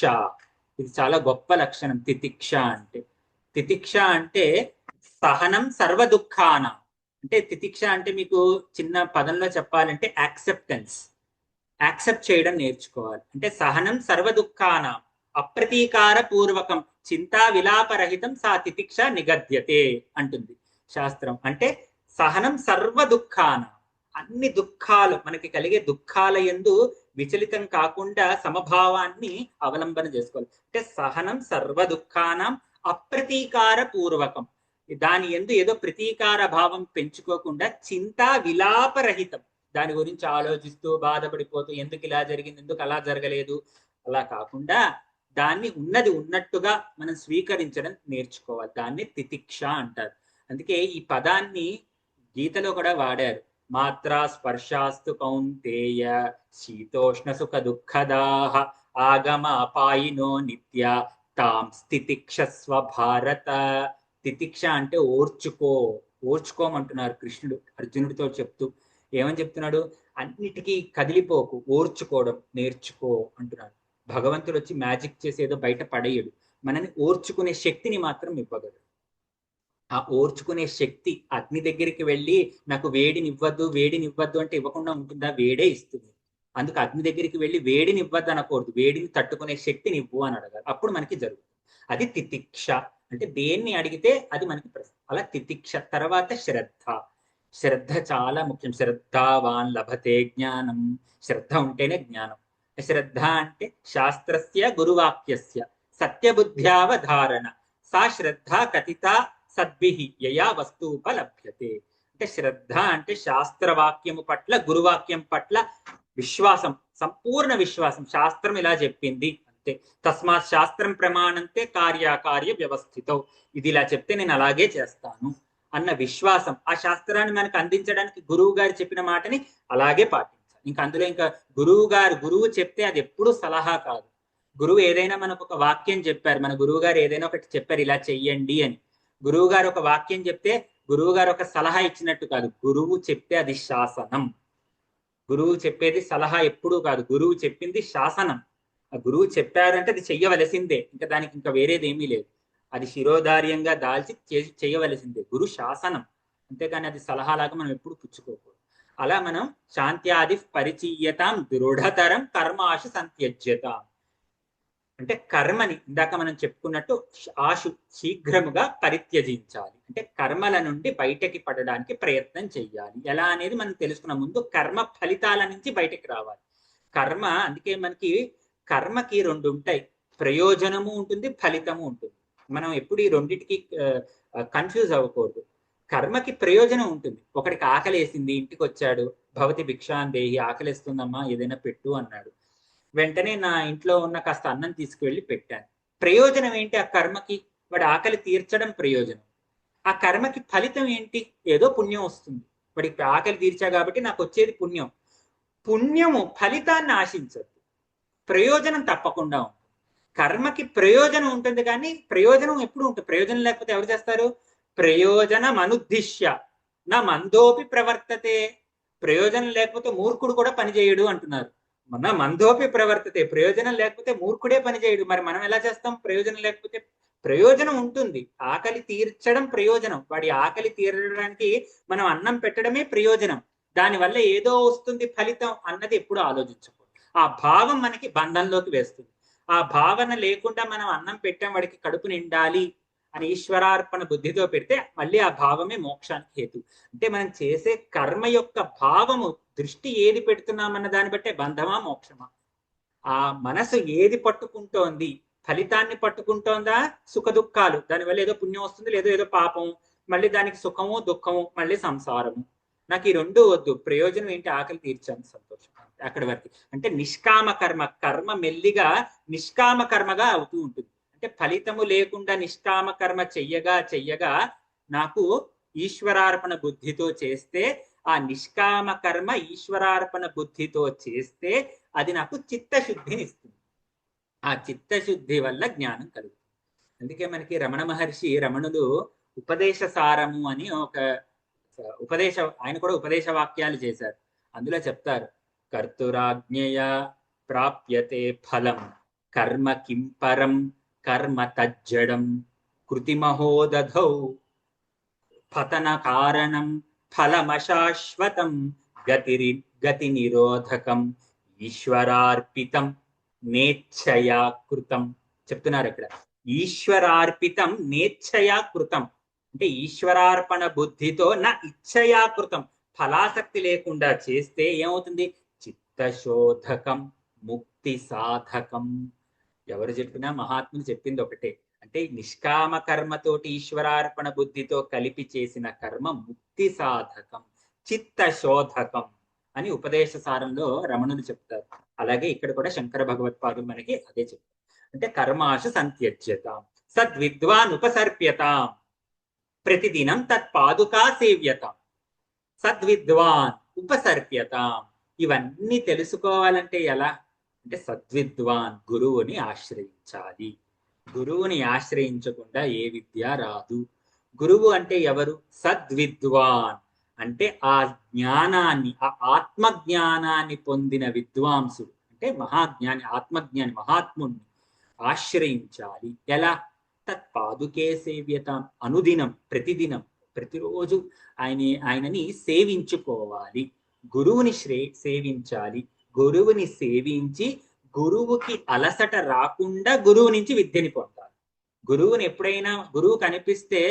ఇది చాలా గొప్ప లక్షణం. తితిక్ష అంటే సహనం సర్వ దుఃఖాన. అంటే తితిక్ష అంటే మీకు చిన్న పదంలో చెప్పాలంటే యాక్సెప్ట్ చేయడం నేర్చుకోవాలి. అంటే సహనం సర్వ దుఃఖాన అప్రతీకార పూర్వకం చింతా విలాపరహితం సా తితిక్ష నిగద్యతే అంటుంది శాస్త్రం. అంటే సహనం సర్వ దుఃఖాన, అన్ని దుఃఖాలు, మనకి కలిగే దుఃఖాల యందు విచలితం కాకుండా సమభావాన్ని అవలంబన చేసుకోవాలి. అంటే సహనం సర్వ దుఃఖానం అప్రతీకార పూర్వకం. దాని యందు ఏదో ప్రతీకార భావం పెంచుకోకుండా చింతా విలాపరహితం, దాని గురించి ఆలోచిస్తూ బాధపడిపోతూ ఎందుకు ఇలా జరిగింది, ఎందుకు అలా జరగలేదు, అలా కాకుండా దాన్ని ఉన్నది ఉన్నట్టుగా మనం స్వీకరించడం నేర్చుకోవాలి. దాన్ని తితిక్ష అంటారు. అందుకే ఈ పదాన్ని గీతలో కూడా వాడారు. మాత్రా స్పర్శాస్తు కౌంతేయ శీతోష్ణ సుఖ దుఃఖదాహ ఆగమ అపాయినో నిత్య తాం స్థితిక్షస్వ భారత. తితిక్ష అంటే ఓర్చుకోమంటున్నారు కృష్ణుడు అర్జునుడితో చెప్తూ. ఏమని చెప్తున్నాడు? అన్నిటికీ కదిలిపోకు, ఓర్చుకోవడం నేర్చుకో అంటున్నాడు. భగవంతుడు వచ్చి మ్యాజిక్ చేసి ఏదో బయట పడేయడు, మనని ఓర్చుకునే శక్తిని మాత్రం ఇవ్వగలడు. ఆ ఓర్చుకునే శక్తి. అగ్ని దగ్గరికి వెళ్ళి నాకు వేడినివ్వద్దు వేడినివ్వద్దు అంటే ఇవ్వకుండా ఉంటుందా? వేడే ఇస్తుంది. అందుకు అగ్ని దగ్గరికి వెళ్ళి వేడినివ్వద్దు అనకూడదు, వేడిని తట్టుకునే శక్తిని ఇవ్వు అని అడగాలి. అప్పుడు మనకి జరుగుతుంది. అది తితిక్ష. అంటే దేన్ని అడిగితే అది మనకి అలా తితిక్ష. తర్వాత శ్రద్ధ. శ్రద్ధ చాలా ముఖ్యం. శ్రద్ధావాన్ లభతే జ్ఞానం. శ్రద్ధ ఉంటేనే జ్ఞానం. శ్రద్ధ అంటే శాస్త్రస్య గురువాక్యస్య సత్యబుద్ధ్యావధారణ సా శ్రద్ధ కథిత సద్భిహి యయా వస్తుపలభ్యతే. అంటే శ్రద్ధ అంటే శాస్త్రవాక్యము పట్ల, గురువాక్యం పట్ల విశ్వాసం, సంపూర్ణ విశ్వాసం. శాస్త్రం ఇలా చెప్పింది అంతే. తస్మాత్ శాస్త్రం ప్రమాణంతే కార్యాకార్య వ్యవస్థితో. ఇది ఇలా చెప్తే నేను అలాగే చేస్తాను అన్న విశ్వాసం. ఆ శాస్త్రాన్ని మనకు అందించడానికి గురువు గారు చెప్పిన మాటని అలాగే పాటించాలి. ఇంకా అందులో ఇంకా గురువు చెప్తే అది ఎప్పుడూ సలహా కాదు. గురువు ఏదైనా మనకు ఒక వాక్యం చెప్పారు, మన గురువు గారు ఏదైనా ఒకటి చెప్పారు ఇలా చెయ్యండి అని. గురువు గారు ఒక వాక్యం చెప్తే గురువు గారు ఒక సలహా ఇచ్చినట్టు కాదు. గురువు చెప్తే అది శాసనం. గురువు చెప్పేది సలహా ఎప్పుడూ కాదు. గురువు చెప్పింది శాసనం. ఆ గురువు చెప్పారంటే అది చెయ్యవలసిందే. ఇంకా దానికి ఇంకా వేరేది ఏమీ లేదు. అది శిరోధార్యంగా దాల్చి చేయవలసిందే. గురు శాసనం. అంతేగాని అది సలహాలాగా మనం ఎప్పుడు పుచ్చుకోకూడదు. అలా మనం శాంత్యాది పరిచీయతాం దృఢతరం కర్మాశు సంత్యజ్యతాం. అంటే కర్మని ఇందాక మనం చెప్పుకున్నట్టు ఆశు శీఘ్రముగా పరిత్యజించాలి. అంటే కర్మల నుండి బయటకి పడడానికి ప్రయత్నం చెయ్యాలి. ఎలా అనేది మనం తెలుసుకున్న ముందు కర్మ ఫలితాల నుంచి బయటకి రావాలి. కర్మ అందుకే మనకి కర్మకి రెండు ఉంటాయి. ప్రయోజనము ఉంటుంది, ఫలితము ఉంటుంది. మనం ఎప్పుడు ఈ రెండింటికి కన్ఫ్యూజ్ అవ్వకూడదు. కర్మకి ప్రయోజనం ఉంటుంది. ఒకడికి ఆకలేసింది, ఇంటికి వచ్చాడు, భవతి భిక్షాందేహి, ఆకలిస్తుందమ్మా ఏదైనా పెట్టు అన్నాడు. వెంటనే నా ఇంట్లో ఉన్న కాస్త అన్నం తీసుకువెళ్ళి పెట్టాను. ప్రయోజనం ఏంటి ఆ కర్మకి? వాడి ఆకలి తీర్చడం ప్రయోజనం. ఆ కర్మకి ఫలితం ఏంటి? ఏదో పుణ్యం వస్తుంది. వాడికి ఆకలి తీర్చా కాబట్టి నాకు వచ్చేది పుణ్యం. పుణ్యము ఫలితాన్ని ఆశించద్దు, ప్రయోజనం తప్పకుండా ఉంటుంది. కర్మకి ప్రయోజనం ఉంటుంది, కానీ ప్రయోజనం ఎప్పుడు ఉంటుంది? ప్రయోజనం లేకపోతే ఎవరు చేస్తారు? ప్రయోజనం అనుద్దిశ్య నా మందోపి ప్రవర్తతే. ప్రయోజనం లేకపోతే మూర్ఖుడు కూడా పనిచేయడు అంటున్నారు. మన మందోపి ప్రవర్తతే. ప్రయోజనం లేకపోతే మూర్ఖుడే పనిచేయడు. మరి మనం ఎలా చేస్తాం ప్రయోజనం లేకపోతే? ప్రయోజనం ఉంటుంది. ఆకలి తీర్చడం ప్రయోజనం. వాడి ఆకలి తీరడానికి మనం అన్నం పెట్టడమే ప్రయోజనం. దానివల్ల ఏదో వస్తుంది ఫలితం అన్నది ఎప్పుడు ఆలోచించకూడదు. ఆ భావం మనకి బంధంలోకి వేస్తుంది. ఆ భావన లేకుండా మనం అన్నం పెట్టాం వాడికి కడుపు నిండాలి అని ఈశ్వరార్పణ బుద్ధితో పెడితే మళ్ళీ ఆ భావమే మోక్షానికి హేతు. అంటే మనం చేసే కర్మ యొక్క భావము, దృష్టి ఏది పెడుతున్నామన్న దాన్ని బట్టే బంధమా మోక్షమా. ఆ మనసు ఏది పట్టుకుంటోంది? ఫలితాన్ని పట్టుకుంటోందా? సుఖ దుఃఖాలు, దానివల్ల ఏదో పుణ్యం వస్తుంది, లేదో ఏదో పాపం, మళ్ళీ దానికి సుఖము దుఃఖము, మళ్ళీ సంసారము. నాకు ఈ రెండు వద్దు. ప్రయోజనం ఏంటి? ఆకలి తీర్చాను, సంతోషం, అక్కడి వరకు. అంటే నిష్కామ కర్మ. కర్మ మెల్లిగా నిష్కామ కర్మగా అవుతూ ఉంటుంది. అంటే ఫలితము లేకుండా నిష్కామ కర్మ చెయ్యగా నాకు ఈశ్వరార్పణ బుద్ధితో చేస్తే, ఆ నిష్కామ కర్మ ఈశ్వరార్పణ బుద్ధితో చేస్తే అది నాకు చిత్తశుద్ధిని ఇస్తుంది. ఆ చిత్తశుద్ధి వల్ల జ్ఞానం కలుగుతుంది. అందుకే మనకి రమణ మహర్షి, రమణుడు ఉపదేశ సారము అని ఒక ఆయన కూడా ఉపదేశ వాక్యాలు చేశారు. అందులో చెప్తారు, కర్తురాజ్ఞయ ప్రాప్యతే ఫలం కర్మ కింపరం కర్మ తజ్జడం కృతిమహోదధౌ పతన కారణం ఫలమశాశ్వతం గతి నిరోధకం ఈశ్వరార్పితం నేచ్ఛయా కృతం. చెప్తున్నారు ఇక్కడ, ఈశ్వరార్పితం నేచ్ఛయా కృతం. అంటే ఈశ్వరార్పణ బుద్ధితో నా ఇచ్ఛయా కృతం, ఫలాసక్తి లేకుండా చేస్తే ఏమవుతుంది? చిత్తశోధకం ముక్తి సాధకం. ఎవరు చెప్పినా మహాత్ములు చెప్పింది ఒకటే. అంటే నిష్కామ కర్మతోటి ఈశ్వరార్పణ బుద్ధితో కలిపి చేసిన కర్మ ముక్తి సాధకం, చిత్తశోధకం అని ఉపదేశ సారంలో రమణులు చెప్తారు. అలాగే ఇక్కడ కూడా శంకర భగవత్పాదులు మనకి అదే చెప్తారు. అంటే కర్మాశు సంత్యజ్యతాం సద్విద్వాన్ ఉపసర్ప్యతాం ప్రతిదినం తత్పాదుకా సేవ్యతాం సద్విద్వాన్ ఉపసర్ప్యతాం. ఇవన్నీ తెలుసుకోవాలంటే ఎలా అంటే సద్విద్వాన్, గురువుని ఆశ్రయించాలి. గురువుని ఆశ్రయించకుండా ఏ విద్య రాదు. గురువు అంటే ఎవరు? సద్విద్వాన్ అంటే ఆ జ్ఞానాన్ని, ఆ ఆత్మజ్ఞానాన్ని పొందిన విద్వాంసుడు. అంటే మహాజ్ఞాని, ఆత్మజ్ఞాని, మహాత్ముణ్ణి ఆశ్రయించాలి. ఎలా? తత్ పాదుకే సేవ్యతాం. అనుదినం, ప్రతిదినం, ప్రతిరోజు ఆయనని సేవించుకోవాలి. గురువుని సేవించాలి. గురువుని సేవించి గురువుకి అలసట రాకుండా గురువు నుంచి విద్యని పొందాలి. గురువుని ఎప్పుడైనా గురువు కనిపిస్తే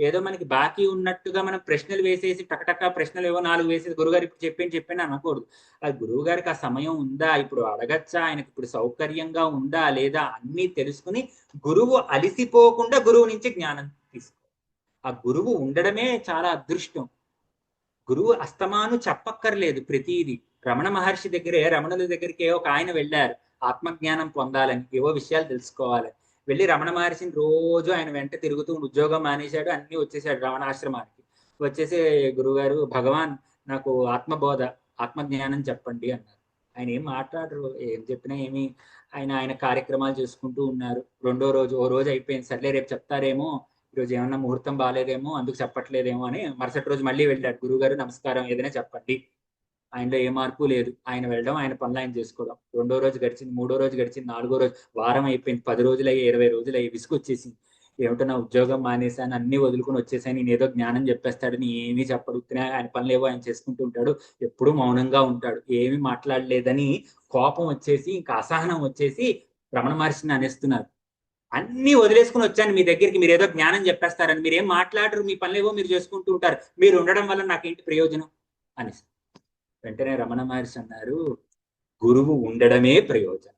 ఏదో మనకి బాకీ ఉన్నట్టుగా మనం ప్రశ్నలు వేసేసి టకటక ప్రశ్నలు ఏవో 4 వేసేసి గురుగారు ఇప్పుడు చెప్పాను అనకూడదు. ఆ గురువు గారికి ఆ సమయం ఉందా, ఇప్పుడు అడగచ్చా, ఆయనకి ఇప్పుడు సౌకర్యంగా ఉందా లేదా అన్నీ తెలుసుకుని గురువు అలిసిపోకుండా గురువు నుంచి జ్ఞానం తీసుకో. ఆ గురువు ఉండడమే చాలా అదృష్టం. గురువు అస్తమాను చెప్పక్కర్లేదు ప్రతిదీ. రమణ మహర్షి దగ్గరే, రమణుల దగ్గరికి ఒక ఆయన వెళ్ళారు ఆత్మజ్ఞానం పొందాలని, ఏవో విషయాలు తెలుసుకోవాలని. వెళ్ళి రమణ మహర్షిని రోజు ఆయన వెంట తిరుగుతూ ఉద్యోగం మానేశాడు, అన్ని వచ్చేసాడు రమణాశ్రమానికి. వచ్చేసి గురువుగారు భగవాన్ నాకు ఆత్మబోధ, ఆత్మజ్ఞానం చెప్పండి అన్నారు. ఆయన ఏం మాట్లాడరు, ఏం చెప్పినా ఏమి. ఆయన కార్యక్రమాలు చేసుకుంటూ ఉన్నారు. రెండో రోజు ఓ రోజు అయిపోయింది, సర్లే రేపు చెప్తారేమో, ఈరోజు ఏమన్నా ముహూర్తం బాగాలేదేమో అందుకు చెప్పట్లేదేమో అని మరుసటి రోజు మళ్ళీ వెళ్ళాడు. గురువుగారు నమస్కారం, ఏదైనా చెప్పండి. ఆయనలో ఏ మార్పు లేదు. ఆయన వెళ్ళడం, ఆయన పనులు ఆయన చేసుకోవడం. రెండో రోజు గడిచింది, మూడో రోజు గడిచింది, నాలుగో రోజు, వారం అయిపోయింది, 10 రోజులయ్యి, 20 రోజులయ్యి, విసుగొచ్చేసింది. ఏమిటో నా ఉద్యోగం మానేశాను, అన్ని వదులుకుని వచ్చేసాను, నేను ఏదో జ్ఞానం చెప్పేస్తాడని ఏమీ చెప్పడు, ఆయన పనులు ఏవో ఆయన చేసుకుంటూ ఉంటాడు, ఎప్పుడూ మౌనంగా ఉంటాడు, ఏమీ మాట్లాడలేదని కోపం వచ్చేసి, ఇంకా అసహనం వచ్చేసి రమణ మహర్షిని అనేస్తున్నారు. అన్ని వదిలేసుకుని వచ్చాను మీ దగ్గరికి, మీరు ఏదో జ్ఞానం చెప్పేస్తారని, మీరేం మాట్లాడరు, మీ పనులేవో మీరు చేసుకుంటూ ఉంటారు, మీరు ఉండడం వల్ల నాకేంటి ప్రయోజనం అని. వెంటనే రమణ మహర్షి అన్నారు, గురువు ఉండడమే ప్రయోజనం.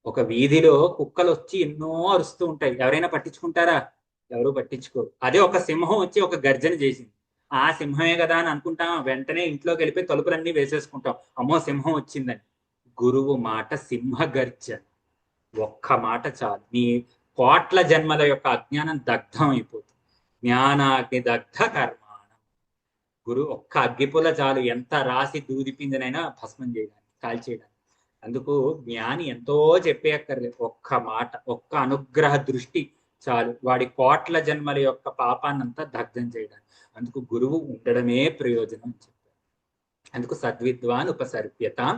ఒక వీధిలో కుక్కలు వచ్చి ఎన్నో అరుస్తూ ఉంటాయి, ఎవరైనా పట్టించుకుంటారా? ఎవరు పట్టించుకోరు. అదే ఒక సింహం వచ్చి ఒక గర్జన చేసింది, ఆ సింహమే కదా అని అనుకుంటాం, వెంటనే ఇంట్లోకి వెళ్ళిపోయి తలుపులన్నీ వేసేసుకుంటాం, అమ్మో సింహం వచ్చిందని. గురువు మాట సింహ గర్జన. ఒక్క మాట చాలు, నీ కోట్ల జన్మల యొక్క అజ్ఞానం దగ్ధం అయిపోతుంది. జ్ఞానాగ్ని దగ్ధ కర్మాణం. గురు ఒక్క అగ్గిపుల్ల చాలు, ఎంత రాసి దూదిపిందనైనా భస్మం చేయడానికి, కాల్చేయడానికి. అందుకు జ్ఞాని ఎంతో చెప్పేయక్కర్లేదు, ఒక్క మాట, ఒక్క అనుగ్రహ దృష్టి చాలు, వాడి కోట్ల జన్మల యొక్క పాపాన్నంతా దగ్ధం చేయడానికి. అందుకు గురువు ఉండడమే ప్రయోజనం అని చెప్పారు. అందుకు సద్విద్వాన్ ఉపసర్ప్యతాం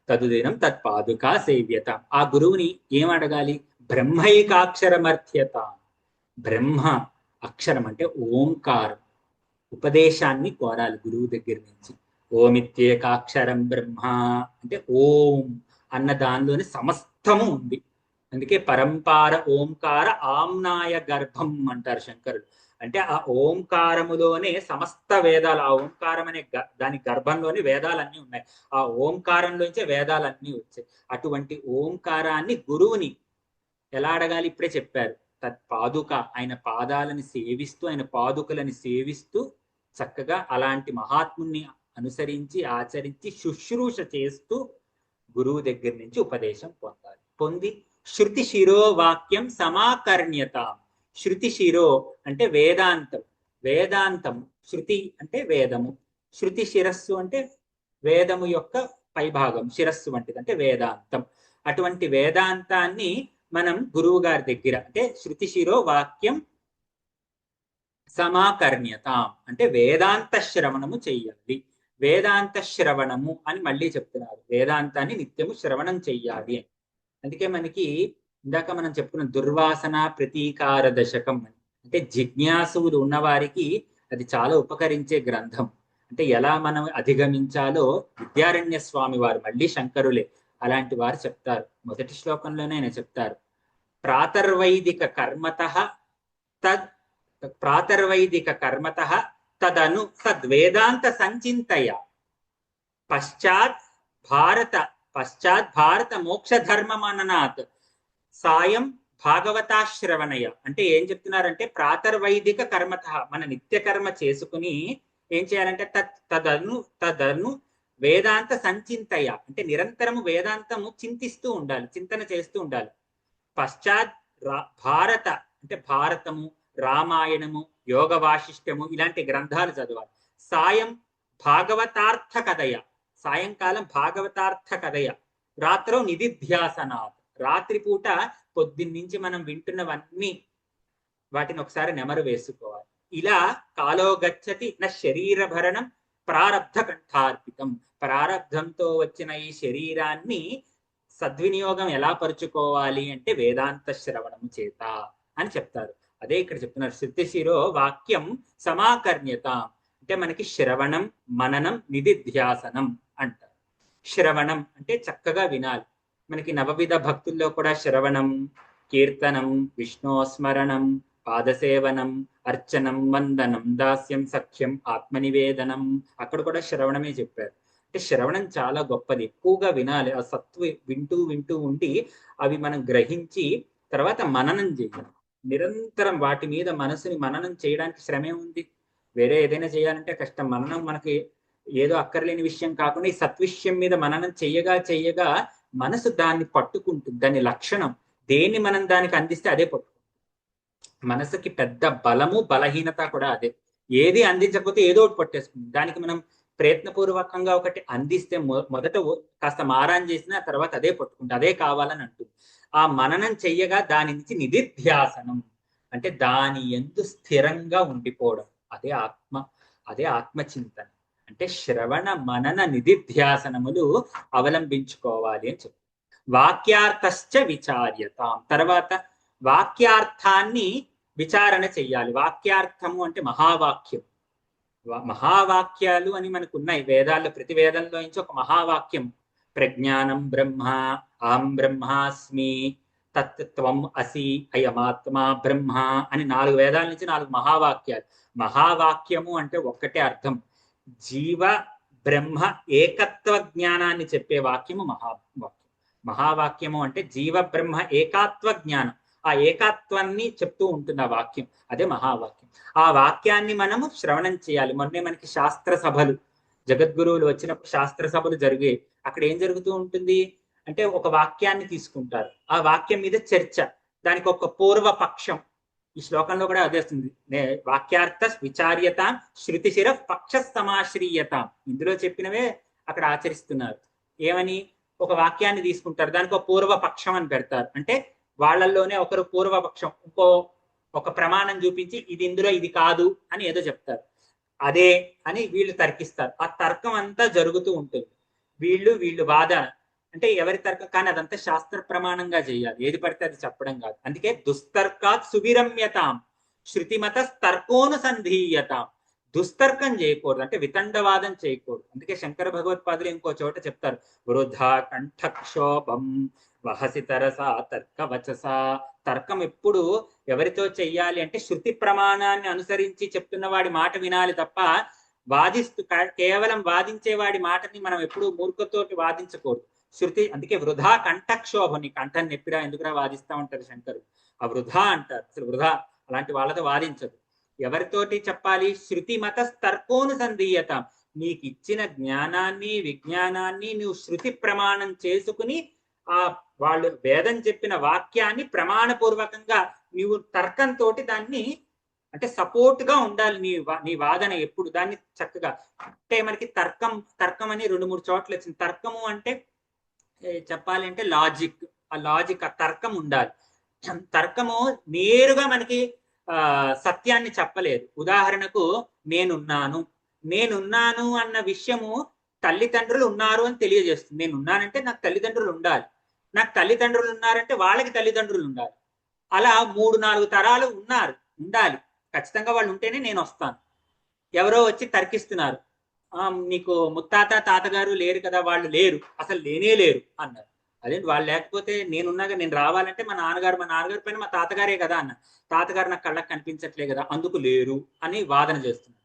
తదుదినం తత్పాదుకా సేవ్యత. ఆ గురువుని ఏం అడగాలి? బ్రహ్మైకాక్షరమర్థ్యత. బ్రహ్మ అక్షరం అంటే ఓంకారం, ఉపదేశాన్ని కోరాలి గురువు దగ్గర నుంచి. ఓమిత్యేకాక్షరం బ్రహ్మ అంటే ఓం అన్న దానిలోని సమస్తము ఉంది. అందుకే పరంపార ఓంకార ఆమ్నాయ గర్భం అంటారు శంకరులు. అంటే ఆ ఓంకారములోనే సమస్త వేదాలు, ఆ ఓంకారం అనే దాని గర్భంలోని వేదాలన్నీ ఉన్నాయి. ఆ ఓంకారంలోంచే వేదాలన్నీ వచ్చాయి. అటువంటి ఓంకారాన్ని గురువుని ఎలా అడగాలి? ఇప్పుడే చెప్పారు, తత్పాదుక, ఆయన పాదాలని సేవిస్తూ, ఆయన పాదుకలని సేవిస్తూ చక్కగా అలాంటి మహాత్ముని అనుసరించి ఆచరించి శుశ్రూష చేస్తూ గురువు దగ్గర నుంచి ఉపదేశం పొందాలి. పొంది శృతి శిరో వాక్యం సమాకర్ణ్యత. శృతి శిరో అంటే వేదాంతం, వేదాంతం, శృతి అంటే వేదము, శృతి శిరస్సు అంటే వేదము యొక్క పైభాగం, శిరస్సు వంటిది అంటే వేదాంతం. అటువంటి వేదాంతాన్ని మనం గురువు గారి దగ్గర అంటే శృతి శిరో వాక్యం సమాకర్ణ్యత అంటే వేదాంత శ్రవణము చెయ్యాలి. వేదాంత శ్రవణము అని మళ్ళీ చెప్తున్నారు, వేదాంతాన్ని నిత్యము శ్రవణం చెయ్యాలి అని. అందుకే మనకి ఇందాక మనం చెప్పుకున్న దుర్వాసన ప్రతీకార దశకం అని, అంటే జిజ్ఞాసువులు ఉన్నవారికి అది చాలా ఉపకరించే గ్రంథం. అంటే ఎలా మనం అధిగమించాలో విద్యారణ్య స్వామి వారు, మళ్ళీ శంకరులే అలాంటి వారు చెప్తారు. మొదటి శ్లోకంలోనే ఆయన చెప్తారు, ప్రాతర్వైదిక కర్మతః తద్ ప్రాతర్వైదిక కర్మతః తదను తద్వేదాంత సంచింతయ పశ్చాత్ భారత మోక్ష ధర్మమననాత్ సాయం భాగవతాశ్రవణయ. అంటే ఏం చెప్తున్నారంటే ప్రాతర్వైదిక కర్మత, మన నిత్య కర్మ చేసుకుని ఏం చేయాలంటే తదను వేదాంత సంచింతయ అంటే నిరంతరము వేదాంతము చింతిస్తూ ఉండాలి, చింతన చేస్తూ ఉండాలి. పశ్చాత్ భారత అంటే భారతము, రామాయణము, యోగ వాసిష్టము ఇలాంటి గ్రంథాలు చదవాలి. సాయం భాగవతార్థ కథయ, సాయంకాలం భాగవతార్థ కథయ. రాత్రో నిధిధ్యాసనాత్, రాత్రిపూట పొద్దున్నుంచి మనం వింటున్నవన్నీ వాటిని ఒకసారి నెమరు వేసుకోవాలి. ఇలా కాలో గచ్చతి నా శరీర భరణం ప్రారబ్ధ కంఠార్పితం. ప్రారబ్ధంతో వచ్చిన ఈ శరీరాన్ని సద్వినియోగం ఎలా పరుచుకోవాలి అంటే వేదాంత శ్రవణము చేత. అని చెప్తారు. అదే ఇక్కడ చెప్తున్నారు, శృతిశిరో వాక్యం సమాకర్ణ్యత అంటే మనకి శ్రవణం, మననం, నిధిధ్యాసనం అంటారు. శ్రవణం అంటే చక్కగా వినాలి. మనకి నవవిధ భక్తుల్లో కూడా శ్రవణం, కీర్తనం, విష్ణోస్మరణం, పాదసేవనం, అర్చనం, వందనం, దాస్యం, సఖ్యం, ఆత్మనివేదనం, అక్కడ కూడా శ్రవణమే చెప్పారు. అంటే శ్రవణం చాలా గొప్పది, ఎక్కువగా వినాలి. ఆ సత్తు వింటూ వింటూ ఉండి అవి మనం గ్రహించి తర్వాత మననం చేయాలి. నిరంతరం వాటి మీద మనసుని మననం చేయడానికి శ్రమే ఉంది. వేరే ఏదైనా చేయాలంటే కష్టం. మననం మనకి ఏదో అక్కర్లేని విషయం కాకుండా ఈ సత్విషయం మీద మననం చెయ్యగా చెయ్యగా మనసు దాన్ని పట్టుకుంటుంది. దాని లక్షణం దేన్ని మనం దానికి అందిస్తే అదే పట్టుకుంటుంది. మనసుకి పెద్ద బలము బలహీనత కూడా అదే. ఏది అందించకపోతే ఏదో ఒకటి పట్టేసుకుంది. దానికి మనం ప్రయత్నపూర్వకంగా ఒకటి అందిస్తే మొదట కాస్త మారాన్ చేసిన తర్వాత అదే పట్టుకుంటుంది, అదే కావాలని అంటుంది. ఆ మననం చెయ్యగా దాని నుంచి నిధిధ్యాసనం అంటే దాని యందు స్థిరంగా ఉండిపోవడం, అదే ఆత్మచింతన. అంటే శ్రవణ మనన నిధిధ్యాసనములు అవలంబించుకోవాలి అని చెప్పి వాక్యార్థశ్చ విచార్యతాం. తర్వాత వాక్యార్థాన్ని విచారణ చెయ్యాలి. వాక్యార్థము అంటే మహావాక్యం. మహావాక్యాలు అని మనకు ఉన్నాయి వేదాల్లో. ప్రతి వేదంలో నుంచి ఒక మహావాక్యం. ప్రజ్ఞానం బ్రహ్మ, అహం బ్రహ్మాస్మి, తత్వం అసి, అయమాత్మా బ్రహ్మ అని 4 వేదాల నుంచి 4 మహావాక్యాలు. మహావాక్యము అంటే ఒక్కటే అర్థం, జీవ బ్రహ్మ ఏకత్వ జ్ఞానాన్ని చెప్పే వాక్యము మహావాక్యం. మహావాక్యము అంటే జీవ బ్రహ్మ ఏకాత్వ జ్ఞానం, ఆ ఏకాత్వాన్ని చెప్తూ ఉంటుంది ఆ వాక్యం, అదే మహావాక్యం. ఆ వాక్యాన్ని మనము శ్రవణం చేయాలి. మొన్నే మనకి శాస్త్ర సభలు, జగద్గురువులు వచ్చినప్పుడు శాస్త్ర సభలు జరిగే, అక్కడ ఏం జరుగుతూ ఉంటుంది అంటే ఒక వాక్యాన్ని తీసుకుంటారు, ఆ వాక్యం మీద చర్చ, దానికి ఒక పూర్వ పక్షం. ఈ శ్లోకంలో కూడా అదే వస్తుంది, వాక్యార్థ విచార్యత శృతిశిర పక్ష సమాశ్రీయత. ఇందులో చెప్పినవే అక్కడ ఆచరిస్తున్నారు. ఏమని, ఒక వాక్యాన్ని తీసుకుంటారు, దానికి ఒక పూర్వ పక్షం అని పెడతారు. అంటే వాళ్ళల్లోనే ఒకరు పూర్వపక్షం ఒక ప్రమాణం చూపించి ఇది ఇందులో ఇది కాదు అని ఏదో చెప్తారు, అదే అని వీళ్ళు తర్కిస్తారు. ఆ తర్కం అంతా జరుగుతూ ఉంటుంది. వీళ్ళు వాదన అంటే ఎవరి తర్కం, కానీ అదంతా శాస్త్ర ప్రమాణంగా చేయాలి, ఏది పడితే అది చెప్పడం కాదు. అందుకే దుస్తర్కాత్ సువిరమ్యతాం శృతిమత తర్కోనుసంధీయతాం. దుస్తర్కం చేయకూడదు అంటే వితండవాదం చేయకూడదు. అందుకే శంకర భగవత్పాదులు ఇంకో చోట చెప్తారు, వృధా కంఠక్షోభం వహసి తరసా తర్కవచస. తర్కం ఎప్పుడు ఎవరితో చెయ్యాలి అంటే శృతి ప్రమాణాన్ని అనుసరించి చెప్తున్న వాడి మాట వినాలి తప్ప వాదిస్తూ కేవలం వాదించే వాడి మాటని మనం ఎప్పుడు మూర్ఖతోటి వాదించకూడదు. శృతి, అందుకే వృధా కంఠక్షోభం, నీ కంఠం నొప్పిరా ఎందుకురా వాదిస్తా ఉంటారు శంకరు, ఆ వృధా అంటారు. అసలు వృధా, అలాంటి వాళ్ళతో వాదించదు. ఎవరితోటి చెప్పాలి, శృతి మత తర్కోనుసంధీయత. నీకు ఇచ్చిన జ్ఞానాన్ని విజ్ఞానాన్ని నువ్వు శృతి ప్రమాణం చేసుకుని ఆ వాళ్ళు వేదం చెప్పిన వాక్యాన్ని ప్రమాణపూర్వకంగా నీవు తర్కంతో దాన్ని అంటే సపోర్ట్ గా ఉండాలి నీ వాదన ఎప్పుడు. దాన్ని చక్కగా అంటే మనకి తర్కం అని 2-3 చోట్ల వచ్చింది. తర్కము అంటే చెప్పాలి అంటే లాజిక్, ఆ తర్కం ఉండాలి. తర్కము నేరుగా మనకి సత్యాన్ని చెప్పలేదు. ఉదాహరణకు నేనున్నాను అన్న విషయము తల్లిదండ్రులు ఉన్నారు అని తెలియజేస్తుంది. నేనున్నానంటే నాకు తల్లిదండ్రులు ఉండాలి, నాకు తల్లిదండ్రులు ఉన్నారంటే వాళ్ళకి తల్లిదండ్రులు ఉండాలి. అలా 3-4 తరాలు ఉండాలి ఖచ్చితంగా. వాళ్ళు ఉంటేనే నేను వస్తాను. ఎవరో వచ్చి తర్కిస్తున్నారు, నీకు ముత్తాత తాతగారు లేరు కదా, వాళ్ళు లేరు, అసలు లేనే లేరు అన్నారు. అదేంటి వాళ్ళు లేకపోతే నేనున్నాగా, నేను రావాలంటే మా నాన్నగారు పైన మా తాతగారే కదా అన్న. తాతగారు నాకు కళ్ళకి కనిపించట్లే కదా అందుకు లేరు అని వాదన చేస్తున్నారు.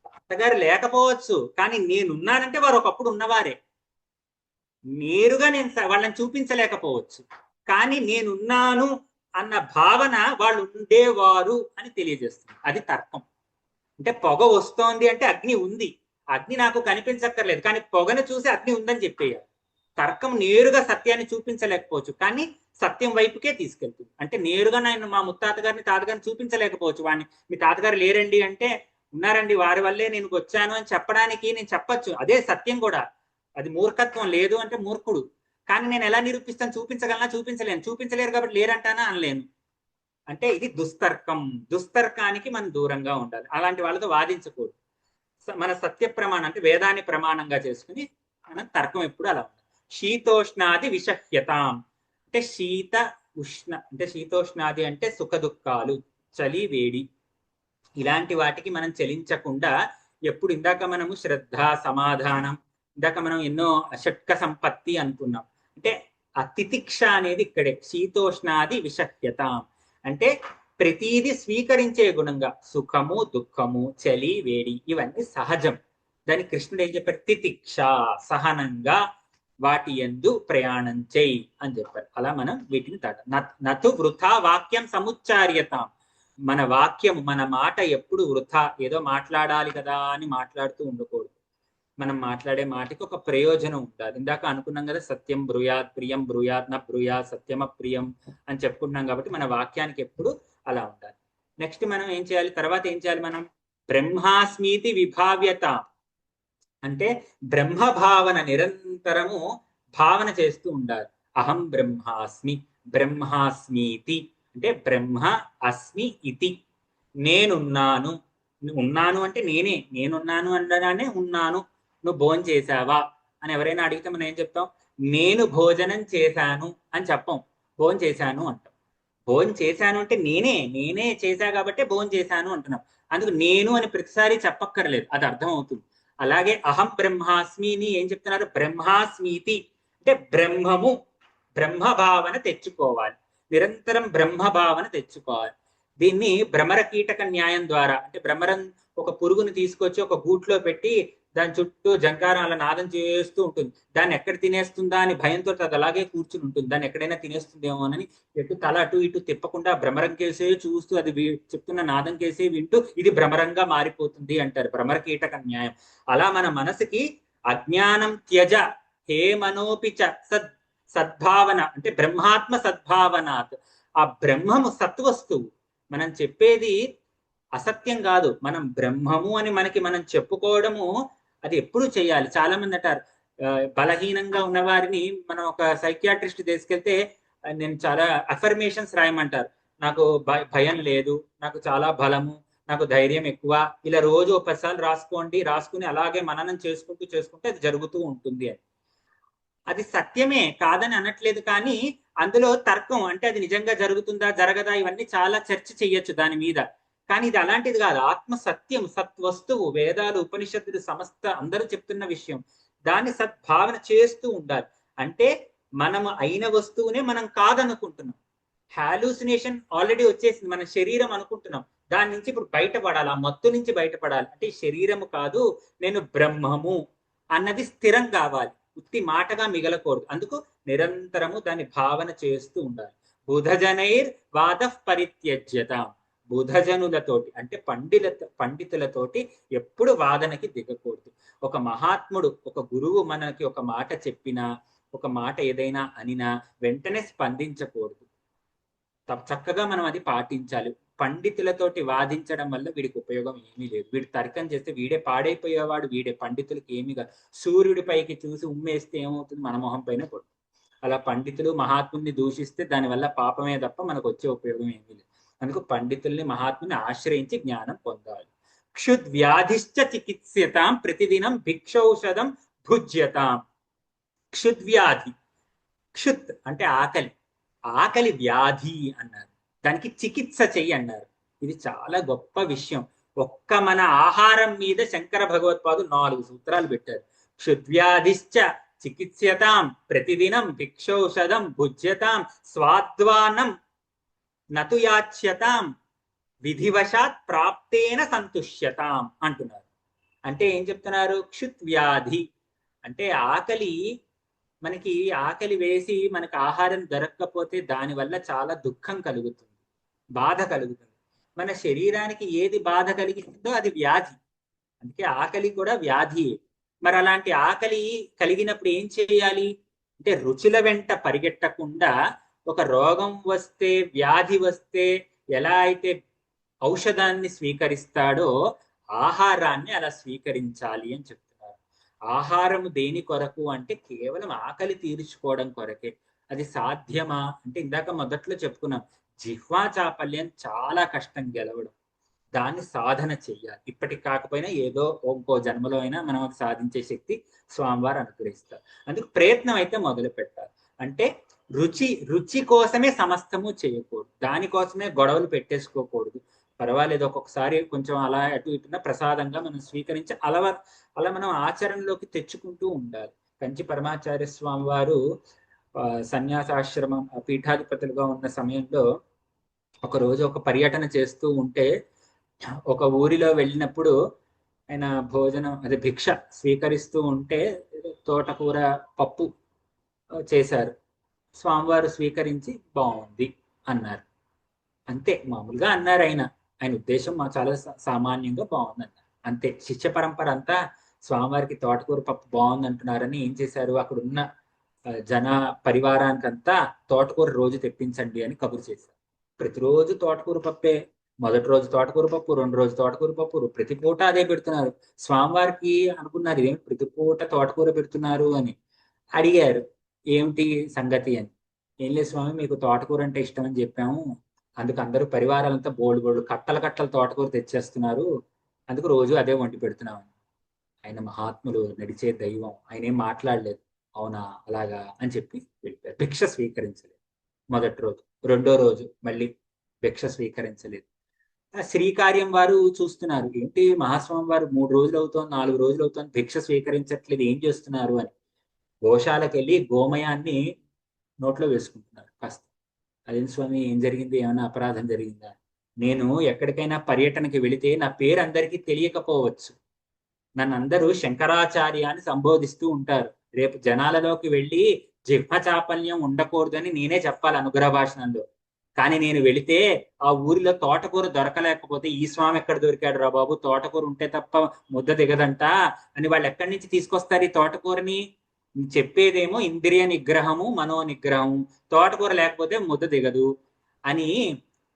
తాతగారు లేకపోవచ్చు, కానీ నేనున్నానంటే వారు ఒకప్పుడు ఉన్నవారే. నేరుగా నేను వాళ్ళని చూపించలేకపోవచ్చు, కానీ నేనున్నాను అన్న భావన వాళ్ళు ఉండేవారు అని తెలియజేస్తుంది. అది తర్కం. అంటే పొగ వస్తోంది అంటే అగ్ని ఉంది, అగ్ని నాకు కనిపించక్కర్లేదు, కానీ పొగను చూసి అగ్ని ఉందని చెప్పేయాలి. తర్కం నేరుగా సత్యాన్ని చూపించలేకపోవచ్చు, కానీ సత్యం వైపుకే తీసుకెళ్తుంది. అంటే నేరుగా నేను మా తాతగారిని చూపించలేకపోవచ్చు. వాడిని మీ తాతగారు లేరండి అంటే ఉన్నారండి, వారి వల్లే నేను వచ్చాను అని చెప్పడానికి నేను చెప్పచ్చు, అదే సత్యం కూడా. అది మూర్ఖత్వం. లేదు అంటే మూర్ఖుడు. కానీ నేను ఎలా నిరూపిస్తాను, చూపించలేరు కాబట్టి లేరంటానా అనలేను. అంటే ఇది దుస్తర్కానికి మనం దూరంగా ఉండాలి, అలాంటి వాళ్ళతో వాదించకూడదు. మన సత్య ప్రమాణం అంటే వేదాన్ని ప్రమాణంగా చేసుకుని మనం తర్కం ఎప్పుడు అలా ఉండాలి. శీతోష్ణాది విషహ్యతాం అంటే శీత ఉష్ణ అంటే శీతోష్ణాది అంటే సుఖ దుఃఖాలు, చలి వేడి, ఇలాంటి వాటికి మనం చలించకుండా ఎప్పుడు ఇందాక మనము శ్రద్ధ, సమాధానం, ఇందాక మనం ఎన్నో షట్క సంపత్తి అనుకున్నాం. అంటే ఆ తితిక్ష అనేది ఇక్కడే శీతోష్ణాది విషహ్యత అంటే ప్రతీది స్వీకరించే గుణంగా సుఖము, దుఃఖము, చలి వేడి ఇవన్నీ సహజం. దాని కృష్ణుడు ఏం చెప్పారు? తితిక్ష, సహనంగా వాటి యందు ప్రయాణం చేయి అని చెప్పారు. అలా మనం వీటిని నతు వృథా వాక్యం సముచ్చార్యతాం. మన వాక్యం, మన మాట ఎప్పుడు వృథా ఏదో మాట్లాడాలి కదా అని మాట్లాడుతూ ఉండకూడదు. మనం మాట్లాడే మాటకి ఒక ప్రయోజనం ఉండాలి. ఇందాక అనుకున్నాం కదా, సత్యం బ్రూయాత్, ప్రియం బ్రూయాత్, న బ్రూయాత్ సత్యమ ప్రియం అని చెప్పుకుంటున్నాం. కాబట్టి మన వాక్యానికి ఎప్పుడు అలా ఉండాలి. నెక్స్ట్ మనం ఏం చేయాలి? తర్వాత ఏం చేయాలి? మనం బ్రహ్మాస్మీతి విభావ్యత అంటే బ్రహ్మ భావన నిరంతరము భావన చేస్తూ ఉండాలి. అహం బ్రహ్మాస్మి, బ్రహ్మాస్మీతి అంటే బ్రహ్మ అస్మి ఇతి, నేనున్నాను. ఉన్నాను అంటే నేనే, నేనున్నాను అనగానే ఉన్నాను. నువ్వు భోజనం చేశావా అని ఎవరైనా అడిగితే మనం ఏం చెప్తాం? నేను భోజనం చేశాను అని చెప్పం, భోజనం చేశాను అంటాం. భోజనం చేశాను అంటే నేనే, నేనే చేశా కాబట్టి భోజనం చేశాను అంటున్నాం. అందుకు నేను అని ప్రతిసారి చెప్పక్కర్లేదు, అది అర్థం అవుతుంది. అలాగే అహం బ్రహ్మాస్మిని ఏం చెప్తున్నారు? బ్రహ్మాస్మీతి అంటే బ్రహ్మము, బ్రహ్మ భావన తెచ్చుకోవాలి, నిరంతరం బ్రహ్మ భావన తెచ్చుకోవాలి. దీన్ని భ్రమర కీటక న్యాయం ద్వారా, అంటే భ్రమరం ఒక పురుగుని తీసుకొచ్చి ఒక గూట్లో పెట్టి దాని చుట్టూ జంకారాల నాదం చేస్తూ ఉంటుంది. దాన్ని ఎక్కడ తినేస్తుందా అని భయంతో అది అలాగే కూర్చుని ఉంటుంది. దాన్ని ఎక్కడైనా తినేస్తుందేమో అని ఎటు తల అటు ఇటు తిప్పకుండా భ్రమరం కేసే చూస్తూ అది చెప్తున్న నాదం కేసే వింటూ ఇది భ్రమరంగా మారిపోతుంది అంటారు భ్రమర కీటక న్యాయం. అలా మన మనసుకి అజ్ఞానం త్యజ హే మనోపిచ సద్భావన అంటే బ్రహ్మాత్మ సద్భావనాత్. ఆ బ్రహ్మము సత్వస్తువు, మనం చెప్పేది అసత్యం కాదు. మనం బ్రహ్మము అని మనకి మనం చెప్పుకోవడము అది ఎప్పుడు చేయాలి. చాలా మంది అంటారు బలహీనంగా ఉన్న వారిని మనం ఒక సైకియాట్రిస్ట్ తీసుకెళ్తే నేను చాలా అఫర్మేషన్స్ రాయమంటారు. నాకు భయం లేదు, నాకు చాలా బలము, నాకు ధైర్యం ఎక్కువ, ఇలా రోజు 10 సార్లు రాసుకోండి, రాసుకుని అలాగే మననం చేసుకుంటే అది జరుగుతూ ఉంటుంది అని. అది సత్యమే, కాదని అనట్లేదు. కానీ అందులో తర్కం అంటే అది నిజంగా జరుగుతుందా జరగదా ఇవన్నీ చాలా చర్చ చెయ్యొచ్చు దాని మీద. కానీ ఇది అలాంటిది కాదు. ఆత్మ సత్యం, సత్వస్తువు, వేదాలు, ఉపనిషత్తులు సమస్త అందరూ చెప్తున్న విషయం. దాన్ని సద్భావన చేస్తూ ఉండాలి. అంటే మనం అయిన వస్తువునే మనం కాదనుకుంటున్నాం. హాలూసినేషన్ ఆల్రెడీ వచ్చేసింది, మన శరీరం అనుకుంటున్నాం. దాని నుంచి ఇప్పుడు బయటపడాలి, ఆ మత్తు నుంచి బయటపడాలి. అంటే శరీరము కాదు, నేను బ్రహ్మము అన్నది స్థిరం కావాలి, ఉత్తి మాటగా మిగలకూడదు. అందుకు నిరంతరము దాన్ని భావన చేస్తూ ఉండాలి. బుధజనైర్ వాద పరిత్యజ్యత, బుధజనులతోటి అంటే పండితులతోటి ఎప్పుడు వాదనకి దిగకూడదు. ఒక మహాత్ముడు, ఒక గురువు మనకి ఒక మాట చెప్పినా, ఒక మాట ఏదైనా అనినా వెంటనే స్పందించకూడదు. చక్కగా మనం అది పాటించాలి. పండితులతోటి వాదించడం వల్ల వీడికి ఉపయోగం ఏమీ లేదు. వీడు తర్కం చేస్తే వీడే పాడైపోయేవాడు, వీడే పండితులకి ఏమీ కాదు. సూర్యుడి పైకి చూసి ఉమ్మేస్తే ఏమవుతుంది? మన మొహం పైన పడుతుంది. అలా పండితులు మహాత్ముల్ని దూషిస్తే దానివల్ల పాపమే తప్ప మనకు వచ్చే ఉపయోగం ఏమీ లేదు. అందుకు పండితుల్ని, మహాత్ముని ఆశ్రయించి జ్ఞానం పొందాలి. క్షుద్వ్యాధిశ్చ చికిత్స్యతాం ప్రతిదినం భిక్షౌషధం భుజ్యతాం. క్షుద్వ్యాధి, క్షుత్ అంటే ఆకలి, ఆకలి వ్యాధి అన్నారు, దానికి చికిత్స చెయ్యి అన్నారు. ఇది చాలా గొప్ప విషయం. ఒక్క మన ఆహారం మీద శంకర భగవత్పాదులు 4 సూత్రాలు పెట్టారు. క్షుద్వ్యాధిశ్చ చికిత్స్యతాం ప్రతిదినం భిక్షౌషధం భుజ్యతాం స్వాద్వానం నతు యాచ్యతాం విధివశాత్ ప్రాప్తేన సంతుష్యతాం అంటున్నారు. అంటే ఏం చెప్తున్నారు? క్షుత్ వ్యాధి అంటే ఆకలి, మనకి ఆకలి వేసి మనకు ఆహారం దొరక్కపోతే దానివల్ల చాలా దుఃఖం కలుగుతుంది, బాధ కలుగుతుంది. మన శరీరానికి ఏది బాధ కలిగిస్తుందో అది వ్యాధి. అందుకే ఆకలి కూడా వ్యాధి. మరి అలాంటి ఆకలి కలిగినప్పుడు ఏం చేయాలి అంటే రుచుల వెంట పరిగెట్టకుండా, ఒక రోగం వస్తే, వ్యాధి వస్తే ఎలా అయితే ఔషధాన్ని స్వీకరిస్తాడో ఆహారాన్ని అలా స్వీకరించాలి అని చెప్తున్నారు. ఆహారం దేని కొరకు అంటే కేవలం ఆకలి తీర్చుకోవడం కొరకే. అది సాధ్యమా అంటే ఇందాక మొదట్లో చెప్పుకున్నాం, జిహ్వా చాపల్యం చాలా కష్టం గెలవడం. దాన్ని సాధన చెయ్యాలి. ఇప్పటికి కాకపోయినా ఏదో ఇంకో జన్మలో అయినా మనం అది సాధించే శక్తి స్వామివారు అనుగ్రహిస్తారు. అందుకు ప్రయత్నం అయితే మొదలు పెట్టాలి. అంటే రుచి కోసమే సమస్తము చేయకూడదు, దానికోసమే గొడవలు పెట్టేసుకోకూడదు. పర్వాలేదు, ఒక్కొక్కసారి కొంచెం అలా అటు ఇటున ప్రసాదంగా మనం స్వీకరించి అలా మనం ఆచరణలోకి తెచ్చుకుంటూ ఉండాలి. కంచి పరమాచార్య స్వామి వారు సన్యాసాశ్రమం పీఠాధిపతులుగా ఉన్న సమయంలో ఒక రోజు ఒక పర్యటన చేస్తూ ఉంటే ఒక ఊరిలో వెళ్ళినప్పుడు ఆయన భోజనం అదే భిక్ష స్వీకరిస్తూ ఉంటే తోటకూర పప్పు చేశారు. స్వామివారు స్వీకరించి బాగుంది అన్నారు. అంతే, మామూలుగా అన్నారు. ఆయన ఆయన ఉద్దేశం మా చాలా సామాన్యంగా బాగుంది అన్నారు. అంతే. శిష్య పరంపర అంతా స్వామివారికి తోటకూర పప్పు బాగుంది అంటున్నారని ఏం చేశారు, అక్కడ ఉన్న జన పరివారానికంతా తోటకూర రోజు తెప్పించండి అని కబురు చేశారు. ప్రతిరోజు తోటకూర పప్పే. మొదటి రోజు తోటకూర పప్పు, రెండు రోజు తోటకూర పప్పు, ప్రతి పూట అదే పెడుతున్నారు. స్వామివారికి అనుకున్నారు ఇదేమి ప్రతి పూట తోటకూర పెడుతున్నారు అని. అడిగారు ఏమిటి సంగతి అని. ఏం లేదు స్వామి, మీకు తోటకూర అంటే ఇష్టం అని చెప్పాము, అందుకు అందరూ పరివారాలంతా బోల్డ్ బోల్డ్ కట్టలు తెచ్చేస్తున్నారు, అందుకు రోజు అదే వండి పెడుతున్నామని. ఆయన మహాత్ములు, నడిచే దైవం, ఆయన ఏం మాట్లాడలేదు. అవునా అలాగా అని చెప్పి వెళ్ళిపోయారు. భిక్ష స్వీకరించలేదు మొదటి రోజు. రెండో రోజు మళ్ళీ భిక్ష స్వీకరించలేదు. శ్రీకార్యం వారు చూస్తున్నారు, ఏంటి మహాస్వామి వారు 3 రోజులు అవుతోంది, 4 రోజులు అవుతోంది, భిక్ష స్వీకరించట్లేదు, ఏం చేస్తున్నారు అని. గోశాలకు వెళ్ళి గోమయాన్ని నోట్లో వేసుకుంటున్నారు కాస్త. అదేం స్వామి, ఏం జరిగింది, ఏమైనా అపరాధం జరిగిందా? నేను ఎక్కడికైనా పర్యటనకి వెళితే నా పేరు అందరికీ తెలియకపోవచ్చు, నన్ను అందరూ శంకరాచార్య అని సంబోధిస్తూ ఉంటారు. రేపు జనాలలోకి వెళ్ళి జిహ్వ చాపల్యం ఉండకూడదని నేనే చెప్పాలి అనుగ్రహ భాషణంలో. కానీ నేను వెళితే ఆ ఊరిలో తోటకూర దొరకలేకపోతే, ఈ స్వామి ఎక్కడ దొరికాడు రా బాబు, తోటకూర ఉంటే తప్ప ముద్ద దిగదంట అని వాళ్ళు ఎక్కడి నుంచి తీసుకొస్తారు ఈ తోటకూరని? చెప్పేదేమో ఇంద్రియ నిగ్రహము, మనో నిగ్రహము, తోటకూర లేకపోతే ముద్ద దిగదు అని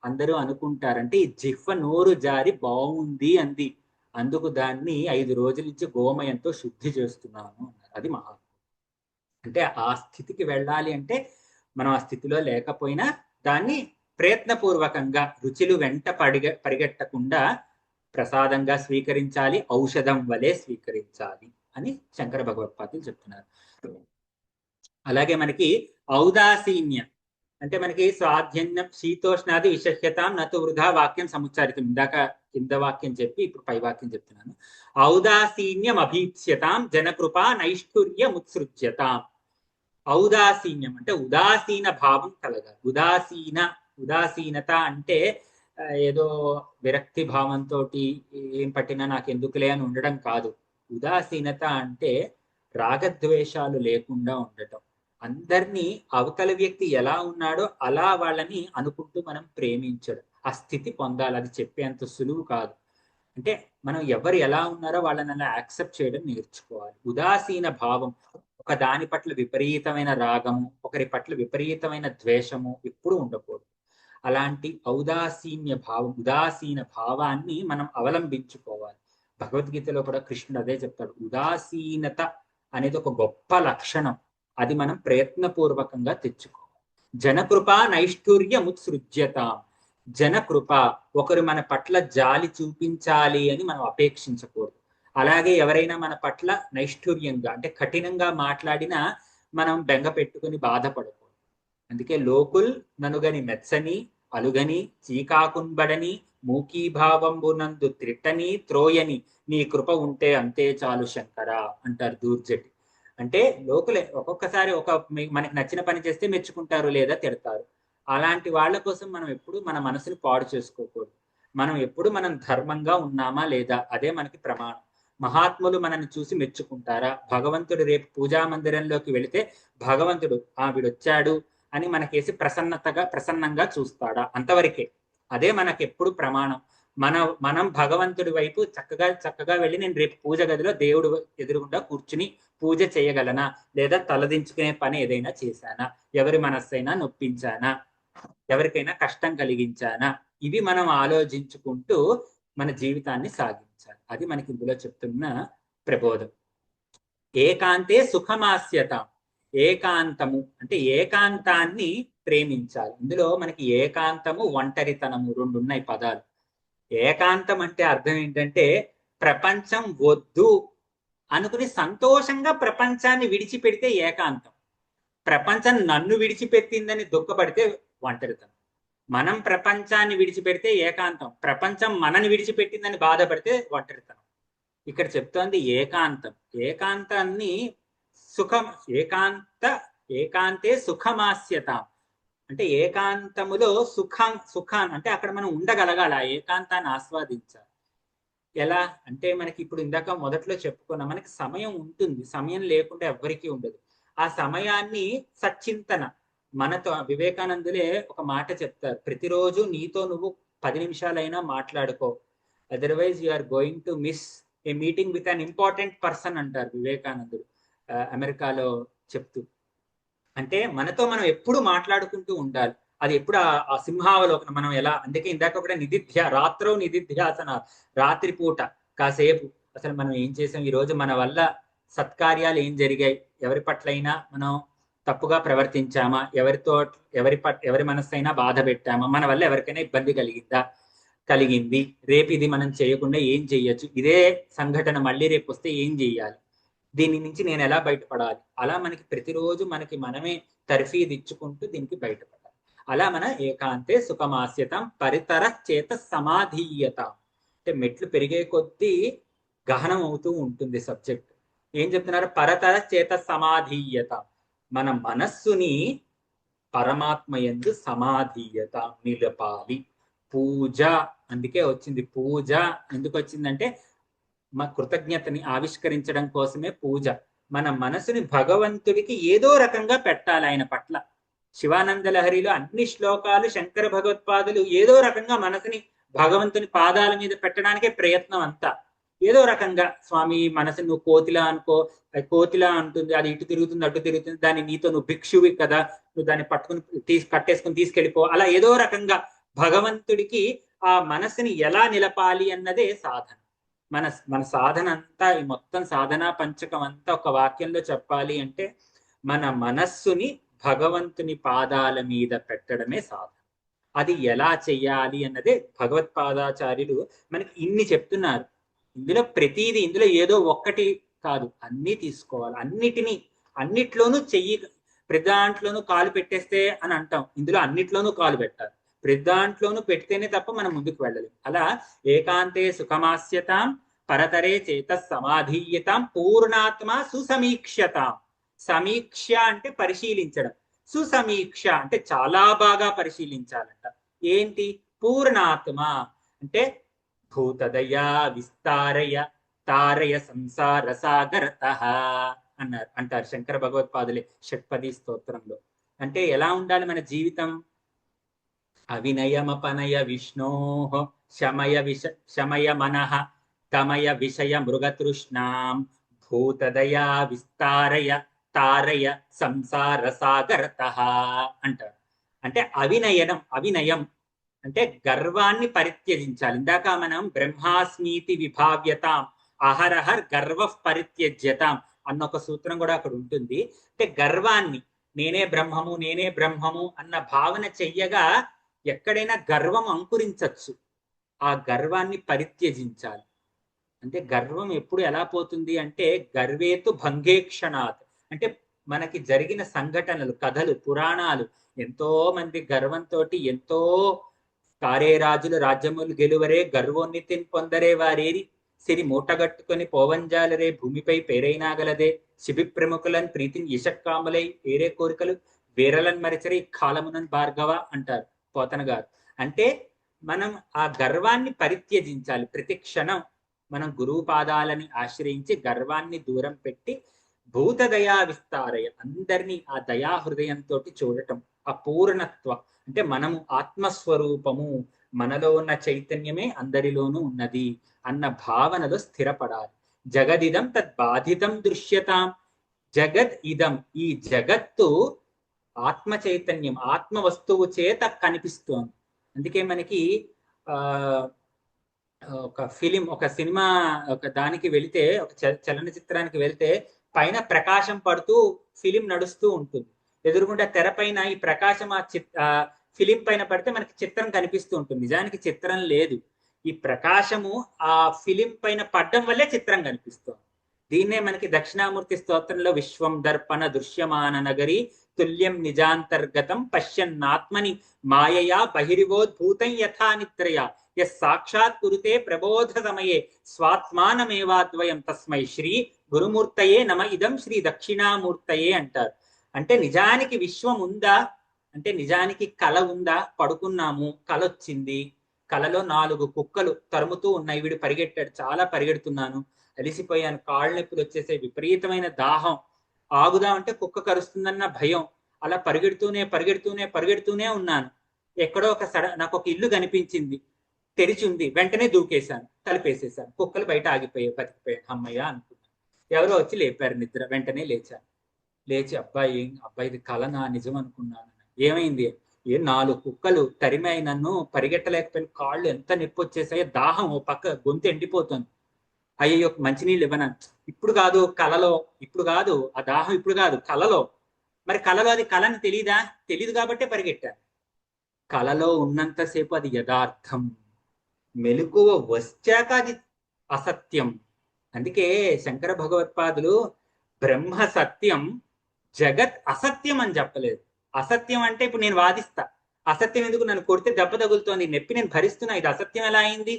అందరూ అనుకుంటారంటే ఈ జిహ్వ నోరు జారి బాగుంది అంది, అందుకు దాన్ని 5 రోజుల నుంచి గోమయంతో శుద్ధి చేస్తున్నాను అన్నారు. అది మహా. అంటే ఆ స్థితికి వెళ్ళాలి అంటే మనం ఆ స్థితిలో లేకపోయినా దాన్ని ప్రయత్నపూర్వకంగా రుచులు వెంట పరిగెట్టకుండా ప్రసాదంగా స్వీకరించాలి, ఔషధం వలె స్వీకరించాలి అని శంకర భగవత్పాదులు చెప్తున్నారు. అలాగే మనకి ఔదాసీన్యం అంటే మనకి స్వాధ్యన్యం శీతోష్ణాది విశహ్యతాం నతు వృధా వాక్యం సముచ్చారితం. ఇందాక కింద వాక్యం చెప్పి ఇప్పుడు పై వాక్యం చెప్తున్నాను. ఔదాసీన్యం అభీప్స్యతాం జనకృపా నైష్ఠుర్యముత్సృజ్యతాం. ఔదాసీన్యం అంటే ఉదాసీన భావం కలగాలి. ఉదాసీనత అంటే ఏదో విరక్తి భావంతో ఏం పట్టినా నాకు ఎందుకులే అని ఉండడం కాదు. ఉదాసీనత అంటే రాగద్వేషాలు లేకుండా ఉండటం. అందరినీ అవతల వ్యక్తి ఎలా ఉన్నాడో అలా వాళ్ళని అనుకుంటూ మనం ప్రేమించడం, ఆ స్థితి పొందాలి. అది చెప్పేంత సులువు కాదు. అంటే మనం ఎవరు ఎలా ఉన్నారో వాళ్ళని అలా యాక్సెప్ట్ చేయడం నేర్చుకోవాలి. ఉదాసీన భావం, ఒక దాని పట్ల విపరీతమైన రాగము, ఒకరి పట్ల విపరీతమైన ద్వేషము ఎప్పుడూ ఉండకూడదు. అలాంటి ఉదాసీన భావాన్ని మనం అవలంబించుకోవాలి. భగవద్గీతలో కూడా కృష్ణుడు అదే చెప్తాడు. ఉదాసీనత అనేది ఒక గొప్ప లక్షణం, అది మనం ప్రయత్నపూర్వకంగా తెచ్చుకోవాలి. జనకృప నైష్ఠుర్యముత్సృజ్యత. జనకృప, ఒకరు మన పట్ల జాలి చూపించాలి అని మనం అపేక్షించకూడదు. అలాగే ఎవరైనా మన పట్ల నైష్ఠుర్యంగా అంటే కఠినంగా మాట్లాడినా మనం బెంగ పెట్టుకుని బాధపడకూడదు. అందుకే లోకుల్ ననుగని మెచ్చని అలుగని చీకాకుంబడని మూకీభావంబునందు త్రిట్టని త్రోయని నీ కృప ఉంటే అంతే చాలు శంకర అంటారు దూర్జటి. అంటే లోకులే ఒక్కొక్కసారి మనకి నచ్చిన పని చేస్తే మెచ్చుకుంటారు లేదా తిడతారు. అలాంటి వాళ్ళ కోసం మనం ఎప్పుడు మన మనసుని పాడు చేసుకోకూడదు. మనం ధర్మంగా ఉన్నామా లేదా, అదే మనకి ప్రమాణం. మహాత్ములు మనల్ని చూసి మెచ్చుకుంటారా? భగవంతుడు రేపు పూజా మందిరంలోకి వెళితే భగవంతుడు వీడొచ్చాడు అని మనకేసి ప్రసన్నంగా చూస్తాడా? అంతవరకే. అదే మనకెప్పుడు ప్రమాణం. మనం భగవంతుడి వైపు చక్కగా వెళ్ళి నేను రేపు పూజ గదిలో దేవుడు ఎదురుగుండా కూర్చుని పూజ చేయగలనా, లేదా తలదించుకునే పని ఏదైనా చేశానా, ఎవరి మనస్సైనా నొప్పించానా, ఎవరికైనా కష్టం కలిగించానా, ఇవి మనం ఆలోచించుకుంటూ మన జీవితాన్ని సాగించాలి. అది మనకి ఇందులో చెప్తున్న ప్రబోధం. ఏకాంతే సుఖమాస్యత. ఏకాంతము అంటే ఏకాంతాన్ని ప్రేమించాలి. ఇందులో మనకి ఏకాంతము, ఒంటరితనము రెండు ఉన్నాయి పదాలు. ఏకాంతం అంటే అర్థం ఏంటంటే ప్రపంచం వద్దు అనుకుని సంతోషంగా ప్రపంచాన్ని విడిచిపెడితే ఏకాంతం. ప్రపంచం నన్ను విడిచిపెట్టిందని దుఃఖపడితే ఒంటరితనం. మనం ప్రపంచాన్ని విడిచిపెడితే ఏకాంతం. ప్రపంచం మనని విడిచిపెట్టిందని బాధపడితే ఒంటరితనం. ఇక్కడ చెప్తోంది ఏకాంతం. ఏకాంతాన్ని సుఖం, ఏకాంతే సుఖమాస్యత అంటే ఏకాంతములో సుఖాన్ని అంటే అక్కడ మనం ఉండగలగాలి, ఆ ఏకాంతాన్ని ఆస్వాదించాలి. ఎలా అంటే మనకి ఇప్పుడు ఇందాక మొదట్లో చెప్పుకున్నాం, మనకి సమయం ఉంటుంది, సమయం లేకుండా ఎవ్వరికీ ఉండదు. ఆ సమయాన్ని సచ్చింతన, మనతో వివేకానందులే ఒక మాట చెప్తారు, ప్రతిరోజు నీతో నువ్వు 10 నిమిషాలైనా మాట్లాడుకో, otherwise you are going to miss a meeting with an important person అంటారు వివేకానందుడు అమెరికాలో చెప్తూ. అంటే మనతో మనం ఎప్పుడు మాట్లాడుకుంటూ ఉండాలి. అది ఎప్పుడు ఆ సింహావలోకనం. మనం ఎలా, అందుకే ఇందాక కూడా రాత్రో నిధిధ్యాసన, రాత్రిపూట కాసేపు అసలు మనం ఏం చేసాం, ఈ రోజు మన వల్ల సత్కార్యాలు ఏం జరిగాయి, ఎవరి పట్లైనా మనం తప్పుగా ప్రవర్తించామా, ఎవరి మనస్సైనా బాధ పెట్టామా, మన వల్ల ఎవరికైనా ఇబ్బంది కలిగింది, రేపు ఇది మనం చేయకుండా ఏం చెయ్యొచ్చు, ఇదే సంఘటన మళ్ళీ రేపు వస్తే ఏం చెయ్యాలి, దీని నుంచి నేను ఎలా బయటపడాలి, అలా మనకి ప్రతిరోజు మనకి మనమే తర్ఫీదు ఇచ్చుకుంటూ దీనికి బయటపడాలి. అలా మన ఏకాంతే సుఖమాస్యతం పరితర చేత సమాధీయత అంటే మెట్లు పెరిగే కొద్దీ గహనం అవుతూ ఉంటుంది సబ్జెక్ట్. ఏం చెప్తున్నారు, పరతర చేత సమాధీయత, మన మనస్సుని పరమాత్మ యందు సమాధీయత నిలపాలి. పూజ అందుకే వచ్చింది. పూజ ఎందుకు వచ్చిందంటే మా కృతజ్ఞతని ఆవిష్కరించడం కోసమే పూజ. మన మనసుని భగవంతుడికి ఏదో రకంగా పెట్టాలి ఆయన పట్ల. శివానంద లహరిలో అన్ని శ్లోకాలు శంకర భగవత్పాదులు ఏదో రకంగా మనసుని భగవంతుని పాదాల మీద పెట్టడానికే ప్రయత్నం అంతా. ఏదో రకంగా స్వామి మనసు నువ్వు కోతిలా అనుకో, కోతిలా అంటుంది, అది ఇటు తిరుగుతుంది అటు తిరుగుతుంది, దాన్ని నీతో నువ్వు భిక్షువి కదా, నువ్వు దాన్ని పట్టుకుని కట్టేసుకుని తీసుకెళ్ళిపో, అలా ఏదో రకంగా భగవంతుడికి ఆ మనసుని ఎలా నిలపాలి అన్నదే సాధన. మన సాధన అంతా, ఈ మొత్తం సాధనా పంచకం అంతా ఒక వాక్యంలో చెప్పాలి అంటే మన మనస్సుని భగవంతుని పాదాల మీద పెట్టడమే సాధన. అది ఎలా చెయ్యాలి అన్నదే భగవత్పాదాచార్యులు మనకి ఇన్ని చెప్తున్నారు. ఇందులో ప్రతిదీ, ఇందులో ఏదో ఒక్కటి కాదు, అన్నీ తీసుకోవాలి. అన్నిట్లోనూ ప్రతి దాంట్లోనూ కాలు పెట్టేస్తే అని అంటాం, ఇందులో అన్నిట్లోనూ కాలు పెట్టాలి. ప్రతి దాంట్లోనూ పెడితేనే తప్ప మనం ముందుకు వెళ్ళలేం. అలా ఏకాంతే సుఖమాస్యతాం పరతరే చేత సమాధీయతాం పూర్ణాత్మ సుసమీక్షతాం. సమీక్ష అంటే పరిశీలించడం, సుసమీక్ష అంటే చాలా బాగా పరిశీలించాలంట. ఏంటి? పూర్ణాత్మ అంటే భూతదయా విస్తారయ తారయ సంసార సాగరతః అంటారు శంకర భగవత్పాదులే షట్పది స్తోత్రంలో. అంటే ఎలా ఉండాలి మన జీవితం? అవినయమపనయ విష్ణోః శమయ మనః తమయ విషయ మృగతృష్ణాం భూతదయా విస్తారయ తారయ సంసార సాగరతః అంటారు. అంటే అవినయం అంటే గర్వాన్ని పరిత్యజించాలి. ఇందాక మనం బ్రహ్మాస్మీతి విభావ్యతాం అహరహర్ గర్వ పరిత్యజ్యతాం అన్న ఒక సూత్రం కూడా అక్కడ ఉంటుంది. అంటే గర్వాన్ని, నేనే బ్రహ్మము అన్న భావన చెయ్యగా ఎక్కడైనా గర్వం అంకురించచ్చు. ఆ గర్వాన్ని పరిత్యజించాలి. అంటే గర్వం ఎప్పుడు ఎలా పోతుంది అంటే గర్వేతు భంగేక్షణాత్ అంటే మనకి జరిగిన సంఘటనలు, కథలు, పురాణాలు, ఎంతో మంది గర్వంతో ఎంతో కారే రాజులు రాజ్యములు గెలువరే గర్వోన్నతిని పొందరే వారేరి సిరి మూటగట్టుకొని పోవంజాలరే భూమిపై పేరైనాగలదే శిబి ప్రముఖులన్ ప్రీతిని ఇషక్కాములై ఏరే కోరికలు వీరలన్ మరిచరి కాలమునన్ భార్గవ అంటారు పోతన గారు. అంటే మనం ఆ గర్వాన్ని పరిత్యజించాలి. ప్రతి క్షణం మనం గురువు పాదాలని ఆశ్రయించి గర్వాన్ని దూరం పెట్టి భూతదయా విస్తారయ అందరినీ ఆ దయా హృదయంతో చూడటం. ఆ పూర్ణత్వం అంటే మనము ఆత్మస్వరూపము, మనలో ఉన్న చైతన్యమే అందరిలోనూ ఉన్నది అన్న భావనలో స్థిరపడాలి. జగదిదం తద్బాధితం దృశ్యతాం. జగద్ ఇదం ఈ జగత్తు ఆత్మ చైతన్యం, ఆత్మ వస్తువు చేత కనిపిస్తోంది. అందుకే మనకి ఒక సినిమా ఒక దానికి వెళితే, ఒక చలనచిత్రానికి వెళితే పైన ప్రకాశం పడుతూ ఫిలిం నడుస్తూ ఉంటుంది. ఎదురుకుంటే తెర పైన ఈ ప్రకాశం ఆ ఫిలిం పైన పడితే మనకి చిత్రం కనిపిస్తూ ఉంటుంది. నిజానికి చిత్రం లేదు, ఈ ప్రకాశము ఆ ఫిలిం పైన పడ్డం వల్లే చిత్రం కనిపిస్తుంది. దీన్నే మనకి దక్షిణామూర్తి స్తోత్రంలో విశ్వం దర్పణ దృశ్యమాన నగరి తుల్యం నిజాంతర్గతం పశ్యన్నాత్మని మాయయా బహిరివోద్భూతం యథా నిద్రయ యస్ సాక్షాత్ కురుతే ప్రబోధ సమయే స్వాత్మానమేవాద్వయం తస్మై శ్రీ గురుమూర్తయే నమ ఇదం శ్రీ దక్షిణామూర్తయే అంటారు. అంటే నిజానికి విశ్వం ఉందా అంటే నిజానికి కళ ఉందా? పడుకున్నాము, కళ వచ్చింది, కళలో 4 కుక్కలు తరుముతూ ఉన్నాయి, వీడు పరిగెట్టాడు, చాలా పరిగెడుతున్నాను, అలిసిపోయాను, కాళ్ళు నొప్పులు వచ్చేసే, విపరీతమైన దాహం, ఆగుదామంటే కుక్క కరుస్తుందన్న భయం, అలా పరిగెడుతూనే ఉన్నాను. ఎక్కడో నాకు ఒక ఇల్లు కనిపించింది, తెరిచి ఉంది, వెంటనే దూకేశాను, తలుపేసేసాను, కుక్కలు బయట ఆగిపోయాయి, బతికిపోయాను, అమ్మయ్య అనుకున్నాను. ఎవరో వచ్చి లేపారు నిద్ర, వెంటనే లేచాను. లేచి అబ్బాయిది కళనా నిజం అనుకున్నాను. ఏమైంది? 4 కుక్కలు తరిమాయి నన్ను, పరిగెట్టలేకపోయిన, కాళ్ళు ఎంత నొప్పి వచ్చేసాయో, దాహం ఓ పక్క, గొంతు ఎండిపోతుంది, అయ్యో మంచినీళ్ళు ఇవ్వనాను. ఇప్పుడు కాదు కళలో, ఇప్పుడు కాదు ఆ దాహం, ఇప్పుడు కాదు కళలో. మరి కళలో అది కళని తెలీదు కాబట్టే పరిగెట్టాను. కళలో ఉన్నంతసేపు అది యథార్థం, మెలకువ వచ్చాక అది అసత్యం. అందుకే శంకర భగవత్పాదులు బ్రహ్మ సత్యం జగత్ అసత్యం అని చెప్పలేదు. అసత్యం అంటే ఇప్పుడు నేను వాదిస్తా, అసత్యం ఎందుకు, నన్ను కొడితే దెబ్బ తగులుతోంది, నొప్పి నేను భరిస్తున్నా, ఇది అసత్యం ఎలా అయింది?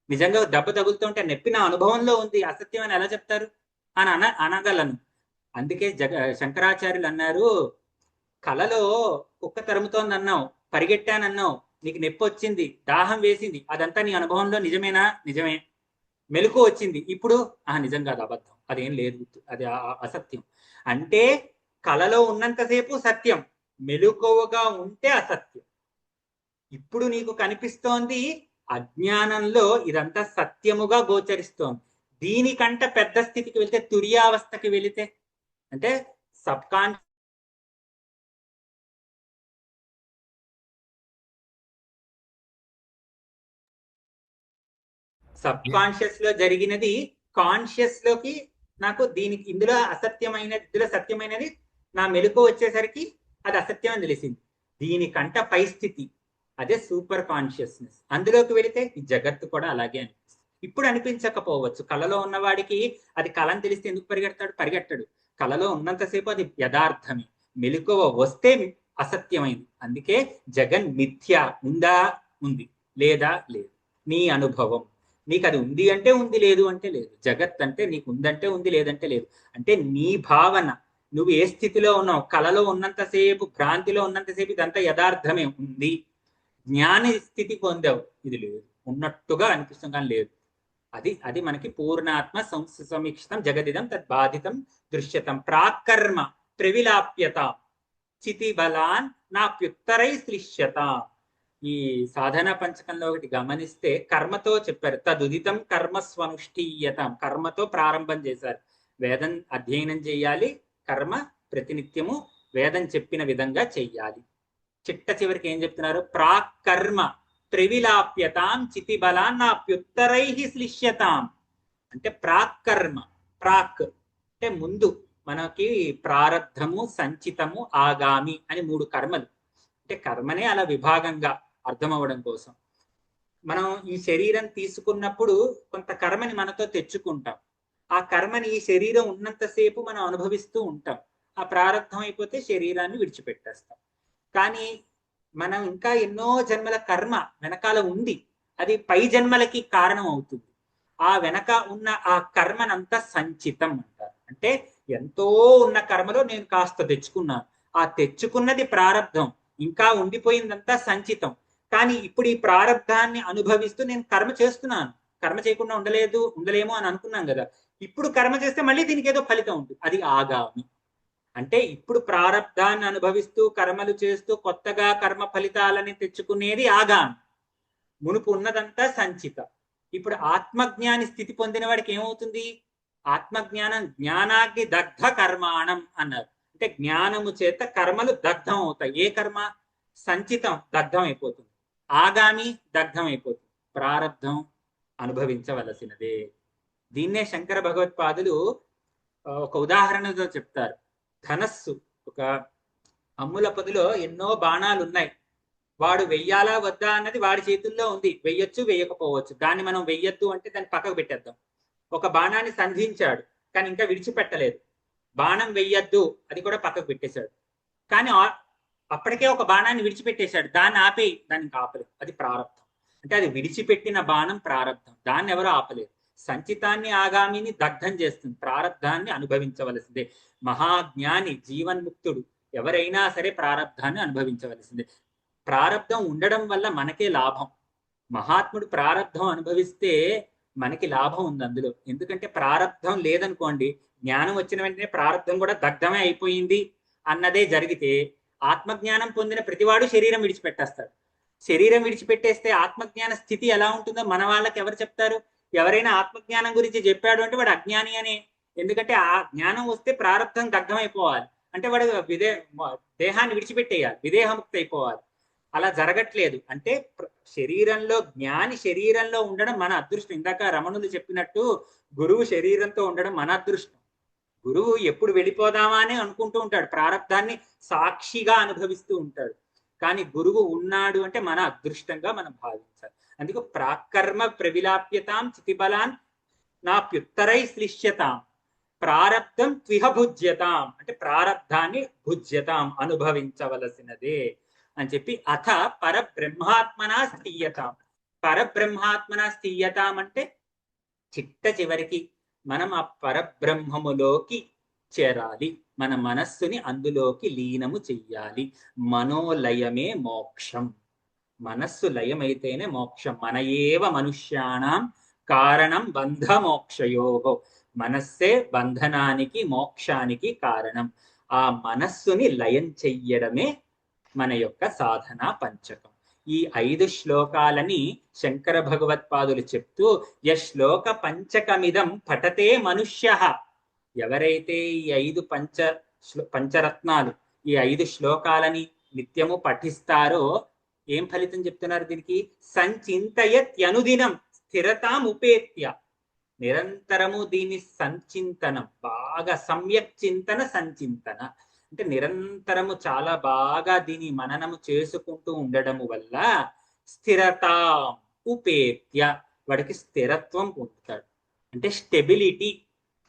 నిజంగా దెబ్బ తగులుతుంటే నొప్పి నా అనుభవంలో ఉంది, అసత్యం అని ఎలా చెప్తారు అని అనగలను. అందుకే శంకరాచార్యులు అన్నారు, కళలో కుక్క తరుముతోంది అన్నావు, పరిగెట్టానన్నావు, నీకు నొప్పి వచ్చింది, దాహం వేసింది, అదంతా నీ అనుభవంలో నిజమేనా? నిజమే. మెలకు వచ్చింది, ఇప్పుడు నిజంగా అది అబద్ధం, అదేం లేదు, అది అసత్యం. అంటే కళలో ఉన్నంతసేపు సత్యం, మెలకువగా ఉంటే అసత్యం. ఇప్పుడు నీకు కనిపిస్తోంది, అజ్ఞానంలో ఇదంతా సత్యముగా గోచరిస్తోంది. దీనికంటే పెద్ద స్థితికి వెళితే, తుర్యావస్థకి వెళితే, అంటే సబ్ కాన్షియస్ లో జరిగినది కాన్షియస్ లోకి, నాకు దీనికి ఇందులో అసత్యమైనది, ఇందులో సత్యమైనది నా మెలకు వచ్చేసరికి అది అసత్యం అని తెలిసింది. దీనికంట పై స్థితి, అదే సూపర్ కాన్షియస్నెస్. అందులోకి వెళితే ఈ జగత్తు కూడా అలాగే అనిపిస్తుంది. ఇప్పుడు అనిపించకపోవచ్చు, కళలో ఉన్నవాడికి అది కళని తెలిస్తే ఎందుకు పరిగెట్టడు. కళలో ఉన్నంతసేపు అది యథార్థమే, మెలకువ వస్తే అసత్యమైంది. అందుకే జగన్ మిథ్య. ఉందా? ఉంది. లేదా? లేదు. నీ అనుభవం, నీకు అది ఉంది అంటే ఉంది, లేదు అంటే లేదు. జగత్ అంటే నీకు ఉందంటే ఉంది, లేదంటే లేదు. అంటే నీ భావన, నువ్వు ఏ స్థితిలో ఉన్నావు, కళలో ఉన్నంతసేపు, భ్రాంతిలో ఉన్నంతసేపు ఇదంతా యథార్థమే ఉంది. జ్ఞాని స్థితి పొందావు, ఇది లేదు, ఉన్నట్టుగా అనిపిస్తుంది కానీ లేదు. అది మనకి పూర్ణాత్మ సమీక్షితం జగదిదం తద్బాధితం దృశ్యతం ప్రాకర్మ ప్రవిలాప్యత చితి బలాన్ నాప్యుత్తరై శ్లిష్యత. ఈ సాధన పంచకంలో ఒకటి గమనిస్తే కర్మతో చెప్పారు, తదుదితం కర్మ స్వనుష్ఠీయతం, కర్మతో ప్రారంభం చేశారు. వేదం అధ్యయనం చేయాలి, కర్మ ప్రతినిత్యము వేదం చెప్పిన విధంగా చెయ్యాలి. చివరికి ఏం చెప్తున్నారు? ప్రాక్ కర్మ త్రివిలాప్యతాం చితి బలాన్నాప్యుత్తరై శ్లిష్యతాం. అంటే ప్రాక్ కర్మ, ప్రాక్ అంటే ముందు, మనకి ప్రారబ్ధము, సంచితము, ఆగామి అని 3 కర్మలు. అంటే కర్మనే అలా విభాగంగా అర్థం అవ్వడం కోసం, మనం ఈ శరీరం తీసుకున్నప్పుడు కొంత కర్మని మనతో తెచ్చుకుంటాం. ఆ కర్మని ఈ శరీరం ఉన్నంతసేపు మనం అనుభవిస్తూ ఉంటాం. ఆ ప్రారంభం అయిపోతే శరీరాన్ని విడిచిపెట్టేస్తాం. కానీ మనం ఇంకా ఎన్నో జన్మల కర్మ వెనకాల ఉంది, అది పై జన్మలకి కారణం అవుతుంది. ఆ వెనక ఉన్న ఆ కర్మనంతా సంచితం అంటారు. అంటే ఎంతో ఉన్న కర్మలో నేను కాస్త తెచ్చుకున్నాను, ఆ తెచ్చుకున్నది ప్రారంధం, ఇంకా ఉండిపోయిందంతా సంచితం. కానీ ఇప్పుడు ఈ ప్రారంధాన్ని అనుభవిస్తూ నేను కర్మ చేస్తున్నాను. కర్మ చేయకుండా ఉండలేము అని అనుకున్నాం కదా. ఇప్పుడు కర్మ చేస్తే మళ్ళీ దీనికి ఏదో ఫలితం ఉంటుంది, అది ఆగామి. అంటే ఇప్పుడు ప్రారంధాన్ని అనుభవిస్తూ కర్మలు చేస్తూ కొత్తగా కర్మ ఫలితాలని తెచ్చుకునేది ఆగామి. మునుపు ఉన్నదంతా సంచిత. ఇప్పుడు ఆత్మజ్ఞాని స్థితి పొందిన వాడికి ఏమవుతుంది? ఆత్మజ్ఞానం జ్ఞానాగ్ని దగ్ధ కర్మాణం అన్నారు. అంటే జ్ఞానము చేత కర్మలు దగ్ధం అవుతాయి. ఏ కర్మ? సంచితం దగ్ధం అయిపోతుంది, ఆగామి దగ్ధం అయిపోతుంది, ప్రారంధం అనుభవించవలసినదే. దీన్నే శంకర భగవత్పాదులు ఒక ఉదాహరణతో చెప్తారు. ధనస్సు, ఒక అమ్ముల పొదిలో ఎన్నో బాణాలు ఉన్నాయి, వాడు వెయ్యాలా వద్దా అన్నది వాడి చేతుల్లో ఉంది. వెయ్యొచ్చు, వేయకపోవచ్చు. దాన్ని మనం వెయ్యొద్దు అంటే దాన్ని పక్కకు పెట్టేద్దాం. ఒక బాణాన్ని సంధించాడు కానీ ఇంకా విడిచిపెట్టలేదు, బాణం వెయ్యొద్దు, అది కూడా పక్కకు పెట్టేశాడు. కానీ అప్పటికే ఒక బాణాన్ని విడిచిపెట్టేశాడు, దాన్ని ఆపేయి, దానికి ఆపలేదు. అది ప్రారంధం. అంటే అది విడిచిపెట్టిన బాణం ప్రారంధం, దాన్ని ఎవరు ఆపలేరు. సంచితాన్ని ఆగామిని దగ్ధం చేస్తుంది, ప్రారంధాన్ని అనుభవించవలసిందే. మహాజ్ఞాని జీవన్ముక్తుడు ఎవరైనా సరే ప్రారంధాన్ని అనుభవించవలసిందే. ప్రారంధం ఉండడం వల్ల మనకే లాభం. మహాత్ముడు ప్రారంధం అనుభవిస్తే మనకి లాభం ఉంది అందులో. ఎందుకంటే ప్రారంధం లేదనుకోండి, జ్ఞానం వచ్చిన వెంటనే ప్రారంధం కూడా దగ్ధమే అయిపోయింది అన్నదే జరిగితే, ఆత్మజ్ఞానం పొందిన ప్రతివాడు శరీరం విడిచిపెట్టేస్తాడు. శరీరం విడిచిపెట్టేస్తే ఆత్మజ్ఞాన స్థితి ఎలా ఉంటుందో మన వాళ్ళకి ఎవరు చెప్తారు? ఎవరైనా ఆత్మజ్ఞానం గురించి చెప్పాడు అంటే వాడు అజ్ఞాని అనే. ఎందుకంటే ఆ జ్ఞానం వస్తే ప్రారంధం దగ్ధమైపోవాలి, అంటే వాడు దేహాన్ని విడిచిపెట్టేయాలి, విదేహముక్తి అయిపోవాలి. అలా జరగట్లేదు. అంటే శరీరంలో జ్ఞాని శరీరంలో ఉండడం మన అదృష్టం. ఇందాక రమణులు చెప్పినట్టు గురువు శరీరంతో ఉండడం మన అదృష్టం. గురువు ఎప్పుడు వెళ్ళిపోదామా అని అనుకుంటూ ఉంటాడు, ప్రారంధాన్ని సాక్షిగా అనుభవిస్తూ ఉంటాడు. కానీ గురువు ఉన్నాడు అంటే మన అదృష్టంగా మనం భావించాలి. అందుకు ప్రాకర్మ ప్రవిలాప్యతాం చితిబలాన్ నాప్యుత్తరై శ్లిష్యతాం ప్రారబ్ధం త్విహ భుజ్యతాం, అంటే ప్రారబ్ధాన్ని భుజ్యతాం అనుభవించవలసినదే అని చెప్పి, అథ పరబ్రహ్మాత్మనా స్థీయతాం. పరబ్రహ్మాత్మనా స్థీయతాం అంటే చిట్ట చివరికి మనం ఆ పరబ్రహ్మములోకి చేరాలి, మన మనస్సుని అందులోకి లీనము చెయ్యాలి. మనోలయమే మోక్షం. మనస్సు లయమైతేనే మోక్షం. మన ఏవ మనుష్యాణం కారణం బంధ మోక్షయోగో. మనస్సే బంధనానికి మోక్షానికి కారణం. ఆ మనస్సుని లయం చెయ్యడమే మన యొక్క సాధనా పంచకం. ఈ 5 శ్లోకాలని శంకర భగవత్పాదులు చెప్తూ, యశ్లోక పంచకమిదం పఠతే మనుష్య. ఎవరైతే ఈ 5 పంచరత్నాలు, ఈ 5 శ్లోకాలని నిత్యము పఠిస్తారో ఏం ఫలితం చెప్తున్నారు దీనికి? సంచింతయత్యనుదినం స్థిరతాం ఉపేత్య. నిరంతరము దీని సంచింతనం, బాగా సమ్యక్ చింతన సంచింతన అంటే నిరంతరము చాలా బాగా దీని మననము చేసుకుంటూ ఉండడము వల్ల స్థిరత ఉపేత్య, వాడికి స్థిరత్వం పొందుతాడు. అంటే స్టెబిలిటీ,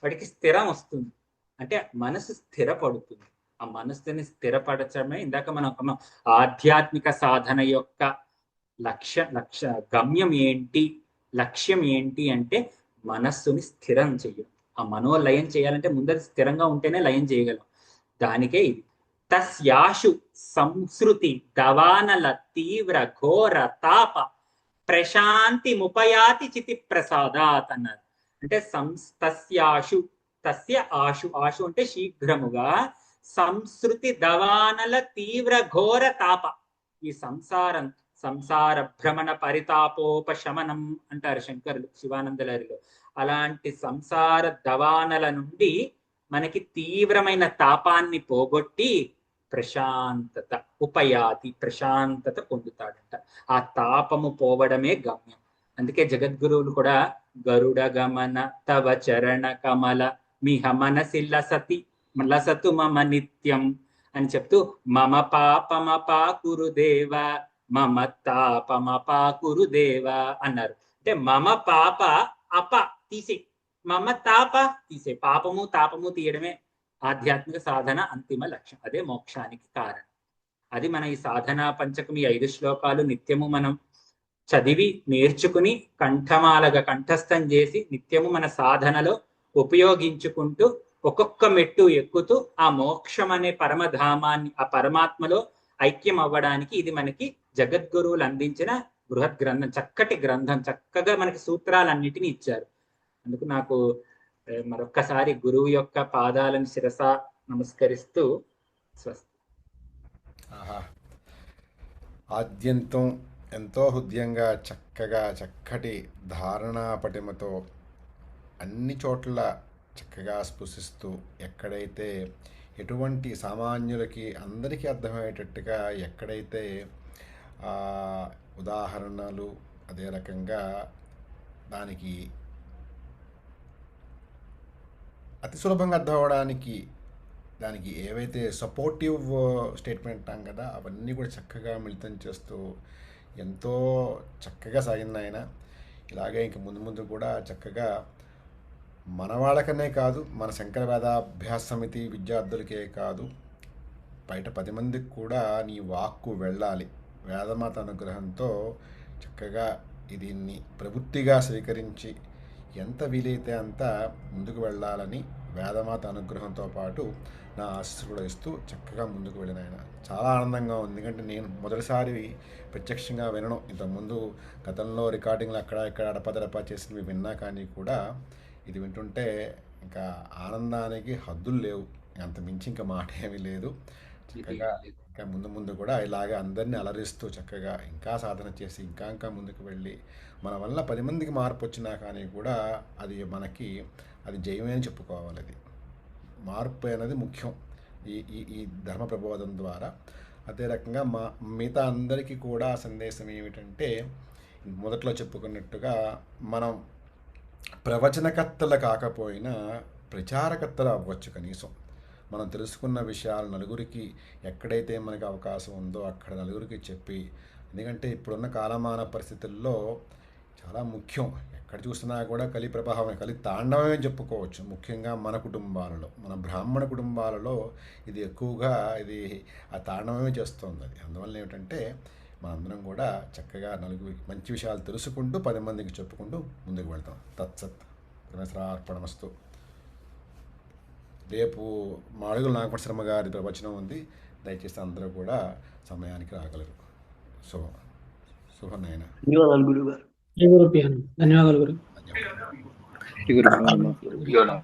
వాడికి స్థిరం వస్తుంది. అంటే మనసు స్థిరపడుతుంది. ఆ మనస్సుని స్థిరపరచడమే ఇందాక మనం ఆధ్యాత్మిక సాధన యొక్క గమ్యం ఏంటి, లక్ష్యం ఏంటి అంటే మనస్సుని స్థిరం చెయ్యడం. ఆ మనోలయం చేయాలంటే ముందర స్థిరంగా ఉంటేనే లయం చేయగలం. దానికే ఇది. తస్యాశు సంస్కృతి దవానల తీవ్ర ఘోర తాప ప్రశాంతి ముపయాతి చితి ప్రసాదాత్ అన్నారు. అంటే తస్యాశు, తస్య ఆశు, ఆశు అంటే శీఘ్రముగా, సంస్కృతి దవానల తీవ్ర ఘోర తాప, ఈ సంసార భ్రమణ పరితాపోపశమనం అంటారు శంకరులు శివానందలహరిలో. అలాంటి సంసార దవానల నుండి మనకి తీవ్రమైన తాపాన్ని పోగొట్టి ప్రశాంతత ఉపయాతి, ప్రశాంతత పొందుతాడంట. ఆ తాపము పోవడమే గమ్యం. అందుకే జగద్గురువులు కూడా గరుడ గమన తవ చరణ కమల మిహ మనసి లసతు మమ నిత్యం అని చెప్తూ, మమ పాపమపా కురుదేవ మమ తాపమపా కురుదేవ అన్నారు. అంటే మమ పాప అప తీసి, మమ తాప తీసే, పాపము తాపము తీయడమే ఆధ్యాత్మిక సాధన అంతిమ లక్ష్యం. అదే మోక్షానికి కారణం. అది మన ఈ సాధనా పంచకం, ఈ 5 శ్లోకాలు నిత్యము మనం చదివి నేర్చుకుని కంఠమాలగా కంఠస్థం చేసి నిత్యము మన సాధనలో ఉపయోగించుకుంటూ ఒక్కొక్క మెట్టు ఎక్కుతూ ఆ మోక్షం అనే పరమధామాన్ని, ఆ పరమాత్మలో ఐక్యం అవ్వడానికి ఇది మనకి జగద్గురువులు అందించిన బృహత్ గ్రంథం, చక్కటి గ్రంథం. చక్కగా మనకి సూత్రాలన్నిటినీ ఇచ్చారు. అందుకు నాకు మరొక్కసారి గురువు యొక్క పాదాలను శిరస నమస్కరిస్తూ స్వస్తి. ఆద్యంతం ఎంతో హృదయంగా చక్కగా చక్కటి ధారణా పటిమతో అన్ని చోట్ల చక్కగా స్పృశిస్తూ, ఎక్కడైతే ఎటువంటి సామాన్యులకి అందరికీ అర్థమయ్యేటట్టుగా ఎక్కడైతే ఉదాహరణలు, అదే రకంగా దానికి అతి సులభంగా అర్థం అవ్వడానికి దానికి ఏవైతే సపోర్టివ్ స్టేట్మెంట్ అంటాం కదా, అవన్నీ కూడా చక్కగా మిళితం చేస్తూ ఎంతో చక్కగా సాగింది ఆయన. ఇలాగే ఇంక ముందు ముందు కూడా చక్కగా మన వాళ్ళకనే కాదు, మన శంకర వేదాభ్యాస సమితి విద్యార్థులకే కాదు, బయట 10 మందికి కూడా నీ వాక్కు వెళ్ళాలి. వేదమాత అనుగ్రహంతో చక్కగా దీన్ని ప్రవృత్తిగా స్వీకరించి ఎంత వీలైతే అంత ముందుకు వెళ్ళాలని వేదమాత అనుగ్రహంతో పాటు నా ఆశీస్సు కూడా ఇస్తూ చక్కగా ముందుకు వెళ్ళిన ఆయన చాలా ఆనందంగా ఉంది. ఎందుకంటే నేను మొదటిసారి ప్రత్యక్షంగా వినడం, ఇంతకుముందు గతంలో రికార్డింగ్లు అక్కడ ఇక్కడ అడపదడపా చేసినవి విన్నా కానీ కూడా ఇది వింటుంటే ఇంకా ఆనందానికి హద్దులు లేవు. అంత మించి ఇంకా మాట ఏమీ లేదు. చక్కగా ఇంకా ముందు ముందు కూడా ఇలాగే అందరినీ అలరిస్తూ చక్కగా ఇంకా సాధన చేసి ఇంకా ఇంకా ముందుకు వెళ్ళి మన వల్ల 10 మందికి మార్పు వచ్చినా కానీ కూడా అది మనకి అది జయమే అని చెప్పుకోవాలి. అది మార్పు అనేది ముఖ్యం ఈ ఈ ఈ ధర్మ ప్రబోధం ద్వారా. అదే రకంగా మిగతా అందరికీ కూడా సందేశం ఏమిటంటే, మొదట్లో చెప్పుకున్నట్టుగా మనం ప్రవచనకర్తలు కాకపోయినా ప్రచారకర్తలు అవ్వచ్చు. కనీసం మనం తెలుసుకున్న విషయాలు నలుగురికి ఎక్కడైతే మనకి అవకాశం ఉందో అక్కడ నలుగురికి చెప్పి, ఎందుకంటే ఇప్పుడున్న కాలమాన పరిస్థితుల్లో చాలా ముఖ్యం. ఎక్కడ చూసినా కూడా కలి ప్రభావమే, కలి తాండవమే చెప్పుకోవచ్చు. ముఖ్యంగా మన కుటుంబాలలో, మన బ్రాహ్మణ కుటుంబాలలో ఇది ఎక్కువగా ఆ తాండవమే చేస్తుంది. అది అందువల్ల ఏమిటంటే మనందరం కూడా చక్కగా నలుగురు మంచి విషయాలు తెలుసుకుంటూ 10 మందికి చెప్పుకుంటూ ముందుకు వెళ్తాం. తత్సత్ అర్పణమస్తు. రేపు మాడుగుల నాగపట శర్మ గారి ప్రవచనం ఉంది. దయచేసి అందరూ కూడా సమయానికి రాగలరు. శుభం నాయన. ధన్యవాదాలు గురుగారు. ధన్యవాదాలు గురు. ధన్యవాదాలు.